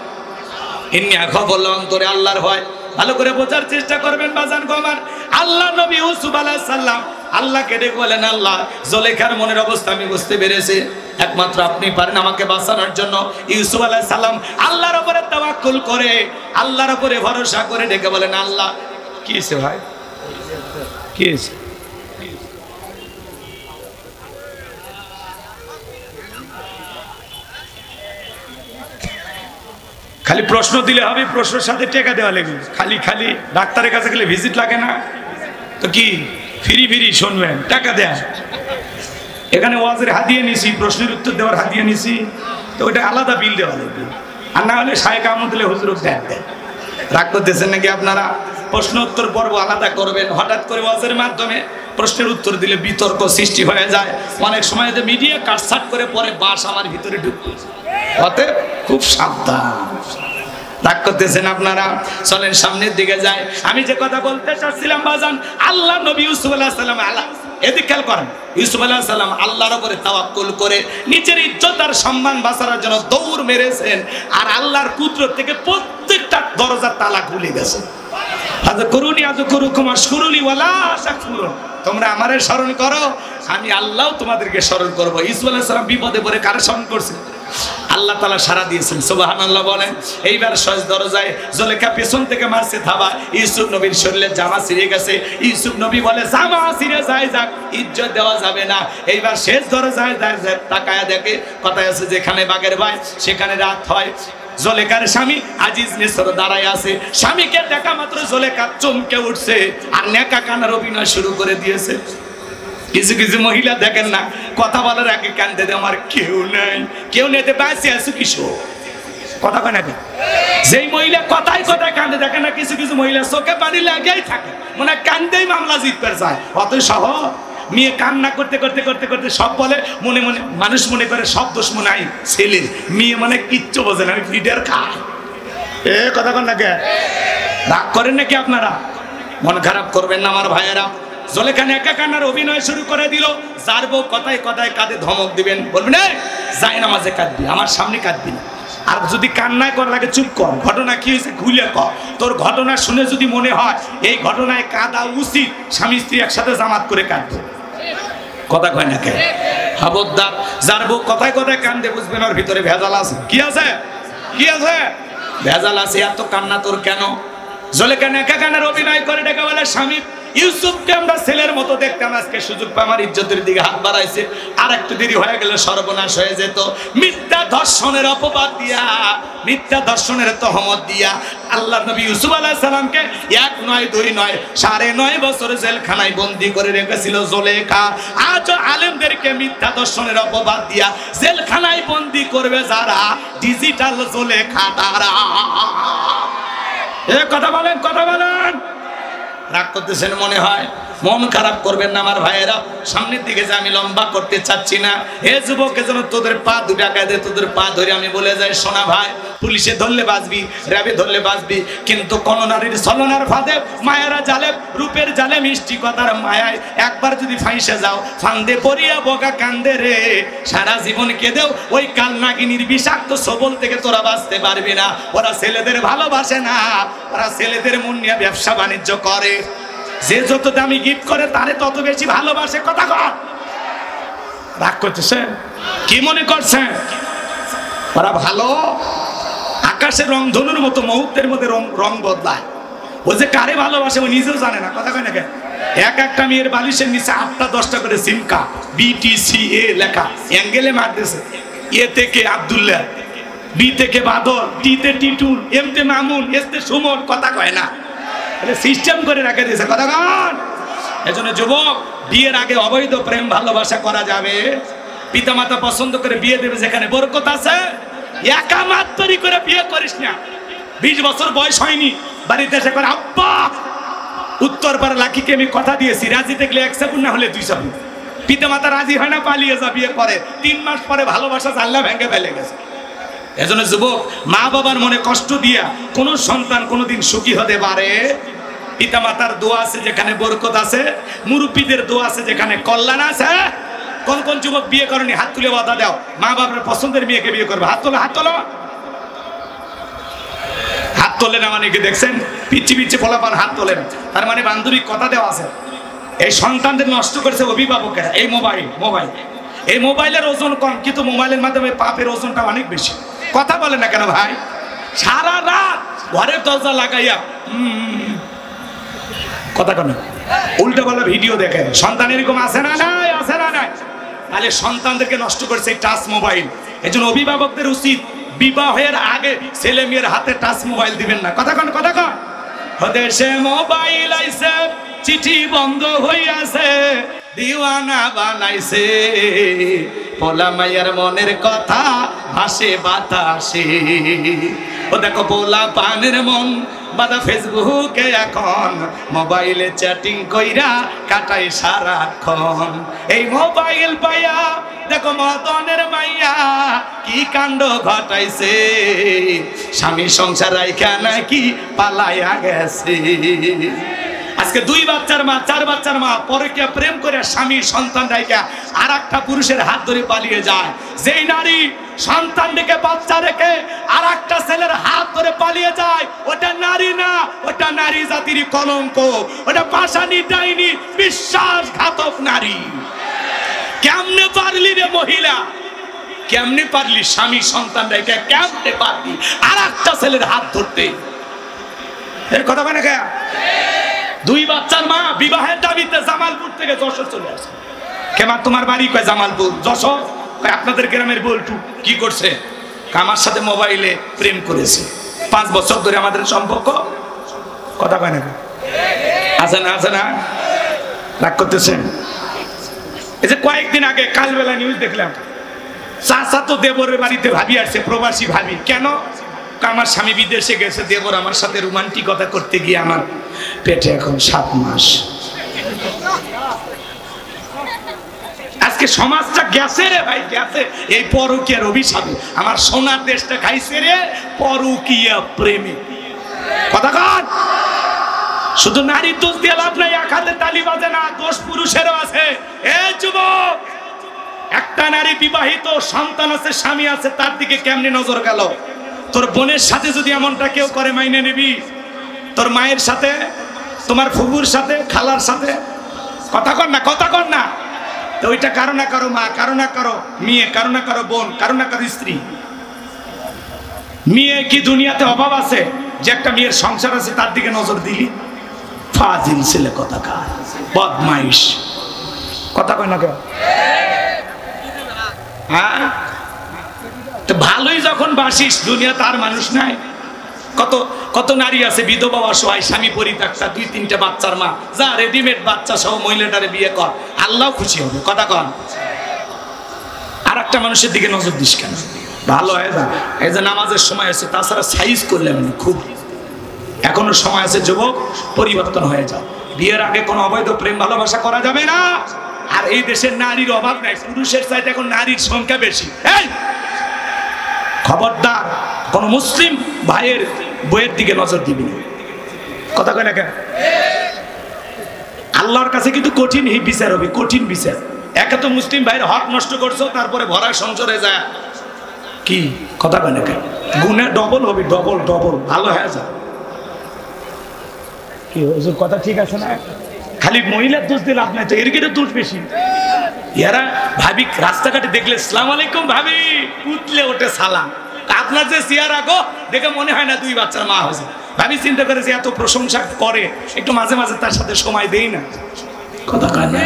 ইন্নী আখাফুল্লাহ, অন্তরে আল্লাহর ভয়। ভালো করে বোঝার চেষ্টা করবেন বাজান গো আমার। আল্লাহ নবী ইউসুফ আলাইহিস সালাম আল্লাহকে ডেকে বলেন, আল্লাহ, জলেখার মনের অবস্থা আমি বুঝতে পেরেছি, একমাত্র আপনি পারেন আমাকে বাঁচানোর জন্য। ইউসুফ আলাইহিস সালাম আল্লাহর উপরে তাওয়াক্কুল করে, আল্লাহর উপরে ভরসা করে ডেকে বলেন, আল্লাহ। কি হয়েছে ভাই? কি হয়েছে? খালি প্রশ্ন দিলে হবে, প্রশ্নের সাথে টাকা দেওয়া লাগবে। খালি খালি ডাক্তারের কাছে গেলে ভিজিট লাগে না তো কি ফ্রি ফ্রি শুনবেন? টাকা দেয়। এখানে ওয়াজের হাদিয়া নিছি, প্রশ্নের উত্তর দেওয়ার হাদিয়া নিছি, তো ওইটা আলাদা বিল দেওয়া লাগবে। আর না হলে শায়েখ আহমদ দিলে হুজুর দেন। রাগ করতেছেন নাকি আপনারা? প্রশ্ন উত্তর পর্ব আলাদা করবেন। হঠাৎ করে ওয়াজের মাধ্যমে প্রশ্নের উত্তর দিলে বিতর্ক সৃষ্টি হয়ে যায়। অনেক সময় যে মিডিয়া কাটছাট করে পরে বাস আমার ভিতরে ঢুকবে, অতএব খুব সাবধান। রাগ করতেছেন আপনারা? চলেন সামনের দিকে যায়। আমি যে কথা বলতে চাচ্ছিলাম বাজান, আল্লাহ নবী ইউসুফ আলাইহিস সালাম, আল্লাহ এদিকে খেয়াল করেন, ইউসুফ আলাইহিস সালাম আল্লাহর উপরে তাওয়াক্কুল করে নিজের ইজ্জত আর সম্মান বাঁচানোর জন্য দৌড় মেরেছেন। আর আল্লাহর কুদরত থেকে প্রত্যেকটা দরজার তালা খুলে গেছে। তোমরা আমারে স্মরণ করো, আমি আল্লাহ তোমাদেরকে স্মরণ করবো। ইউসুফ আলাইহিস সালাম বিপদে পড়ে কারে স্মরণ করছে? আল্লাহ তাআলা সারা দিয়েছেন, সুবহানাল্লাহ বলেন। এইবার শেষ দরজায় জুলেখা পেছন থেকে মারছে থাবা, ইউসুফ নবীর শরীরে জামা ছিঁড়ে গেছে। ইউসুফ নবী বলে জামা ছিঁড়ে যায় যাক, ইজ্জত দেওয়া যাবে না। এইবার শেষ দরজায় তাকায়া দেখে, কথায় আছে যেখানে বাঘের ভাই সেখানে রাত হয়। জুলেখার স্বামী আজিজ মিসর দাঁড়ায় আছে, স্বামীকে দেখা মাত্র জুলেখা চমকে উঠছে আর নেকা কানার অভিনয় শুরু করে দিয়েছে। কিছু কিছু মহিলা দেখেন না, কথা বলার আগে কান্দে দেয় আমার কেউ নাই, কেউ নেই, বাঁচে আছো কিছু কথা কয় নাকি? যেই মহিলা কথায় কথায় কান্দে, দেখেন না কিছু কিছু মহিলা চোখে পানি লাগেই থাকে, মানে কান্দেই মামলা জিততে চায়। অত সহজ মেয়ে কান্না করতে করতে করতে করতে সব বলে, মনে মনে মানুষ মনে করে সব দোষ মনে হয় ছেলের, মেয়ে মানে কিচ্ছু বোঝে না, আমি ফিডার খাই। এ কথা কন নাকি? রাগ করেন নাকি আপনারা? মন খারাপ করবেন না আমার ভাইয়েরা। জুলেখা একা কান্নার অভিনয় শুরু করে দিল। যার বউ কথায় কথায় কাঁদে ধমক দিবেন, বলবেন যাই নামাজে কাঁদবি, আমার সামনে কাঁদবি না, আর যদি কান্নায় করার লাগে চুপ কর, ঘটনা কি হয়েছে খুলে কর। তোর ঘটনা শুনে যদি মনে হয় এই ঘটনায় কাঁদা উচিত, স্বামী স্ত্রী একসাথে জামাত করে কাঁদবে। কথা কয় না কে? খবরদার, যার বউ কথায় কথায় কান্দে বুঝবেন ওর ভিতরে ভেজাল আছে। কি আছে? কি আছে? ভেজাল আছে। এত কান্না তোর কেন? জুলেখা একা কান্নার অভিনয় করে ডেকে বলে, স্বামী ইউসুফকে আমরা ছেলের মতো দেখতাম, আজকে সুযোগ পায় আমার ইজ্জতের দিকে হাত বাড়াইছে, আর একটু দেরি হয়ে গেলে সর্বনাশ হয়ে যেত। মিথ্যা ধর্ষণের অপবাদ দিয়া, মিথ্যা ধর্ষণের তহমত দিয়া আল্লাহ নবী ইউসুফ আলাইহিস সালামকে 1 নয় 2 নয় 9.5 বছর জেলখানায় বন্দী করে রেখেছিল জুলেখা। আজ আলেমদেরকে মিথ্যা ধর্ষণের অপবাদ দিয়া জেলখানায় বন্দী করবে যারা, ডিজিটাল জুলেখা তারা। এ কথা বলেন, কথা বলেন। রাগ করতেছেন মনে হয়? মন খারাপ করবেন না আমার ভাইয়েরা। সামনের দিকে যে আমি লম্বা করতে চাচ্ছি না, হে যুবক, যেন তোদের পা দুটা কাঁদে, তোদের পা ধরে আমি বলে যাই, শোনা ভাই, পুলিশে ধরলে বাঁচবি, র্যাবে ধরলে বাঁচবি, কিন্তু কোন নারীর ছলনার ফাঁদে মায়েরা জালে, রূপের জালে মিষ্টি কথার মায়ায় একবার যদি ফাঁসে যাও, ফান্দে পড়িয়া বোকা কান্দে রে, সারা জীবন কেঁদেও ওই কাল নাগিনীর বিষাক্ত সবল থেকে তোরা বাঁচতে পারবি না। ওরা ছেলেদের ভালোবাসে না, ওরা ছেলেদের মন নিয়ে ব্যবসা বাণিজ্য করে। যে যত দামি গিফট করে তারে তত বেশি ভালোবাসে। কথা কর। রাগ করতেছেন? কি মনে করছেন ওরা ভালো? আকাশের রং ধনুর মতো মুহূর্তের মধ্যে রং বদলায়। ও যে কারে ভালোবাসে ও নিজেও জানে না। কথা কয় না কেন? এক একটা মেয়ের বালিশের নিচে 8টা 10টা করে সিমকা BTCA লেখা অ্যাঙ্গেলে মারতেছে। এ থেকে আব্দুল্লাহ, বি থেকে বাদল, টি তে টিটুল, এম তে মামুন, এস তে সুমন। কথা কয় না, সিস্টেম করে রেখে দিয়েছে। কথা কন। এজন্য যুবক, বিয়ের আগে অবৈধ প্রেম ভালোবাসা করা যাবে? পিতামাতা পছন্দ করে বিয়ে দেবে যেখানে বরকত আছে, একা মাত্তরি করে বিয়ে করিস না। 20 বছর বয়স হয়নি, বাড়িতে এসে করে আব্বা, উত্তরপাড়া লাকিকে আমি কথা দিয়েছি, রাজি দেখলে 1 সেকেন্ড, না হলে 2 সেকেন্ড। পিতামাতা রাজি হয় না, পালিয়ে যা, বিয়ে করে 3 মাস পরে ভালোবাসা জানলা ভেঙে ফেলে গেছে। এজন্য যুবক, মা বাবার মনে কষ্ট দিয়া কোন সন্তান কোনোদিন সুখী হতে পারে? পিতামাতার দোয়া আছে যেখানে বরকত আছে, মুরব্বীদের দোয়া আছে যেখানে কল্যাণ আছে। কোন কোন যুবক বিয়ে করনি? হাত তুলে বাধা দাও, মা বাবার পছন্দের মেয়েকে বিয়ে করবে। হাত তোলো, হাত তোলো। হাত তোলে না মানে কি দেখছেন? পিচ্ছি পিচ্ছি ফলাফল হাত তোলেন, তার মানে বান্ধবী কথা দেওয়া আছে। এই সন্তানদের নষ্ট করেছে অভিভাবকেরা। এই মোবাইল, এই মোবাইলের ওজন কম, কিন্তু মোবাইলের মাধ্যমে পাপের ওজনটা অনেক বেশি। কথা বলে না কেন ভাই? সারা রাত ঘরের দরজা লাগাইয়া কথা কেন উল্টো বলা ভিডিও দেখে। সন্তান এরকম আছে না নাই? আছে না নাই? তাহলে সন্তানদেরকে নষ্ট করছে এই টাচ মোবাইল। এই জন্য অভিভাবকদের উচিত বিবাহের আগে ছেলে মেয়ের হাতে টাচ মোবাইল দিবেন না। কথা কন, কথা কন। দেশে মোবাইল আইছে, চিঠি বন্ধ হইয়াছে, দিওয়ানা বানাইছে, পোলা মাইয়ার মনের কথা ভাসে বাতাসে। ও দেখো পোলা পানের মন বাদা ফেসবুকে এখন, মোবাইলে চ্যাটিং কইরা কাটাই সারাক্ষণ। এই মোবাইল পাইয়া দেখো মদনের মাইয়া কি কাণ্ড ঘটাইছে, স্বামী সংসার রাইখা নাকি পালাইয়া গেছে। আজকে 2 বাচ্চার মা, 4 বাচ্চার মা পরকীয়া প্রেম করে স্বামী সন্তান রাইখা আর একটা পুরুষের হাত ধরে পালিয়ে যায়। যেই নারী সন্তান রেখে বাচ্চা রেখে আর একটা ছেলের হাত ধরে পালিয়ে যায়, ওটা নারী না, ওটা নারী জাতির কলঙ্ক, ওটা পাশানি ডাইনি, বিশ্বাসঘাতক নারী। কেমনে পারলি রে মহিলা? কেমনে পারলি স্বামী সন্তান রেখে কেমনে পারলি আর একটা ছেলের হাত ধরতে? এর কথা মানে কে? দুই বাচ্চার মা বিবাহের দাবিতে জামালপুর থেকে যশোর চলে আসে। কেমন তোমার বাড়ি? কয় জামালপুর। যশোর? কয় আপনাদের গ্রামের বলটু। কি করছে? আমার সাথে মোবাইলে প্রেম করেছে, 5 বছর ধরে আমাদের সম্পর্ক। কথা কয় না? আছে না? আছে না? রাগ করতেছেন? এই যে কয়েকদিন আগে কালবেলা নিউজ দেখলাম, চাচা তো দেবরের বাড়িতে ভাবি আসছে, প্রবাসী ভাবি। কেন? আমার স্বামী বিদেশে গেছে, দেবর আমার সাথে রোমান্টিকতা করতে গিয়ে আমার পেটে এখন 7 মাস। আজকে সমাজটা গেছে রে ভাই, গেছে এই পরকীয়ার অভিশাপে। আমার সোনার দেশটা খাইছে রে পরকীয়া প্রেমে। কথা কন। শুধু নারীর দোষ দিয়ে লাভ নাই, এক হাতে তালি বাজে না, দোষ পুরুষেরও আছে। এ যুবক, একটা নারী বিবাহিত, সন্তান আছে, স্বামী আছে, তার দিকে কেমনে নজর গেল? তোর বোনের সাথে যদি এমনটা কেউ করে মাইনে নিবি? তোর মায়ের সাথে, তোমার ফুফুর সাথে, খালার সাথে? কথা কর না, কথা কর না। তো ওইটা কারো না কারো মা, কারো না কারো মেয়ে, কারো না কারো বোন, কারো না কারো স্ত্রী। মেয়ে কি দুনিয়াতে অভাব আছে যে একটা মেয়ের সংসার আছে তার দিকে নজর দিলি? ফাজিল ছেলে কথাকার, বদমাইশ। কথা কয় না কেন? হ্যাঁ, তো ভালোই যখন বাসিস, দুনিয়া তার মানুষ নাই। কত কত নারী আছে বিধবা, অসহায়, স্বামী পরিত্যক্তা, 2-3টা বাচ্চার মা। যা রেডিমেড বাচ্চা সহ মহিলাটারে বিয়ে কর, আল্লাহ খুশি হবে। কথা কন। আর একটা মানুষের দিকে নজর দিস কেন? ভালো হয় না, এই যে নামাজের সময় আছে, তাছাড়া সাইজ করলে আমি খুব, এখনো সময় আছে যুবক, পরিবর্তন হয়ে যাও। বিয়ের আগে কোনো অবৈধ প্রেম ভালোবাসা করা যাবে না। আর এই দেশের নারীর অভাব নাই, পুরুষের চাইতে এখন নারীর সংখ্যা বেশি। এই খবরদার, কোন মুসলিম ভাইয়ের বইয়ের দিকে নজর দিবি না। কথা কয় না কেন? আল্লাহর কাছে কিন্তু কঠিন এই বিচার হবে, কঠিন বিচার। একে তো মুসলিম ভাইয়ের হক নষ্ট করছো, তারপরে ভরা সংসারে যায় কি? কথা কয় না কেন? গুনাহ ডবল হবে, ডবল ডবল। ভালো হয়ে যা। কি হুজুর কথা ঠিক আছে না? খালি মহিলার দোষ দিলে লাভ নাই তো, এর কিন্তু দোষ বেশি। এরা ভাবি রাস্তাঘাটে দেখলে আসসালামু আলাইকুম ভাবি, উঠলে ওঠে সালাম। আপনার যে চেহারা গো দেখে মনে হয় না 2 বাচ্চার মা হয়েছে। ভাবি চিন্তা করেছে এত প্রশংসা করে, একটু মাঝে মাঝে তার সাথে সময় দেই না। কথা কয় না?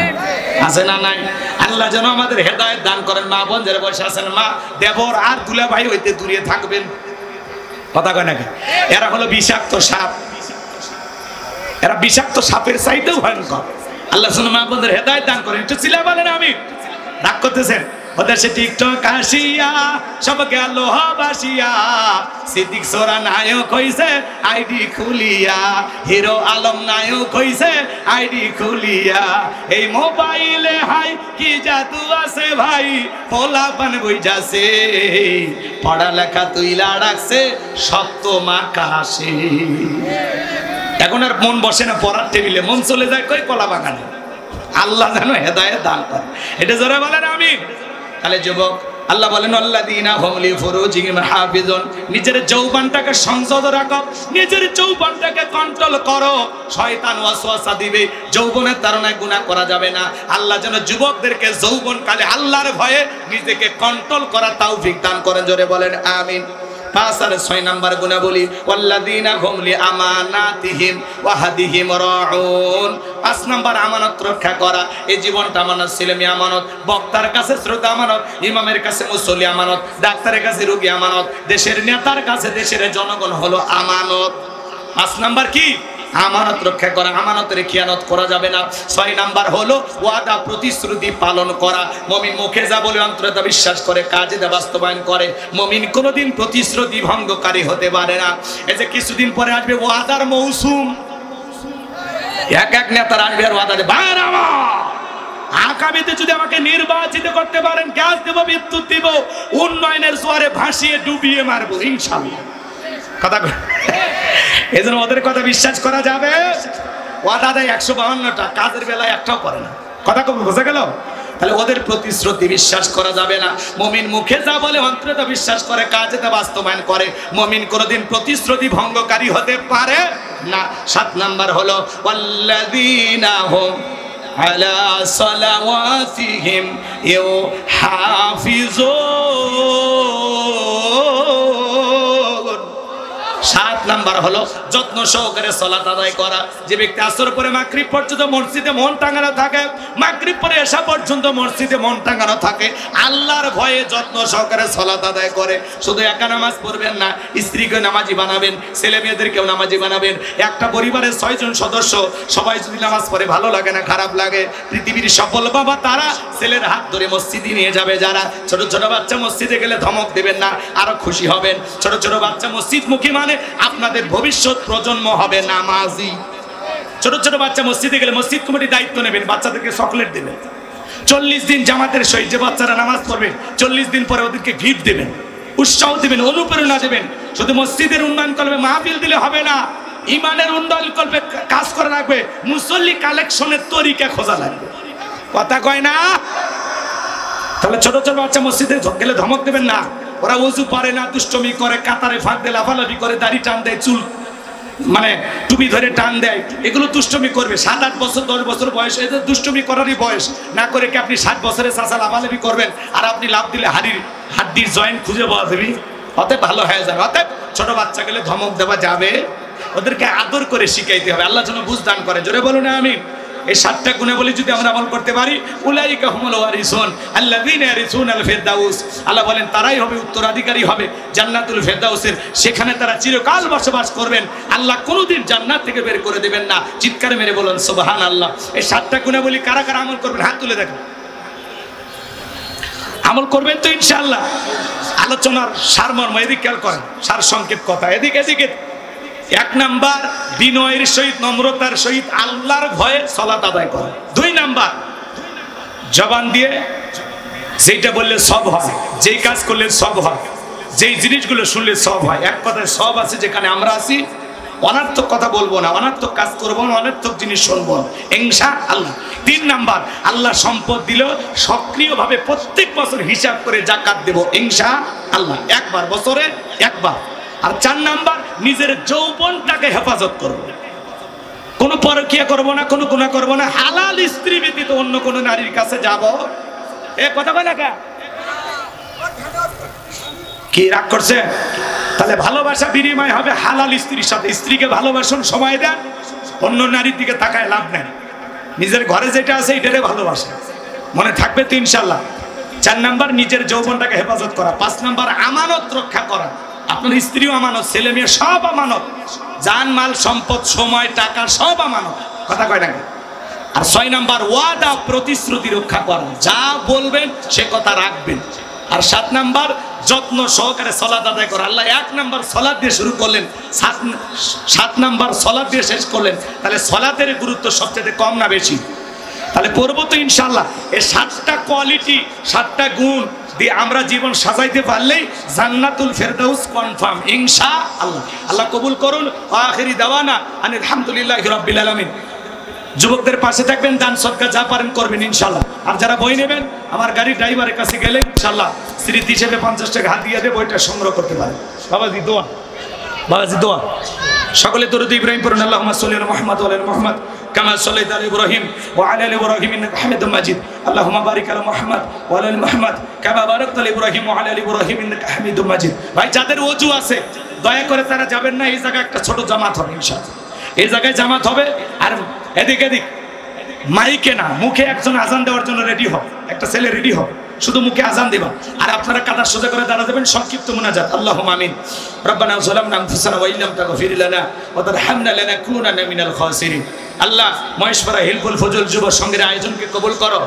আছে না নাই? আল্লাহ যেন আমাদের হেদায়েত দান করেন। মা বোন যারা বসে আছেন, মা দেবর আর দুলা ভাই হইতে দূরে থাকবেন। কথা কয় না? এরা হলো বিষাক্ত সাপ। এরা বিষাক্ত সাপের চাইতেও ভয়ঙ্কর। আল্লাহ যেন মা বোনদের হেদায়েত দান করেন। একটু চিল্লা বলেন আমি। রাগ করতেছেন? ওদের সে টিকটক আসিয়া সব গেল বাসিয়া, সিদ্দিক সোরা নায়ক হইছে আইডি খুলিয়া, হিরো আলম নায়ক হইছে আইডি খুলিয়া। এই মোবাইলে হাই কি জাদু আছে ভাই, পোলা পান বইজাছে, পড়ালেখা তুইলা রাখছে সত্য মাকাশে। এখন আর মন বসে না পড়ার টেবিলে, মন চলে যায় কই কলা বাগানে। আল্লাহ যেন হেদায়েত দান করে। এটা যারা বলেন আমি। তাহলে যুবক, আল্লাহ বলেন আল্লাযীনা হুম লিফুরুজিহিম হাফিজুন, নিজের যৌবনটাকে সংযত রাখো, নিজের যৌবনটাকে কন্ট্রোল করো। শয়তান ওয়াসওয়াসা দিবে, যৌবনের তাড়নায় গুনাহ করা যাবে না। আল্লাহ যেন যুবকদেরকে যৌবনকালে আল্লাহর ভয়ে নিজেকে কন্ট্রোল করার তৌফিক দান করেন। জোরে বলেন আমিন। 5 আর 6 নাম্বার গুণাবলী, ওয়াল্লাযীনা হুম লিআমানাতিহিম ওয়া হাদিহিম রাউন। 5 নাম্বার আমানত রক্ষা করা। এই জীবনটা আমানত, ছেলে মেয়ে আমানত, বক্তার কাছে শ্রোতা আমানত, ইমামের কাছে মুসল্লি আমানত, ডাক্তারের কাছে রোগী আমানত, দেশের নেতার কাছে দেশের জনগণ হলো আমানত। 5 নাম্বার কি? আমানত রক্ষা করা। আমানতের খিয়ানত করা যাবে না। 6 নাম্বার হলো ওয়াদা প্রতিশ্রুতি পালন করা। মুমিন মুখে যা বলে অন্তরে তা বিশ্বাস করে, কাজে তা বাস্তবায়ন করে। মুমিন কোনোদিন প্রতিশ্রুতি ভঙ্গকারী হতে পারে না। এই যে কিছুদিন পরে আসবে ওয়াদার মৌসুম, এক এক নেতার আসবে আর ওয়াদা দেবে, ভাইরা আমার আগামীতে যদি আমাকে নির্বাচিত করতে পারেন, গ্যাস দেব, বিদ্যুৎ দিব, উন্নয়নের জোয়ারে ভাসিয়ে ডুবিয়ে মারবো ইনশাআল্লাহ। কথা এই জন্য ওদের কথা বিশ্বাস করা যাবে। ওয়াদা দেয় 152টা, কাজের বেলায় একটাও করে না। কথা কবে বোঝা গেল? তাহলে ওদের প্রতিশ্রুতি বিশ্বাস করা যাবে না। মুমিন মুখে যা বলে অন্তরে তা বিশ্বাস করে, কাজে তা বাস্তবায়ন করে। মুমিন কোনোদিন প্রতিশ্রুতি ভঙ্গকারী হতে পারে না। 7 নাম্বার হলো ওয়াল্লাযীনা হুম আলা সালাওয়াতিহিম ইউহাফিজুন। 7 নাম্বার হলো যত্ন সহকারে সালাত আদায় করা। যে ব্যক্তি আসর পরে মাগরিব পর্যন্ত মসজিদে মন টাঙানো থাকে, মাগরিব পরে এশা পর্যন্ত মসজিদে মন টাঙানো থাকে, আল্লাহর ভয়ে যত্ন সহকারে সালাত আদায় করে। শুধু একা নামাজ পড়বেন না, স্ত্রীকে নামাজি বানাবেন, ছেলে মেয়েদেরকেও নামাজি বানাবেন। একটা পরিবারের 6 জন সদস্য সবাই যদি নামাজ পড়ে, ভালো লাগে না, খারাপ লাগে। পৃথিবীর সফল বাবা তারা ছেলের হাত ধরে মসজিদে নিয়ে যাবে যারা। ছোট ছোট বাচ্চা মসজিদে গেলে ধমক দেবেন না, আরো খুশি হবেন। ছোট ছোট বাচ্চা মসজিদমুখী মানে আপনাদের ভবিষ্যৎ প্রজন্ম হবে নামাজি। ছোট ছোট বাচ্চা মসজিদে গেলে মসজিদ কমিটি দায়িত্ব নেবেন, বাচ্চাদেরকে চকলেট দেবেন। 40 দিন জামাতের সহিত যে বাচ্চারা নামাজ পড়বে, 40 দিন পরে ওদেরকে গিফট দেবেন, উৎসাহ দেবেন, অনুপ্রেরণা দেবেন। শুধু মসজিদের উন্নয়ন করবে, মাহফিল দিলে হবে না, ইমানের উন্নয়ন করবে, কাজ করা লাগবে, মুসল্লি কালেকশনের তরিকা খোঁজা লাগবে। কথা কয় না? তাহলে ছোট ছোট বাচ্চা মসজিদে গেলে ধমক দেবেন না। ওরা ওযু পারে না, দুষ্টমি করে, কাতারে ফাঁক দিয়ে লাফালাফি করে, দাড়ি টান দেয়, চুল মানে টুপি ধরে টান দেয়, এগুলো দুষ্টমি করবে। 7-8 বছর 10 বছর বয়স, এদের দুষ্টমি করারই বয়স। না করে কি আপনি 60 বছরের চাচা লাফালাফি করবেন, আর আপনি লাফ দিলে হাড্ডির জয়েন্ট খুঁজে পাওয়া যাবে? অতএব ভালো হয়ে যাবে। অতএব ছোট বাচ্চা গেলে ধমক দেওয়া যাবে, ওদেরকে আদর করে শিখাইতে হবে। আল্লাহ যেন বুঝ দান করে। জোরে বলুন আমিন। এই 7টা গুণাবলী যদি আমরা আমল করতে পারি, উলাইকা হুমুল ওয়ারিসুন আল্লাযীনা ইয়ারিসুনাল ফিরদাউস, আল্লাহ বলেন তারাই হবে উত্তরাধিকারী হবে জান্নাতুল ফিরদাউসের। সেখানে তারা চিরকাল বসবাস করবেন, আল্লাহ কোনোদিন জান্নাত থেকে বের করে দেবেন না। চিৎকার মেরে বলুন সুবহানাল্লাহ। এই 7টা গুণাবলী কারা কারা আমল করবেন হাত তুলে দেখেন। আমল করবেন তো ইনশাআল্লাহ? আলোচনার সারমর্ম এদিকে খেয়াল করেন, সার সংক্ষেপ কথা এদিকে। 1 নাম্বার বিনয়ের সহিত, নম্রতার সহিত আল্লাহর ভয়ে সালাত আদায় করা। 2 নাম্বার জবান দিয়ে যেটা বললে সব হয়, যেই কাজ করলে সব হয়, যেই জিনিসগুলো শুনলে সব হয়। এক কথায় সব আছে যেখানে আমরা আছি। অনার্থক কথা বলবো না, অনার্থক কাজ করবো না, অনার্থক জিনিস শুনবো না, ইনশাআল্লাহ। 3 নাম্বার আল্লাহ সম্পদ দিল, সক্রিয়ভাবে প্রত্যেক বছর হিসাব করে যাকাত দেব ইনশাআল্লাহ, একবার বছরে একবার। আর 4 নাম্বার নিজের যৌবনটাকে হেফাজত করব, কোনো পরকিয়া করব না, কোনো গুনাহ করব না, হালাল স্ত্রী ব্যতীত অন্য কোন নারীর কাছে যাব। এ কথা কয় না কা? কি রাগ করছে? তাহলে ভালোবাসা বিনিময় হবে হালাল স্ত্রীর সাথে। স্ত্রীকে ভালোবাসুন, সময় দেন, অন্য নারীর দিকে তাকায় লাভ নেই। নিজের ঘরে যেটা আছে এটারে ভালোবাসা, মনে থাকবে তো ইনশাআল্লাহ। 4 নাম্বার নিজের যৌবনটাকে হেফাজত করা। 5 নাম্বার আমানত রক্ষা করা। আপনার স্ত্রীও আমানত, ছেলে মেয়ে সব আমানত, জান মাল সম্পদ সময় টাকা সব আমানত। কথা কয় না? আর 6 নাম্বার ওয়াদা প্রতিশ্রুতি রক্ষা করা, যা বলবেন সে কথা রাখবেন। আর 7 নাম্বার যত্ন সহকারে সালাত আদায় করা। আল্লাহ 1 নাম্বার সালাত দিয়ে শুরু করলেন, 7 নাম্বার সালাত দিয়ে শেষ করলেন। তাহলে সালাতের গুরুত্ব সবচেয়ে কম না বেশি? তাহলে পড়বো তো ইনশাআল্লাহ। এই 7টা কোয়ালিটি, 7টা গুণ দিয়ে আমরা জীবন সাজাইতে পারলেই জান্নাতুল ফেরদাউস কনফার্ম ইনশাআল্লাহ। আল্লাহ কবুল করুন। আখিরি দাওয়ানা আনিল হামদুলিল্লাহি রাব্বিল আলামিন। যুবকদের পাশে থাকবেন, দান সদকা যা পারেন করবেন ইনশাআল্লাহ। আর যারা বই নেবেন, আমার গাড়ি ড্রাইভারের কাছে গেলে ইনশাআল্লাহ স্মৃতি হিসেবে 50 টাকা হাত দিয়ে বইটা সংগ্রহ করতে পারেন। বাবাজি দোয়া, বাবাজি দোয়া। সকলে দরুদ ইব্রাহিম পড়ুন। আল্লাহুম্মা সাল্লি আলা মুহাম্মাদ ওয়া আলা মুহাম্মাদ কামা সাল্লাইতা আলা ইব্রাহিম ওয়া আলা আলি ইব্রাহিম ইন্নাকা হামিদুম মাজিদ। আল্লাহুম্মা বারিক আলা মুহাম্মাদ ওয়া আলা আলি মুহাম্মাদ কামা বারাকতা আলা ইব্রাহিম ওয়া আলা আলি ইব্রাহিম ইন্নাকা হামিদুম মাজিদ। ভাই যাদের ওযু আছে দয়া করে তারা যাবেন না, এই জায়গায় একটা ছোট জামাত হবে ইনশাআল্লাহ। এই জায়গায় জামাত হবে। আর এদিক মাইকে না, মুখে একজন আজান দেওয়ার জন্য রেডি হোক, একটা ছেলে রেডি হোক, শুধু মুখে আজান দিবা। আর আপনারা কাদা সোজা করে দাঁড়া যাবেন, সংক্ষিপ্ত মুনাজাত। আল্লাহুম্মা আমিন। রব্বানা যালামনা আনফুসানা ওয়া ইল্লাম তাগফির লানা ওয়া তারহামনা লানাকুনান্না মিনাল খাসিরিন। আল্লাহ মহেশপাড়া হিলফুল ফজল যুব সংঘের আয়োজনকে কবুল করো।